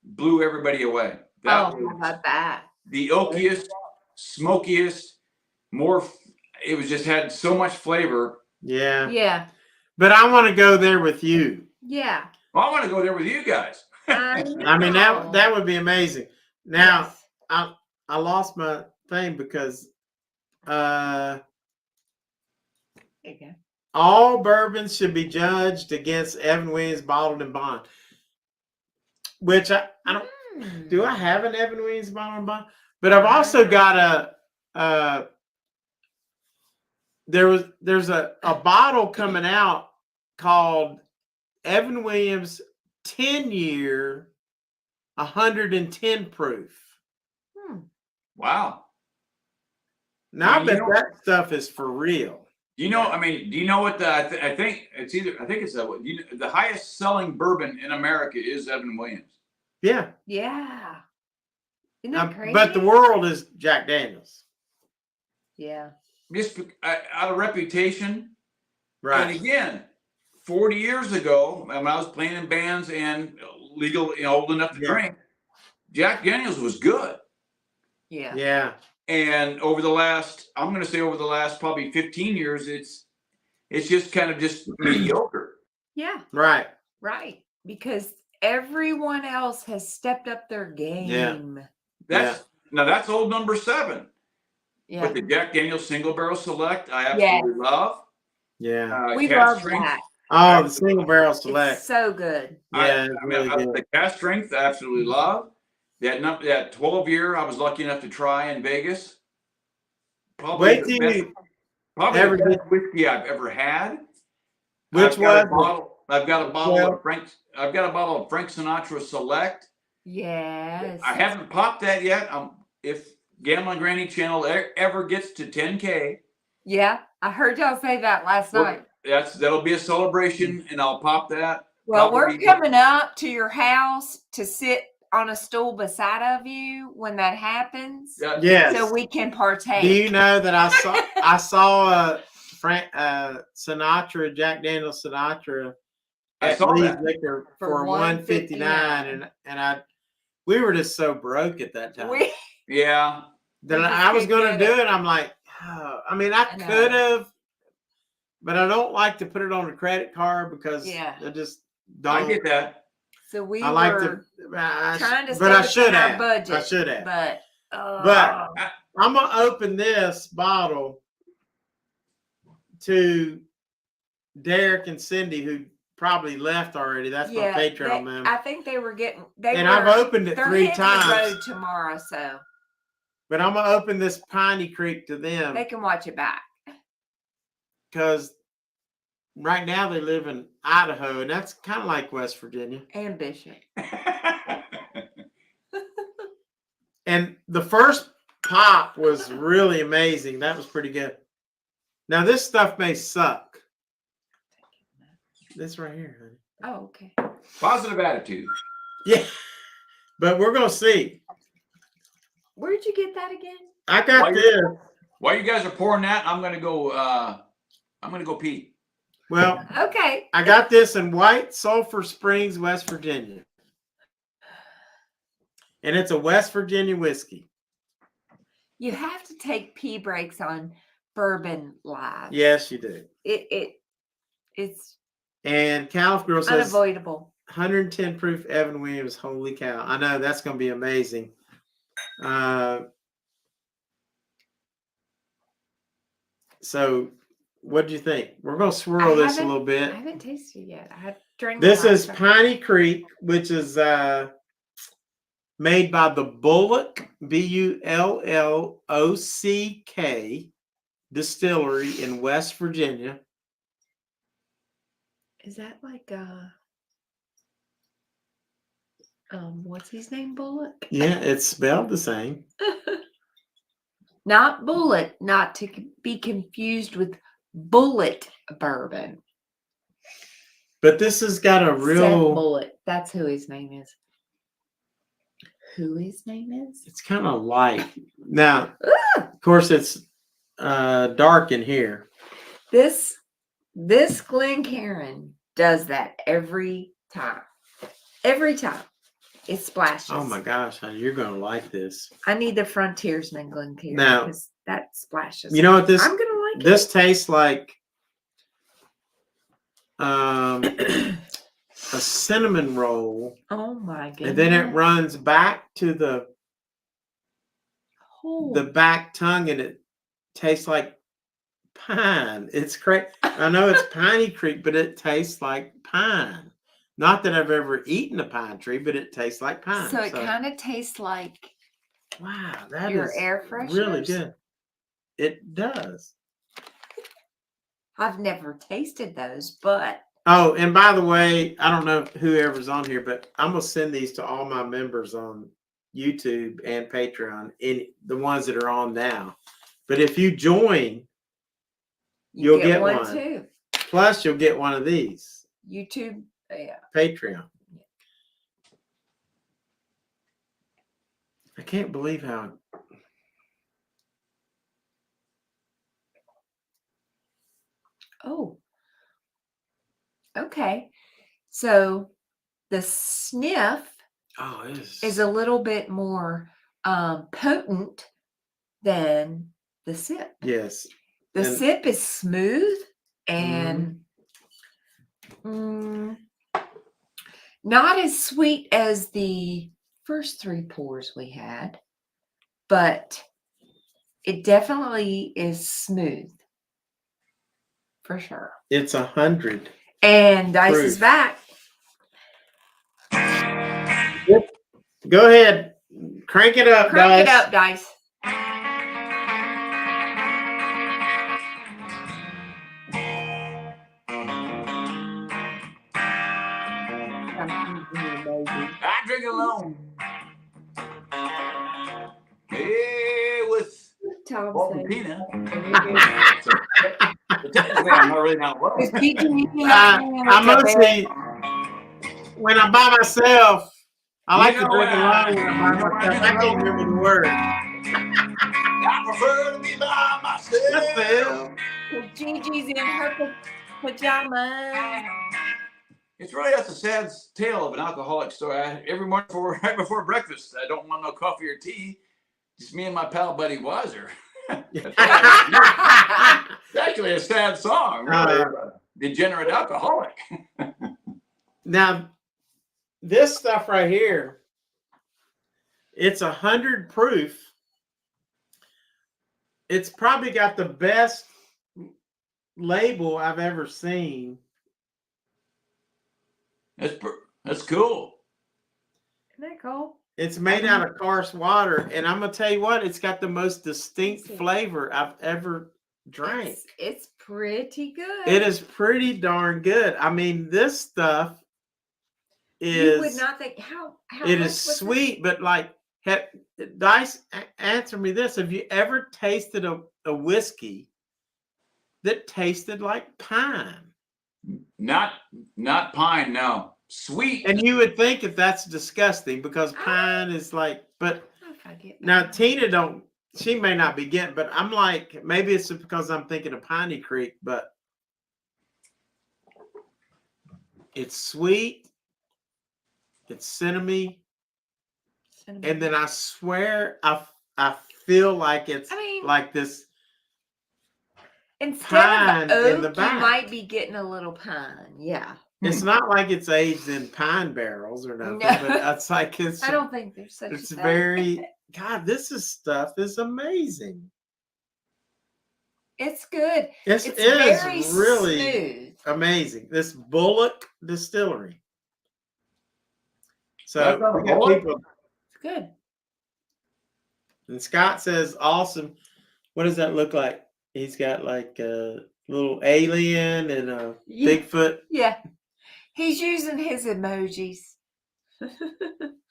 blew everybody away. That How was about that? the oakiest, smokiest, it was just had so much flavor. Yeah. Yeah. But I want to go there with you. Yeah. Well, I want to go there with you guys. I mean, that would be amazing. Now, Yes. I lost my thing because There you go. all bourbons should be judged against Evan Williams bottled and bond. Which I don't. Do I have an Evan Williams bottled and bond? But I've also got there's a bottle coming out called Evan Williams 10-year 110 proof. Wow. Now I bet that stuff is for real. Do you know what I think it's the highest selling bourbon in America is Evan Williams. Yeah. Yeah. Isn't that crazy? But the world is Jack Daniels. Yeah. Just out of reputation. Right. And again, 40 years ago, when I was playing in bands and legal, old enough to drink, Jack Daniels was good. Yeah. Yeah. And over the last probably 15 years, it's just kind of just mediocre. Yeah. Right. Right. Because everyone else has stepped up their game. Now that's old number 7. Yeah. But the Jack Daniels Single Barrel Select, I absolutely love. Yeah. We Cast love strength, that. Oh, the single barrel select. It's so good. Yeah, it's really good. The cast strength, I absolutely love. That 12-year, I was lucky enough to try in Vegas. Probably Wait till you the best whiskey I've ever had. Which one? I've got a bottle of Frank Sinatra Select. Yes. I haven't popped that yet. If Gamblin Granny channel ever gets to 10K. Yeah, I heard y'all say that last night. That'll be a celebration, and I'll pop that. Well, we're coming up to your house to sit on a stool beside of you when that happens. Yes. So we can partake. Do you know that I saw Frank Sinatra, Jack Daniels Sinatra at Lee's Liquor for $159, and we were just so broke at that time. That I was going to do it. I'm like, oh. I mean, I could have, but I don't like to put it on a credit card because I just don't. I get that. So we I like were trying to but I stay should within our have. budget. I should have. But I'm gonna open this bottle to Derek and Cindy, who probably left already. That's my Patreon member. I think they were getting. I've opened it 3 times. The road tomorrow, so. But I'm gonna open this Piney Creek to them. They can watch it back. Because right now they live in Idaho, and that's kind of like West Virginia. And Bishop. And the first pop was really amazing. That was pretty good. Now this stuff may suck. This right here, honey. Oh, okay. Positive attitude. Yeah. But we're gonna see. Where'd you get that again? I got this. While you guys are pouring that, I'm gonna go pee. Well, okay. I got this in White Sulphur Springs, West Virginia. And it's a West Virginia whiskey. You have to take pee breaks on Bourbon Live. Yes, you do. It's and Calif Girl says unavoidable. 110 proof Evan Williams. Holy cow. I know that's gonna be amazing. So what do you think? We're gonna swirl this a little bit. I haven't tasted it yet. I have drank. This is Piney Creek, which is made by the Bullock Bullock distillery in West Virginia. Is that like what's his name? Bullock? Yeah, it's spelled the same. Not Bullet, not to be confused with Bullet Bourbon. But this has got a real Seth Bullet. That's who his name is. Who his name is? It's kind of light. Now, of course, it's dark in here. This Glencairn does that every time. Every time it splashes. Oh my gosh, honey, you're gonna like this. I need the Frontiersman Glencairn Now, because that splashes. You know what this? I'm gonna like this tastes like. A cinnamon roll, Oh my goodness. and then it runs back to the back tongue, and it tastes like pine. It's great. I know it's Piney Creek, but it tastes like pine. Not that I've ever eaten a pine tree, but it tastes like pine. So it kind of tastes like wow, that your is air fresheners. really good. It does. I've never tasted those, but Oh, and by the way, I don't know whoever's on here, but I'm gonna send these to all my members on YouTube and Patreon, the ones that are on now. But if you join, you'll get one too. Plus, you'll get one of these. YouTube, yeah. Patreon. I can't believe how. Oh. Okay. So the sniff is a little bit more potent than the sip. Yes. The sip is smooth and not as sweet as the first 3 pours we had, but it definitely is smooth for sure. It's 100. And Dice proof. is back. Yep. Go ahead. Crank it up, Crank Dice. it up, Dice. I drink alone. Hey, with Tina. But technically, I'm not really not alone. I mostly, when I'm by myself, I like to drink alone when I'm by myself. I can't remember the word. I prefer to be by myself. Gigi's in her pajamas. It's really that's a sad tale of an alcoholic story. Every morning right before breakfast, I don't want no coffee or tea. Just me and my pal Buddy Wiser. It's actually a sad song. Really. Degenerate alcoholic. Now, this stuff right here, it's 100 proof. It's probably got the best label I've ever seen. That's cool. Isn't that cool? It's made out of karst water, and I'm gonna tell you what, it's got the most distinct flavor I've ever drank. It's pretty good. It is pretty darn good. I mean, this stuff is. You would not think how it is sweet, but like, Dice, answer me this: have you ever tasted a whiskey that tasted like pine? Not pine, no. Sweet. And you would think that that's disgusting because pine is like, but now Tina she may not be getting, but I'm like, maybe it's because I'm thinking of Piney Creek, but it's sweet, it's cinnamon, and then I swear I feel like it's like this. Instead of oak, you might be getting a little pine. Yeah. It's not like it's aged in pine barrels or nothing, but it's like it's. I don't think there's such. It's very. God, this stuff is amazing. It's good. It's very really smooth. Amazing. This Bullock Distillery. So we got people. It's good. And Scott says, "Awesome." What does that look like? He's got like a little alien and a Bigfoot. Yeah. He's using his emojis.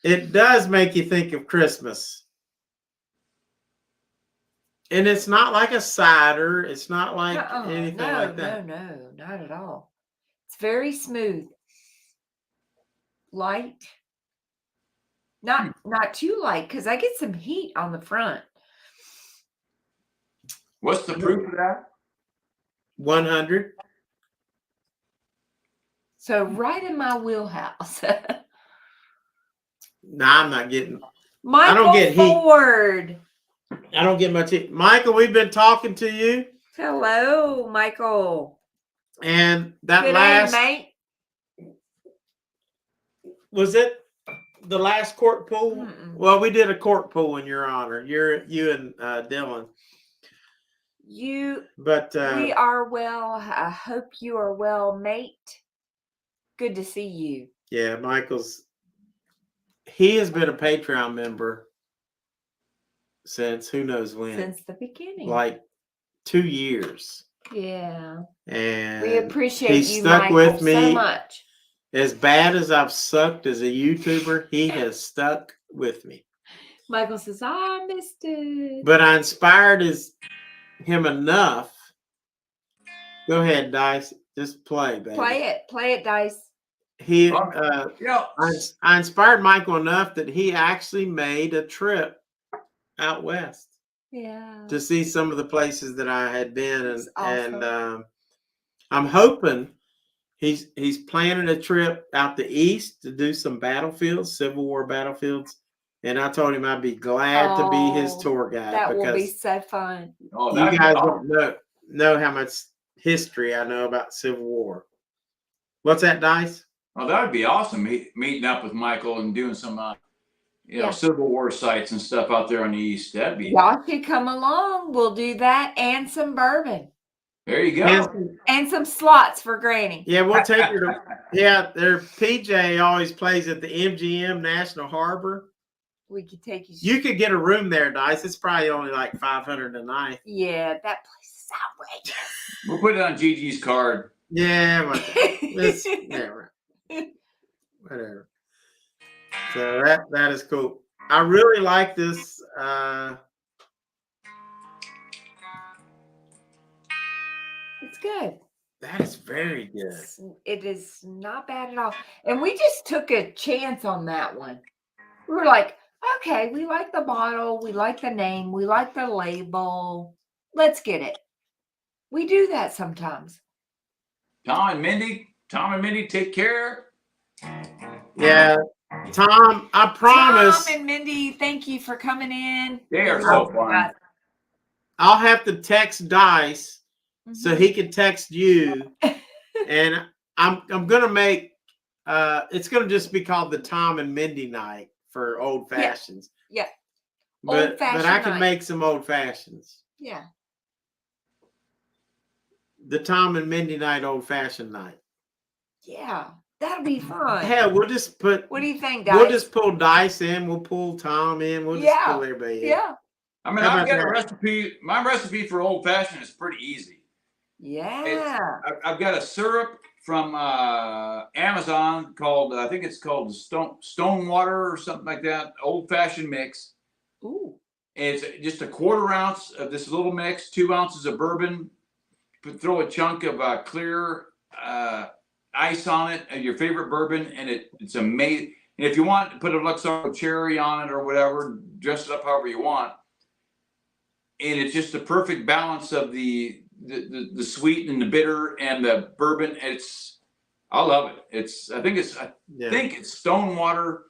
It does make you think of Christmas. And it's not like a cider. It's not like anything like that. No, not at all. It's very smooth. Light. Not too light, because I get some heat on the front. What's the proof of that? 100. So right in my wheelhouse. No, I'm not getting. Michael get heat. Ford. I don't get much heat. Michael, we've been talking to you, Hello, Michael. and that Good last mate. was it. The last court pool. Well, we did a court pool in your honor. You and Dylan. But we are well. I hope you are well, mate. Good to see you. Yeah, he has been a Patreon member since who knows when. Since the beginning. Like 2 years. Yeah. And we appreciate he you, stuck Michael, with me so much. As bad as I've sucked as a YouTuber, he has stuck with me. Michael says, I missed it. But I inspired him enough. Go ahead, Dice. Just play, baby. Play it, Dice. I inspired Michael enough that he actually made a trip out west. Yeah. To see some of the places that I had been, awesome. and I'm hoping he's planning a trip out the east to do some battlefields, Civil War battlefields. And I told him I'd be glad to be his tour guide. That will be so fun. You guys don't know how much history I know about Civil War. What's that, Dice? Oh, that would be awesome. Meeting up with Michael and doing some, Civil War sites and stuff out there on the east. That'd be. Y'all should come along. We'll do that and some bourbon. There you go. And some slots for Granny. Yeah, we'll take her to. Yeah, their PJ always plays at the MGM National Harbor. We could take you. You could get a room there, Dice. It's probably only like $500 a night. Yeah, that place is outrageous. We'll put it on Gigi's card. Yeah, whatever. Whatever. So that is cool. I really like this. It's good. That is very good. It is not bad at all. And we just took a chance on that one. We were like, okay, we like the bottle, we like the name, we like the label. Let's get it. We do that sometimes. Tom and Mindy, take care. Yeah. Tom, I promise. Tom and Mindy, thank you for coming in. They are so fun. I'll have to text Dice so he can text you. And I'm gonna make it's gonna just be called the Tom and Mindy night for old fashions. Yeah. But I can make some old fashions. Yeah. The Tom and Mindy night, old fashioned night. Yeah, that'll be fun. Hell, we'll just put. What do you think, Dice? We'll just pull Dice in. We'll pull Tom in. We'll just pull everybody in. Yeah. I mean, I've got a recipe. My recipe for old fashioned is pretty easy. Yeah. I've got a syrup from Amazon called, I think it's called Stone Water or something like that. Old fashioned mix. Ooh. It's just a 1/4 ounce of this little mix, 2 ounces of bourbon. Throw a chunk of clear ice on it, your favorite bourbon, and it's amazing. And if you want to put a Luxardo cherry on it or whatever, dress it up however you want. And it's just the perfect balance of the sweet and the bitter and the bourbon. I love it. I think it's Stone Water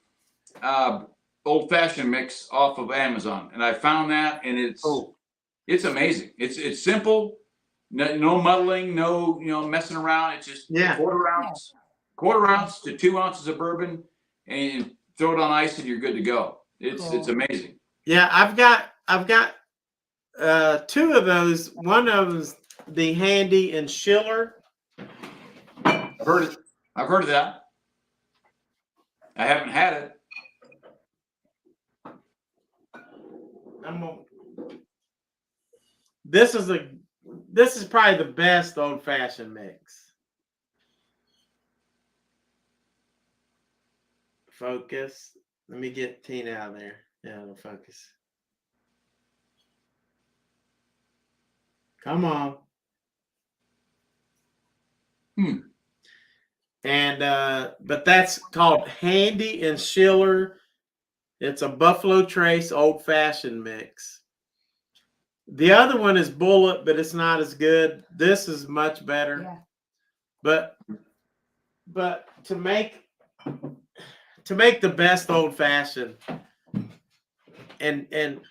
old fashioned mix off of Amazon, and I found that, and it's amazing. It's simple. No muddling, no messing around. It's just 1/4 ounce to 2 ounces of bourbon, and throw it on ice, and you're good to go. It's amazing. Yeah, I've got 2 of those. One of them's the Handy and Schiller. I've heard of that. I haven't had it. This is probably the best old fashioned mix. Focus. Let me get Tina out of there. Yeah, it'll focus. Come on. And but that's called Handy and Schiller. It's a Buffalo Trace old fashioned mix. The other one is Bullet, but it's not as good. This is much better. Yeah. But to make to make the best old fashioned, and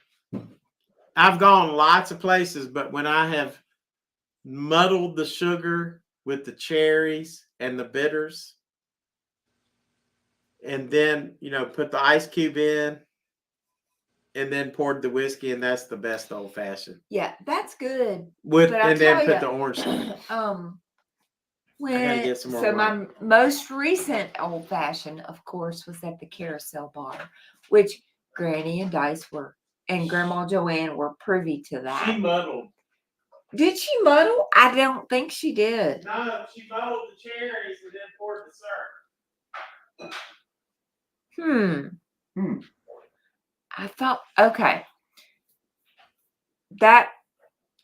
I've gone lots of places, but when I have muddled the sugar with the cherries and the bitters, and then, you know, put the ice cube in, and then poured the whiskey, and that's the best old fashioned. Yeah, that's good. With But I'll and then tell put ya, the orange. When get some more so my wine. most recent old fashioned, of course, was at the Carousel Bar, which Granny and Dice were, and Grandma Joanne were privy to that. She muddled. Did she muddle? I don't think she did. No, she muddled the cherries and then poured the syrup. I thought, okay. That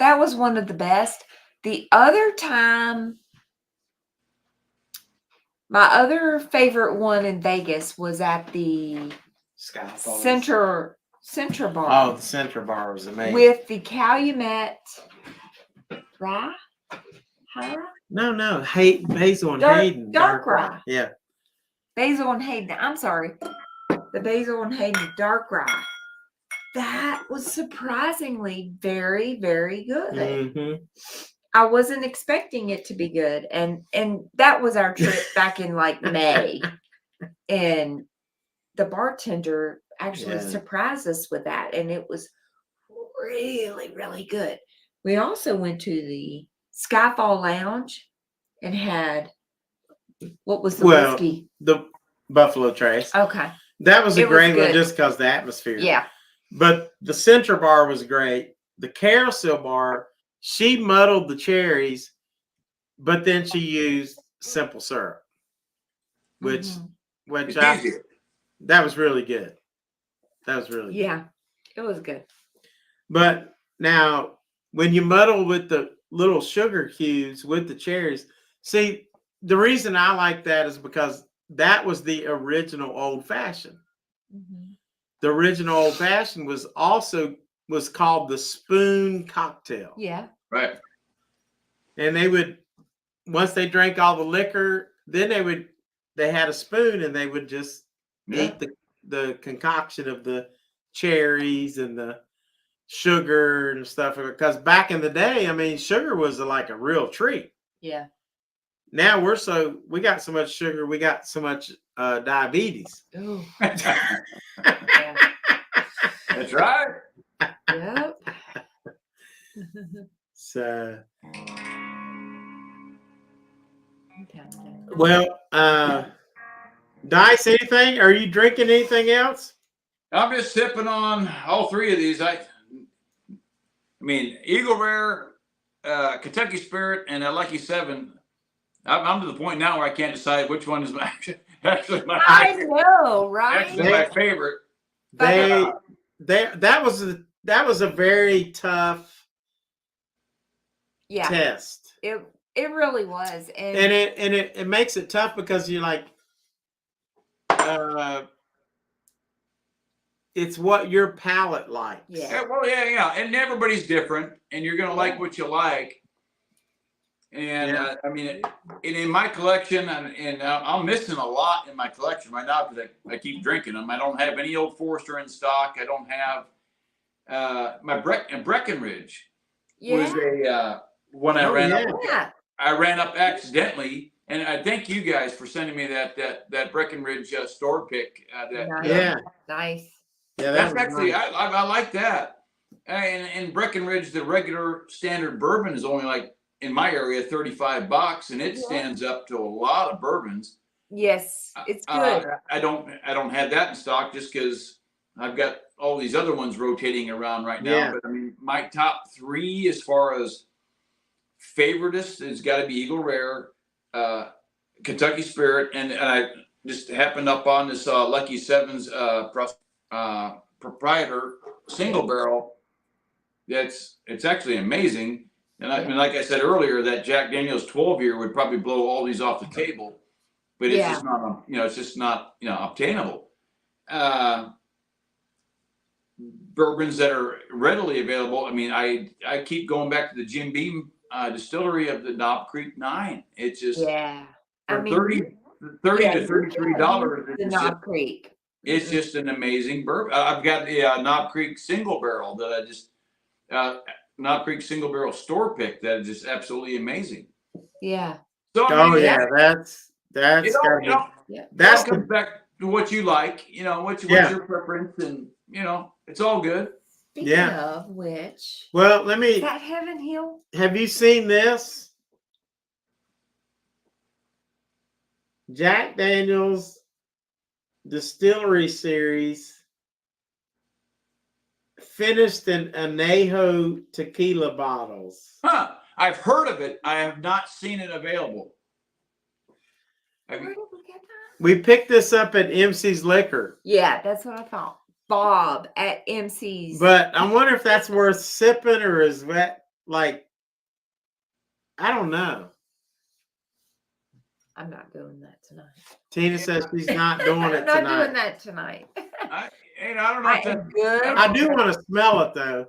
was one of the best. The other time, my other favorite one in Vegas was at the Central Bar. Oh, the Central Bar was amazing. With the Calumet rye? High rye? No, Basil and Hayden. Dark rye. Yeah. Basil and Hayden. I'm sorry. The Basil and Hayden dark rye. That was surprisingly very, very good. Mm-hmm. I wasn't expecting it to be good. And that was our trip back in like May. And the bartender actually surprised us with that. And it was really, really good. We also went to the Skyfall Lounge and had, what was the whiskey? The Buffalo Trace. Okay. That was a great one good. just because the atmosphere. Yeah. But the Central Bar was great. The Carousel Bar, she muddled the cherries, but then she used simple syrup, which that was really good. That was really good. It was good. But now, when you muddle with the little sugar cubes with the cherries, see, the reason I like that is because that was the original old fashioned. The original old fashioned was called the spoon cocktail. Yeah. Right. And they would, once they drank all the liquor, then they had a spoon and they would just eat the concoction of the cherries and the sugar and stuff. Because back in the day, I mean, sugar was like a real treat. Yeah. Now we got so much sugar, we got so much diabetes. Ooh. That's right. Yep. So, well, Dice, anything? Are you drinking anything else? I'm just sipping on all three of these. I mean, Eagle Rare, Kentucky Spirit, and a Lucky 7. I'm to the point now where I can't decide which one is actually my. I know, right? Actually, my favorite. That was a very tough test. It really was, and it makes it tough because you're like, it's what your palate likes. Yeah. Well, yeah, and everybody's different, and you're gonna like what you like. And I mean, in my collection, and I'm missing a lot in my collection right now because I keep drinking them. I don't have any Old Forester in stock. I don't have my Breckenridge was a one I ran up. I ran up accidentally, and I thank you guys for sending me that Breckenridge store pick. Nice. Yeah, that's actually nice. I like that. And Breckenridge, the regular standard bourbon is only like, in my area, $35, and it stands up to a lot of bourbons. Yes, it's good. I don't have that in stock just because I've got all these other ones rotating around right now. But I mean, my top three as far as favoritist has got to be Eagle Rare, Kentucky Spirit, and I just happened up on this Lucky 7's proprietor single barrel. It's actually amazing. And I mean, like I said earlier, that Jack Daniel's 12-year would probably blow all these off the table, but it's just not, it's just not, obtainable. Bourbons that are readily available. I mean, I keep going back to the Jim Beam distillery of the Knob Creek 9. It's just for $30 to $33. The Knob Creek. It's just an amazing bourbon. I've got the Knob Creek single barrel that I just Knob Creek single barrel store pick that is just absolutely amazing. Yeah. So Oh yeah, that's you know, that's that comes back to what you like. You know, what's your preference, and you know, it's all good. Speaking of which, well, let me. is that Heaven Hill? Have you seen this? Jack Daniel's Distillery Series finished in añejo tequila bottles. Huh? I've heard of it. I have not seen it available. Where did we get that? We picked this up at MC's Liquor. Yeah, that's what I thought. Bob at MC's. But I wonder if that's worth sipping, or is that like, I don't know. I'm not doing that tonight. Tina says she's not doing it I'm not tonight. doing that tonight. I don't know I if am that's good. I do want to smell it though.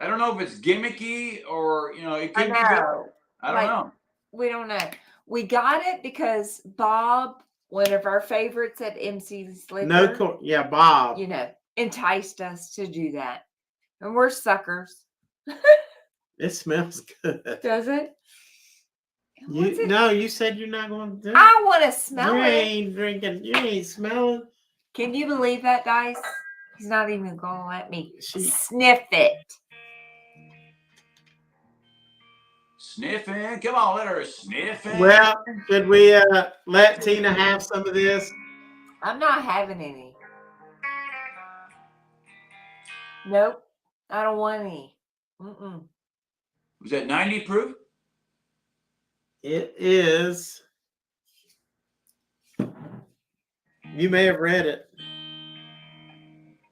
I don't know if it's gimmicky or you know it I could be good. know. I don't Like, know. We don't know. We got it because Bob, one of our favorites at MC's Liquor, Bob. you know, enticed us to do that. And we're suckers. It smells good. Does it? What's it? No, you said you're not going to do it. I want to smell You it. ain't drinking. You ain't smelling. Can you believe that, Dice? He's not even going to let me She- sniff it. Sniffing. Come on, let her sniff it. Well, should we let Tina have some of this? I'm not having any. Nope. I don't want any. Mm-mm. Was that 90 proof? It is. You may have read it.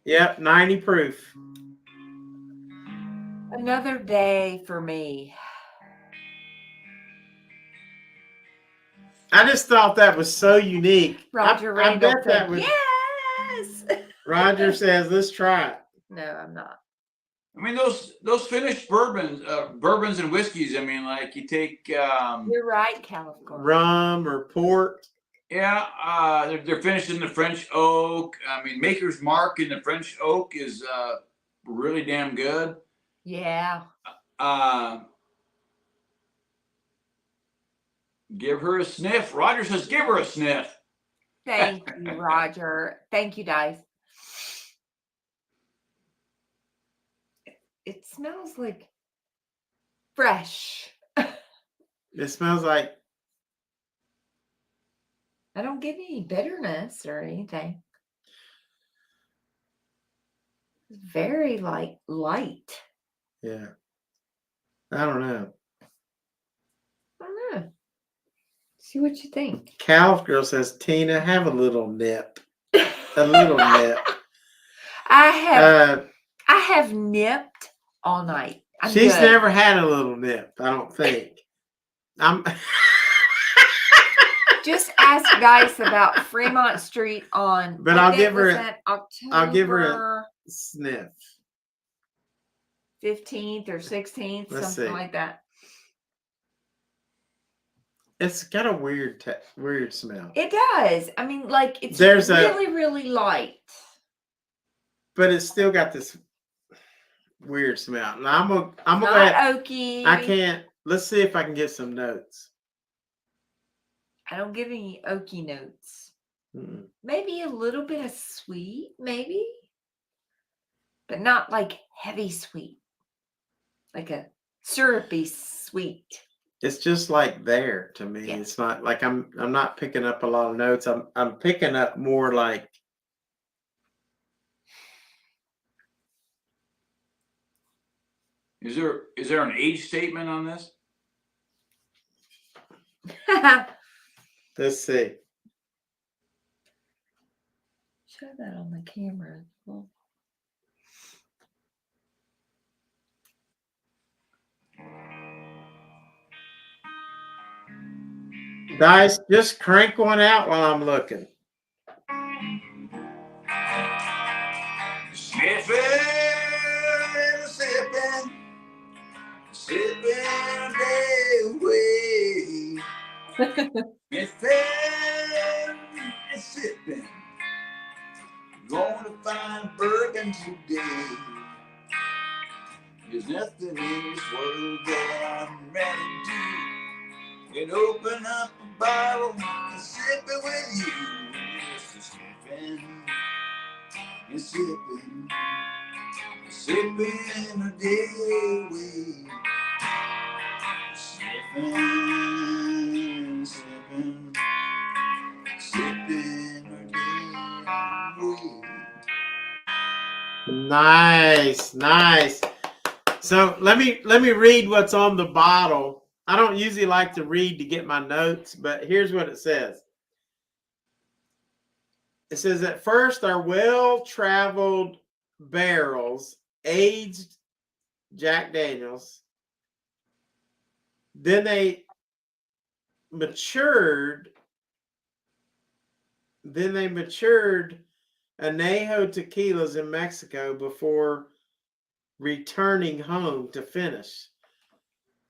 Yep, 90 proof. Another day for me. I just thought that was so unique. Roger I Randall bet said, that was. yes. Roger says, "Let's try it." No, I'm not. I mean, those finished bourbons and whiskeys. I mean, like you take. You're right, California. Rum or port. Yeah, they're finished in the French oak. I mean, Maker's Mark in the French oak is really damn good. Yeah. Give her a sniff. Roger says, give her a sniff. Thank you, Roger. Thank you, Dice. It smells like fresh. It smells like. I don't get any bitterness or anything. It's very light. Yeah. I don't know. I don't know. See what you think. Calf Girl says, "Tina, have a little nip." A little nip. I have nipped all night. I'm She's good. never had a little nip, I don't think. I'm. Just ask Dice about Fremont Street on. But what I'll date give her was a- that? October I'll give her Sniff. 15th or 16th, Let's something see. like that. It's got a weird smell, It does. I mean, like it's There's really, really light. but it's still got this weird smell. Now I'm gonna Not go ahead. oaky. I can't. Let's see if I can get some notes. I don't get any oaky notes. Mm-mm. Maybe a little bit of sweet, maybe, but not like heavy sweet, like a syrupy sweet. It's just like there to me. Yeah. It's not like I'm not picking up a lot of notes. I'm picking up more like. Is there an age statement on this? Let's see. Show that on the camera. Well, Guys, just crank one out while I'm looking. Sniffing and sipping, sipping day away. Sniffing again today. There's nothing in this world that I'm ready to and open up a bottle and sip it with you. Just sniffing and sipping, sipping a day away. Sipping, sipping, sipping a day away. Nice, nice. So let me read what's on the bottle. I don't usually like to read to get my notes, but here's what it says. It says, at first, our well-traveled barrels aged Jack Daniels. Then they matured. Añejo tequilas in Mexico before returning home to finish.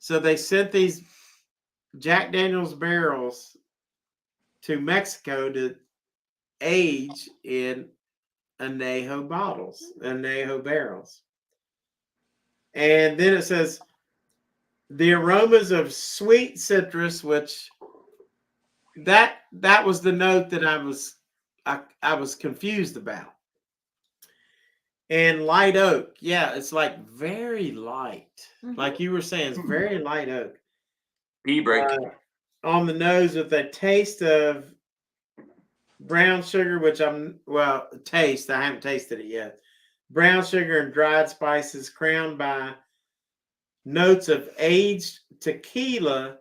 So they sent these Jack Daniels barrels to Mexico to age in Añejo barrels. And then it says the aromas of sweet citrus, which that was the note that I was confused about. And light oak. Yeah, it's like very light. Mhm. Like you were saying, it's very light oak. Pea break. On the nose with a taste of brown sugar, which I haven't tasted it yet. Brown sugar and dried spices crowned by notes of aged tequila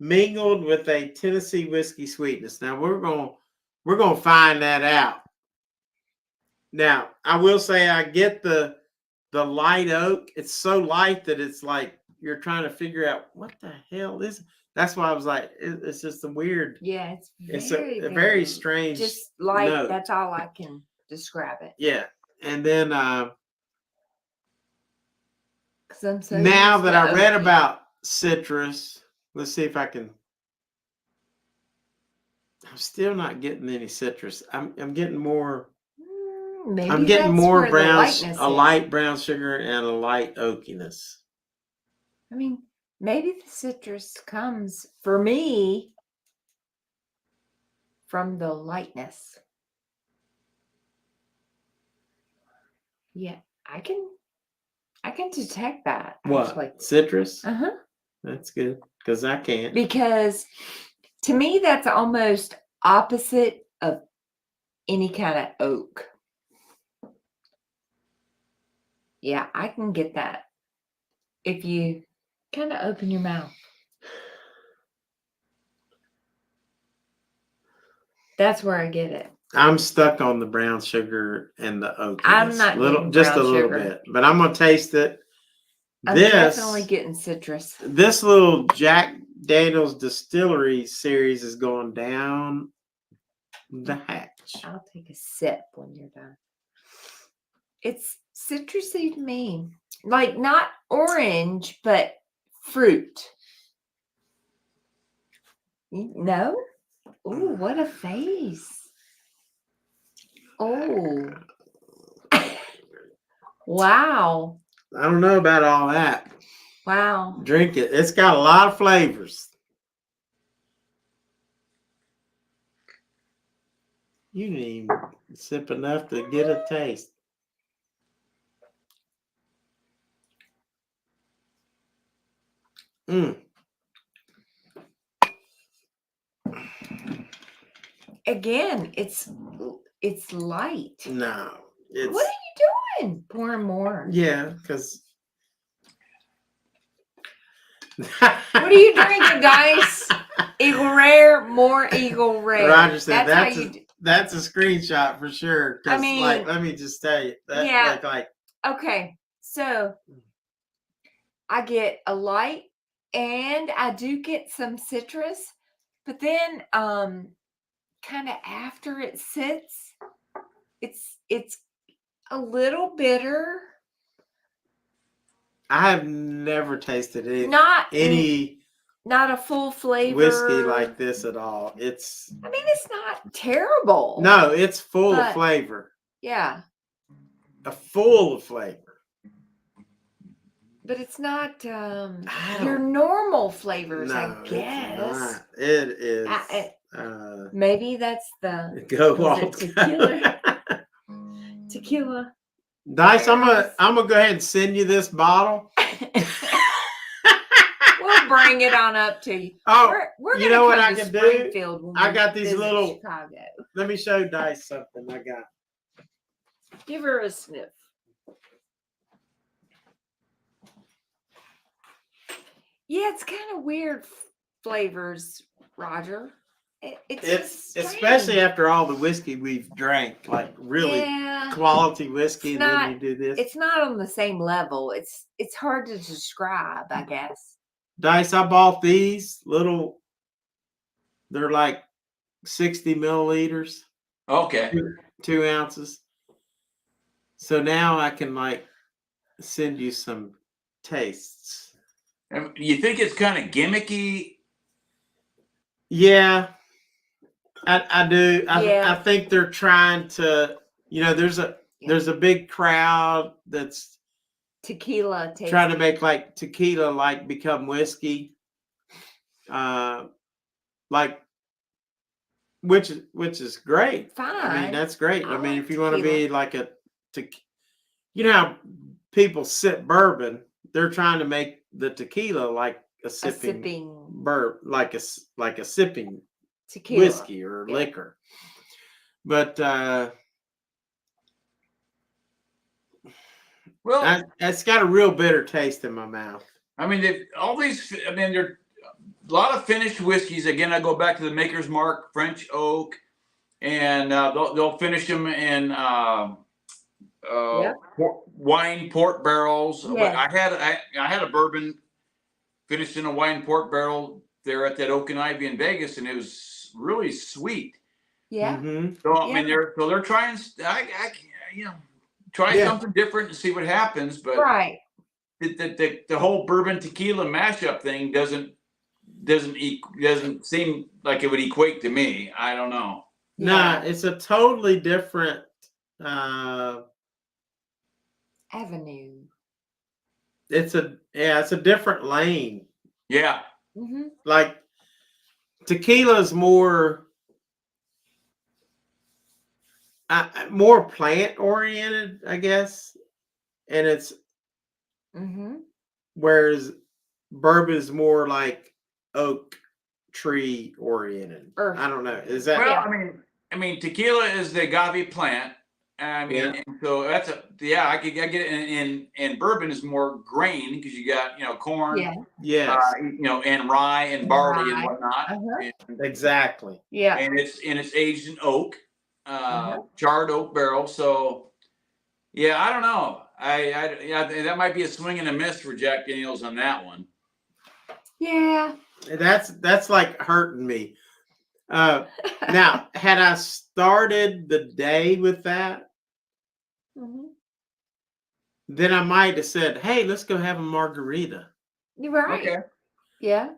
mingled with a Tennessee whiskey sweetness. Now we're going to find that out. Now, I will say I get the light oak. It's so light that it's like you're trying to figure out what the hell is it? That's why I was like, it's just a weird. Yeah, It's a very strange. Just light. note. That's all I can describe it. Yeah, and then I'm so now used that to I read oaky. about citrus, let's see if I can. I'm still not getting any citrus. I'm getting more. Maybe I'm getting that's more where the brown, lightness a is. light brown sugar and a light oakiness. I mean, maybe the citrus comes for me from the lightness. Yeah, I can detect that. What? Actually. Citrus? Uh-huh. That's good because I can't. Because to me, that's almost opposite of any kind of oak. Yeah, I can get that if you kind of open your mouth. That's where I get it. I'm stuck on the brown sugar and the oakiness. I'm not getting brown a little sugar. bit, but I'm gonna taste it. I'm definitely getting citrus. This little Jack Daniels Distillery series is going down the hatch. I'll take a sip when you're done. It's citrusy to me. Like not orange, but fruit. No? Oh, what a face. Oh. Wow. I don't know about all that. Wow. Drink it. It's got a lot of flavors. You didn't even sip enough to get a taste. Again, it's light. No. What are you doing? Pouring more. Yeah, because. What are you drinking, guys? Eagle Rare, more Eagle Rare. Roger said that's a screenshot for sure. I mean, like, let me just tell you that. Yeah. Like. Okay, so I get a light, and I do get some citrus, but then kind of after it sits, it's a little bitter. I have never tasted it. Not a full flavor whiskey like this at all. It's not terrible. No, it's full of flavor. Yeah. full of flavor. But it's not I your don't- normal flavors, No, I guess. it's not. It is. Maybe that's the Go was Walt. it tequila. Tequila. Dice, I'm gonna go ahead and send you this bottle. We'll bring it on up to you. Oh, We're you gonna know what come I to can do? Springfield when I we got these visit little- Chicago. Let me show Dice something I got. Give her a sniff. Yeah, it's kind of weird flavors, Roger. It's just especially strange. after all the whiskey we've drank, like really Yeah, quality whiskey, It's and not- then you do this. it's not on the same level. It's hard to describe, I guess. Dice, I bought these little. They're like 60 milliliters, Okay. 2 ounces. So now I can like send you some tastes. And you think it's kind of gimmicky? Yeah, I do. Yeah. I think they're trying to. There's a big crowd that's Tequila tastes. trying to make like tequila like become whiskey. Like which is great. I mean, Fine. that's great. I I mean, like if you want to tequila. be like how people sip bourbon, they're trying to make the tequila like a a sipping sipping like a sipping tequila. whiskey or Yeah. liquor. But Well, it's got a real bitter taste in my mouth. I mean, there are a lot of finished whiskeys. Again, I go back to the Maker's Mark, French oak, and they'll finish them in Yep. wine port barrels. Yes. I had a bourbon finished in a wine port barrel there at that Oak and Ivy in Vegas, and it was really sweet. Yeah. Mhm. So I mean, they're trying. Try Yeah. something different and see what happens. But Right. the whole bourbon tequila mashup thing doesn't seem like it would equate to me. I don't know. Nah, Yeah. it's a totally different. Avenue. It's a different lane. Yeah. Mm-hmm. Like tequila is more plant oriented, I guess, and it's Mm-hmm. whereas bourbon is more like oak tree oriented. Earth. I don't know. Is that? Well, Yeah. I mean, tequila is the agave plant. I mean, Yeah. and so I get it. And bourbon is more grain because you got corn, Yeah. Yes, and rye and barley and Rye. whatnot. Uh-huh. exactly. Yeah. And it's aged in oak, Uh-huh. charred oak barrel. So yeah, I don't know. That might be a swing and a miss for Jack Daniels on that one. Yeah. That's like hurting me. Now, had I started the day with that, Mm-hmm. then I might have said, "Hey, let's go have a margarita." You're right. Okay. Yeah.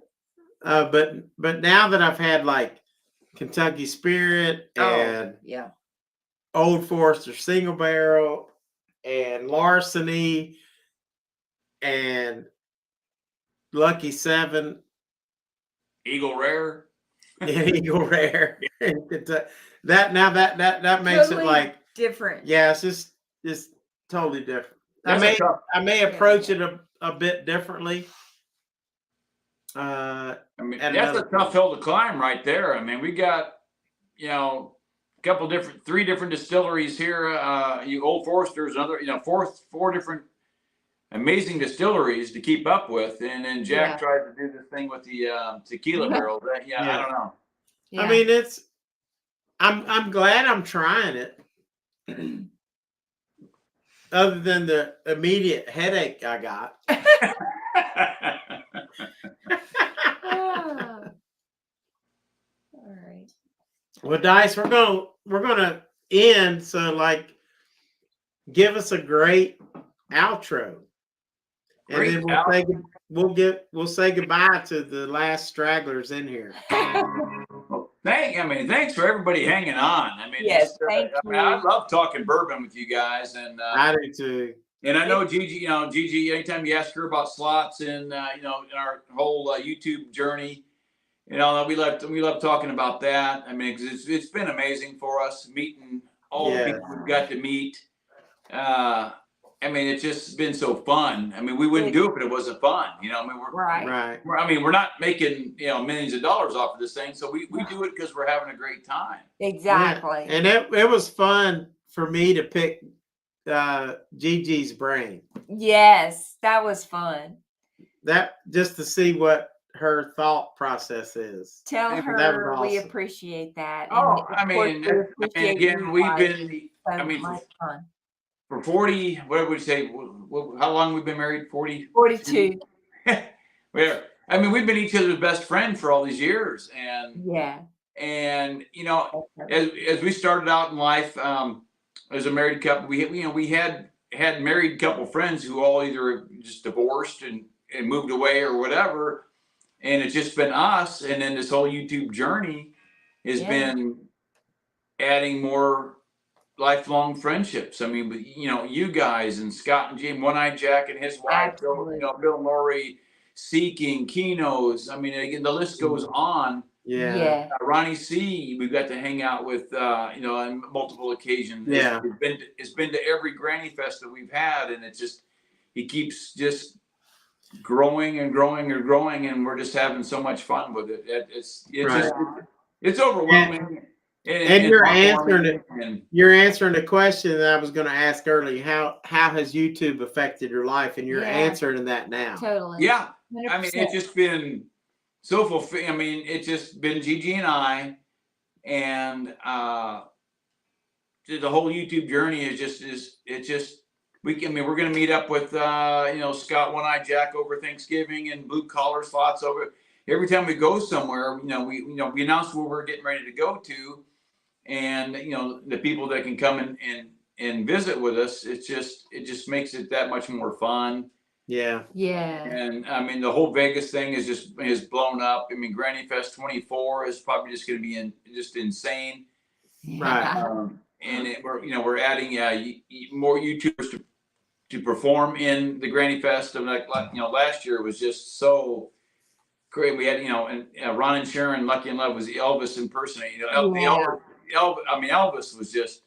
But now that I've had like Kentucky Spirit and Yeah. Old Forester Single Barrel and Larceny and Lucky 7 Eagle Rare. and Eagle Rare, and Kentucky, that makes Totally it like, different. yeah, it's just totally different. That's tough. I may approach it a bit differently. I mean, And that's a another tough hill to climb right there. I mean, we got, three different distilleries here. Old Forester's another, four different amazing distilleries to keep up with. And then Jack Yeah. tried to do this thing with the tequila barrel. I Yeah. don't know. Yeah. I mean, I'm glad I'm trying it. Other than the immediate headache I got. Ah. All right. Well, Dice, we're gonna end. So, like, give us a great outro, and Great then we'll say goodbye to the last stragglers in here. Thanks for everybody hanging on. I mean, Yes, thank I you. love talking bourbon with you guys, and I do too. And I know Gigi, anytime you ask her about slots and in our whole YouTube journey, we love talking about that. I mean, 'cause it's been amazing for us meeting all the people we've got to meet. I mean, it's just been so fun. I mean, we wouldn't do it if it wasn't fun. I mean, we're not making millions of dollars off of this thing, so we do it because we're having a great time. Exactly. Yeah. And it was fun for me to pick Gigi's brain. Yes, that was fun. That just to see what her thought process is. Tell That her was we awesome. appreciate that. Oh, And of course, we appreciate again, you we've guys been, so much fun. for 40, what would we say? How long we've been married? 40? 42. We've been each other's best friend for all these years, and Yeah. And as we started out in life, as a married couple, we had married couple friends who all either just divorced and moved away or whatever, and it's just been us. And then this whole YouTube journey has been adding more lifelong friendships. I mean, you guys and Scott and Jim, One Eye Jack and his wife, Bill and Lori, Seeking, Keno's. I mean, again, the list goes on. Yeah. Ronnie C, we've got to hang out with, on multiple occasions. Yeah. It's been to every Granny Fest that we've had, and he keeps just growing and growing and growing, and we're just having so much fun with it. It's overwhelming. And you're answering the question that I was going to ask earlier. How has YouTube affected your life? And you're answering that now. Totally. Yeah. 100%. I mean, it's just been so fulfilling. I mean, it's just been Gigi and I, and the whole YouTube journey we're going to meet up with Scott, One Eye Jack over Thanksgiving, and Blue Collar Slots over. Every time we go somewhere, we announce where we're getting ready to go to, and the people that can come and visit with us. It just makes it that much more fun. Yeah. And I mean, the whole Vegas thing is blown up. I mean, Granny Fest 24 is probably just going to be just insane. Right. And we're adding more YouTubers to perform in the Granny Fest. And last year was just so great. We had and Ron and Sharon, Lucky and Love was the Elvis impersonator. Elvis was just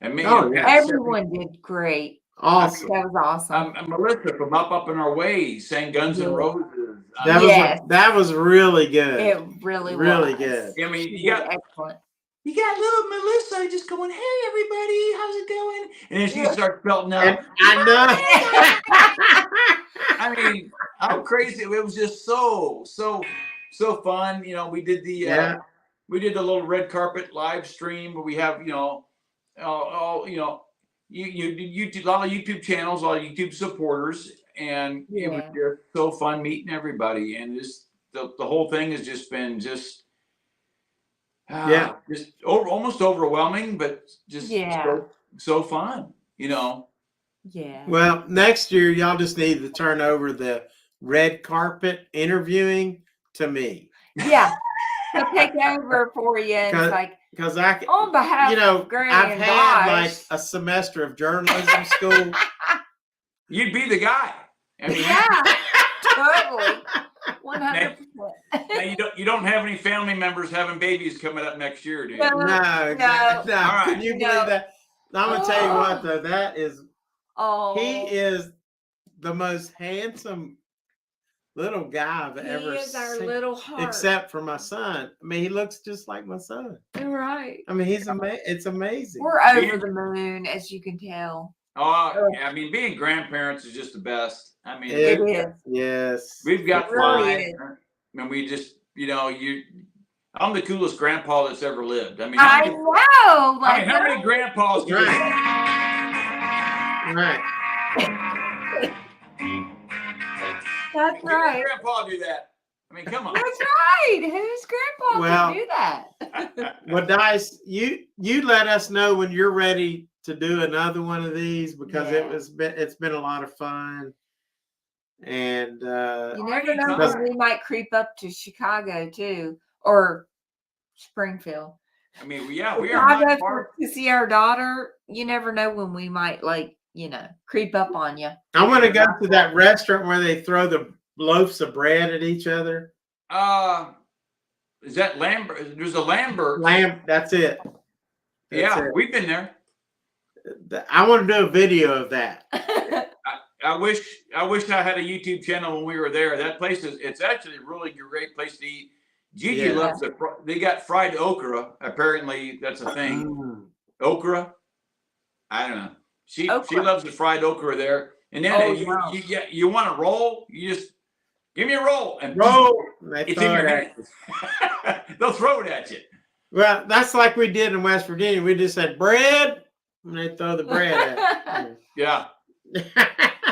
amazing. Oh, yeah. Everyone did great. Awesome. That was awesome. Melissa from Up and Our Way sang Guns N' Roses. That was really good. It really was. Good. I mean, excellent. You got little Melissa just going, "Hey everybody, how's it going?" And then she starts belting out. I know. I mean, how crazy! It was just so fun. We did the little red carpet live stream where we have YouTube, a lot of YouTube channels, a lot of YouTube supporters, and it was just so fun meeting everybody. And the whole thing has just been almost overwhelming, but just so fun. Yeah. Well, next year y'all just need to turn over the red carpet interviewing to me. Yeah. I'll take over for you. And because I on behalf of Granny I've and had Dosh, like a semester of journalism school. You'd be the guy. I mean, totally. 100%. Now you don't have any family members having babies coming up next year, do you? No. Right. Can you believe that? I'm gonna tell you what though, that is he is the most handsome little guy I've ever He is our seen, little heart. except for my son. I mean, he looks just like my son. Right. I mean, it's amazing. We're over the moon, as you can tell. I mean, being grandparents is just the best. I mean, It is. Yes. We've got really fun. I mean, we just, I'm the coolest grandpa that's ever lived. I mean, know. how many grandpas do you have? Right. That's right. Grandpa do that? I mean, come on. That's right. Whose grandpa can do that? Well, Dice, you let us know when you're ready to do another one of these, because it's been a lot of fun. And you never know when we might creep up to Chicago too, or Springfield. I mean, we are I not go far. to see our daughter. You never know when we might creep up on you. I want to go to that restaurant where they throw the loaves of bread at each other. Is that Lambert? There's a Lambert. That's it. Yeah, we've been there. I want to do a video of that. I wish I had a YouTube channel when we were there. That place it's actually a really great place to eat. Gigi loves they got fried okra. Apparently that's a thing. Okra. I don't know. She loves the fried okra there. And then you want a roll, you just give me a roll and roll. It's in your hand. They'll throw it at you. Well, that's like we did in West Virginia. We just had bread and they throw the bread at you. Yeah.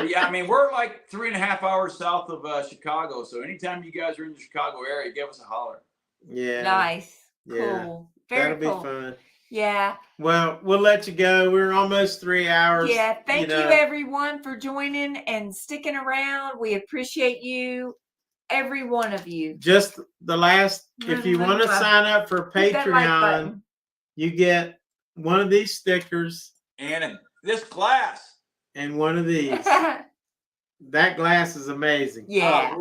Yeah, I mean, we're like 3.5 hours south of Chicago. So anytime you guys are in the Chicago area, give us a holler. Yeah. Nice. Yeah. Cool. Very That'll cool. be fun. Yeah. Well, we'll let you go. We're almost 3 hours. Yeah. Thank you everyone for joining and sticking around. We appreciate you. Every one of you. Just the last, if you want to sign up for Patreon, you get one of these stickers. And this glass. And one of these. That glass is amazing. Yeah.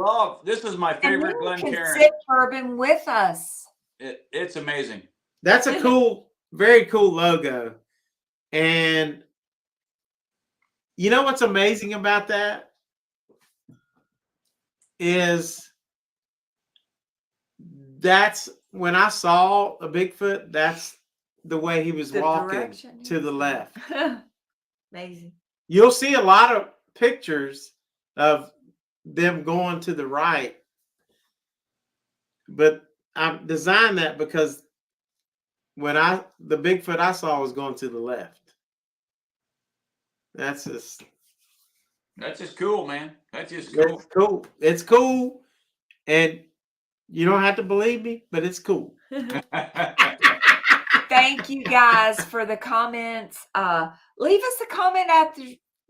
This is my favorite Glencairn. Sip bourbon with us. It's amazing. That's a cool, very cool logo. And you know what's amazing about that? Is that's when I saw a Bigfoot, that's the way he was walking to the left. Amazing. You'll see a lot of pictures of them going to the right, but I designed that because when the Bigfoot I saw was going to the left. That's just cool, man. That's just cool. It's cool. It's cool. And you don't have to believe me, but it's cool. Thank you guys for the comments. Leave us a comment after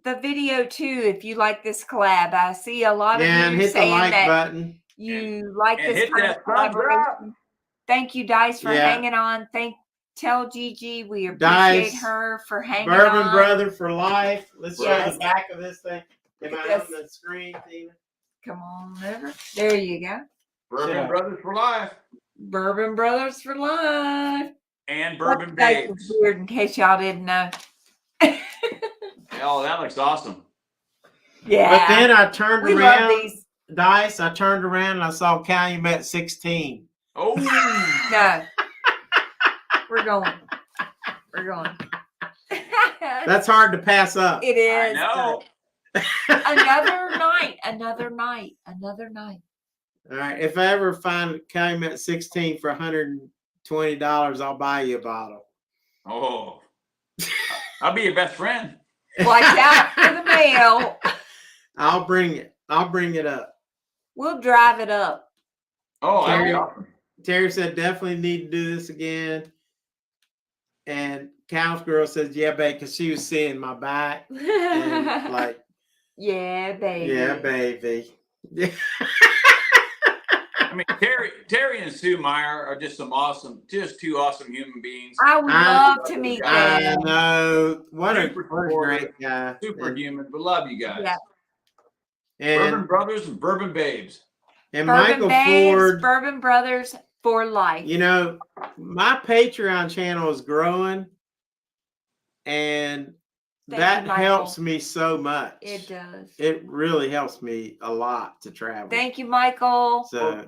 the video too if you like this collab. I see a lot of you hit saying the like that button. You like this kind of collaboration. Thank you, Dice, for hanging on. Tell Gigi we appreciate her for hanging on. Bourbon Brother for life. Let's show the back of this thing. Am I on the screen, Tina? Come on over. There you go. Bourbon Brothers for life. Bourbon Brothers for life. And Bourbon Babes. Weird, in case y'all didn't know. Oh, that looks awesome. Yeah. But then I turned around. Love these. Dice, I turned around and I saw Calumet 16. Oh. No. We're going. That's hard to pass up. It is. I know. Another night. All right. If I ever find Calumet 16 for $120, I'll buy you a bottle. Oh. I'll be your best friend. Watch out for the mail. I'll bring it. I'll bring it up. We'll drive it up. Oh, that'd be awesome. Terry said definitely need to do this again. And Cal's girl says, yeah, babe, because she was seeing my back. And like, yeah, baby. Yeah, baby. I mean, Terry and Sue Meyer are just two awesome human beings. I would love to meet them. I know. What a great guy. Superhuman. We love you guys. Yeah. And Bourbon Brothers and Bourbon Babes. And Bourbon Michael Babes, Ford. Bourbon Brothers for life. You know, my Patreon channel is growing. And that helps me so much. It does. It really helps me a lot to travel. Thank you, Michael. So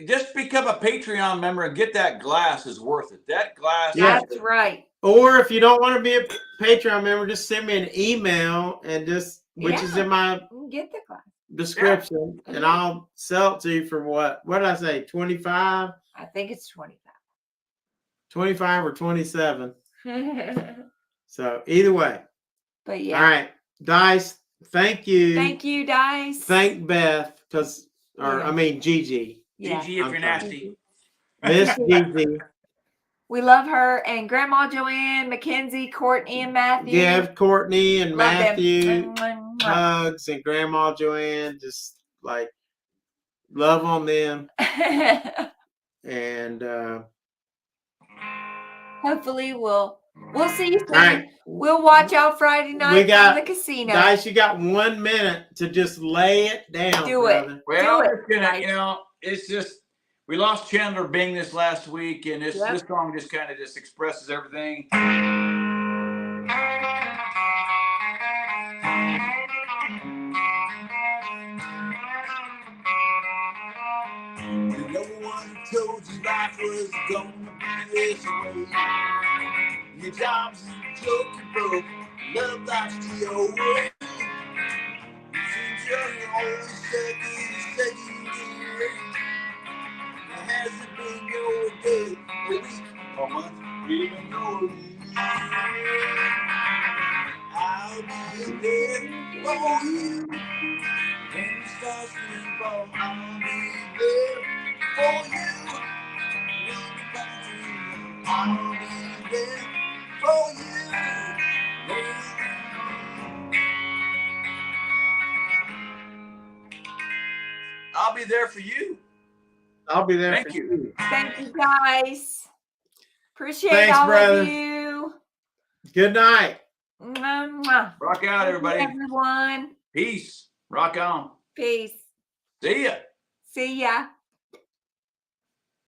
just become a Patreon member and get that glass is worth it. That glass. That's right. Or if you don't want to be a Patreon member, just send me an email and which is in my get the glass description, and I'll sell it to you for what did I say? 25? I think it's 25. 25 or 27. So either way. But yeah. All right. Dice, thank you. Thank you, Dice. Thank Beth, I mean Gigi. Yeah. Gigi, if you're nasty. Miss Gigi. We love her and Grandma Joanne, McKenzie, Courtney, and Matthew. Give Courtney and Love Matthew them. hugs, and Grandma Joanne, just like love on them. And hopefully we'll see you soon. All right. We'll watch out Friday night got- from the casino. Guys, you got 1 minute to just lay it down. Do it. brother. Well, Do it, it's gonna, guys. you know, it's just we lost Chandler Bing this last week, and this Yep. this song just kind of just expresses everything. No one told you life was gonna be this way. Your job's a joke, you broke. Love life's your way. Seems you're always stuck in second gear. Has it been your day, a week, a month, even your year? I'll be there for you. When the stars fall, I'll be there for you. When the country, I'll be there for you. I'll be there for you. I'll be there. Thank for you. Thank you, guys. Appreciate Thanks, all brother. of you. Good night. Mwah, mwah. Rock out, everybody. Everyone. Peace. Rock on. Peace. See ya. See ya.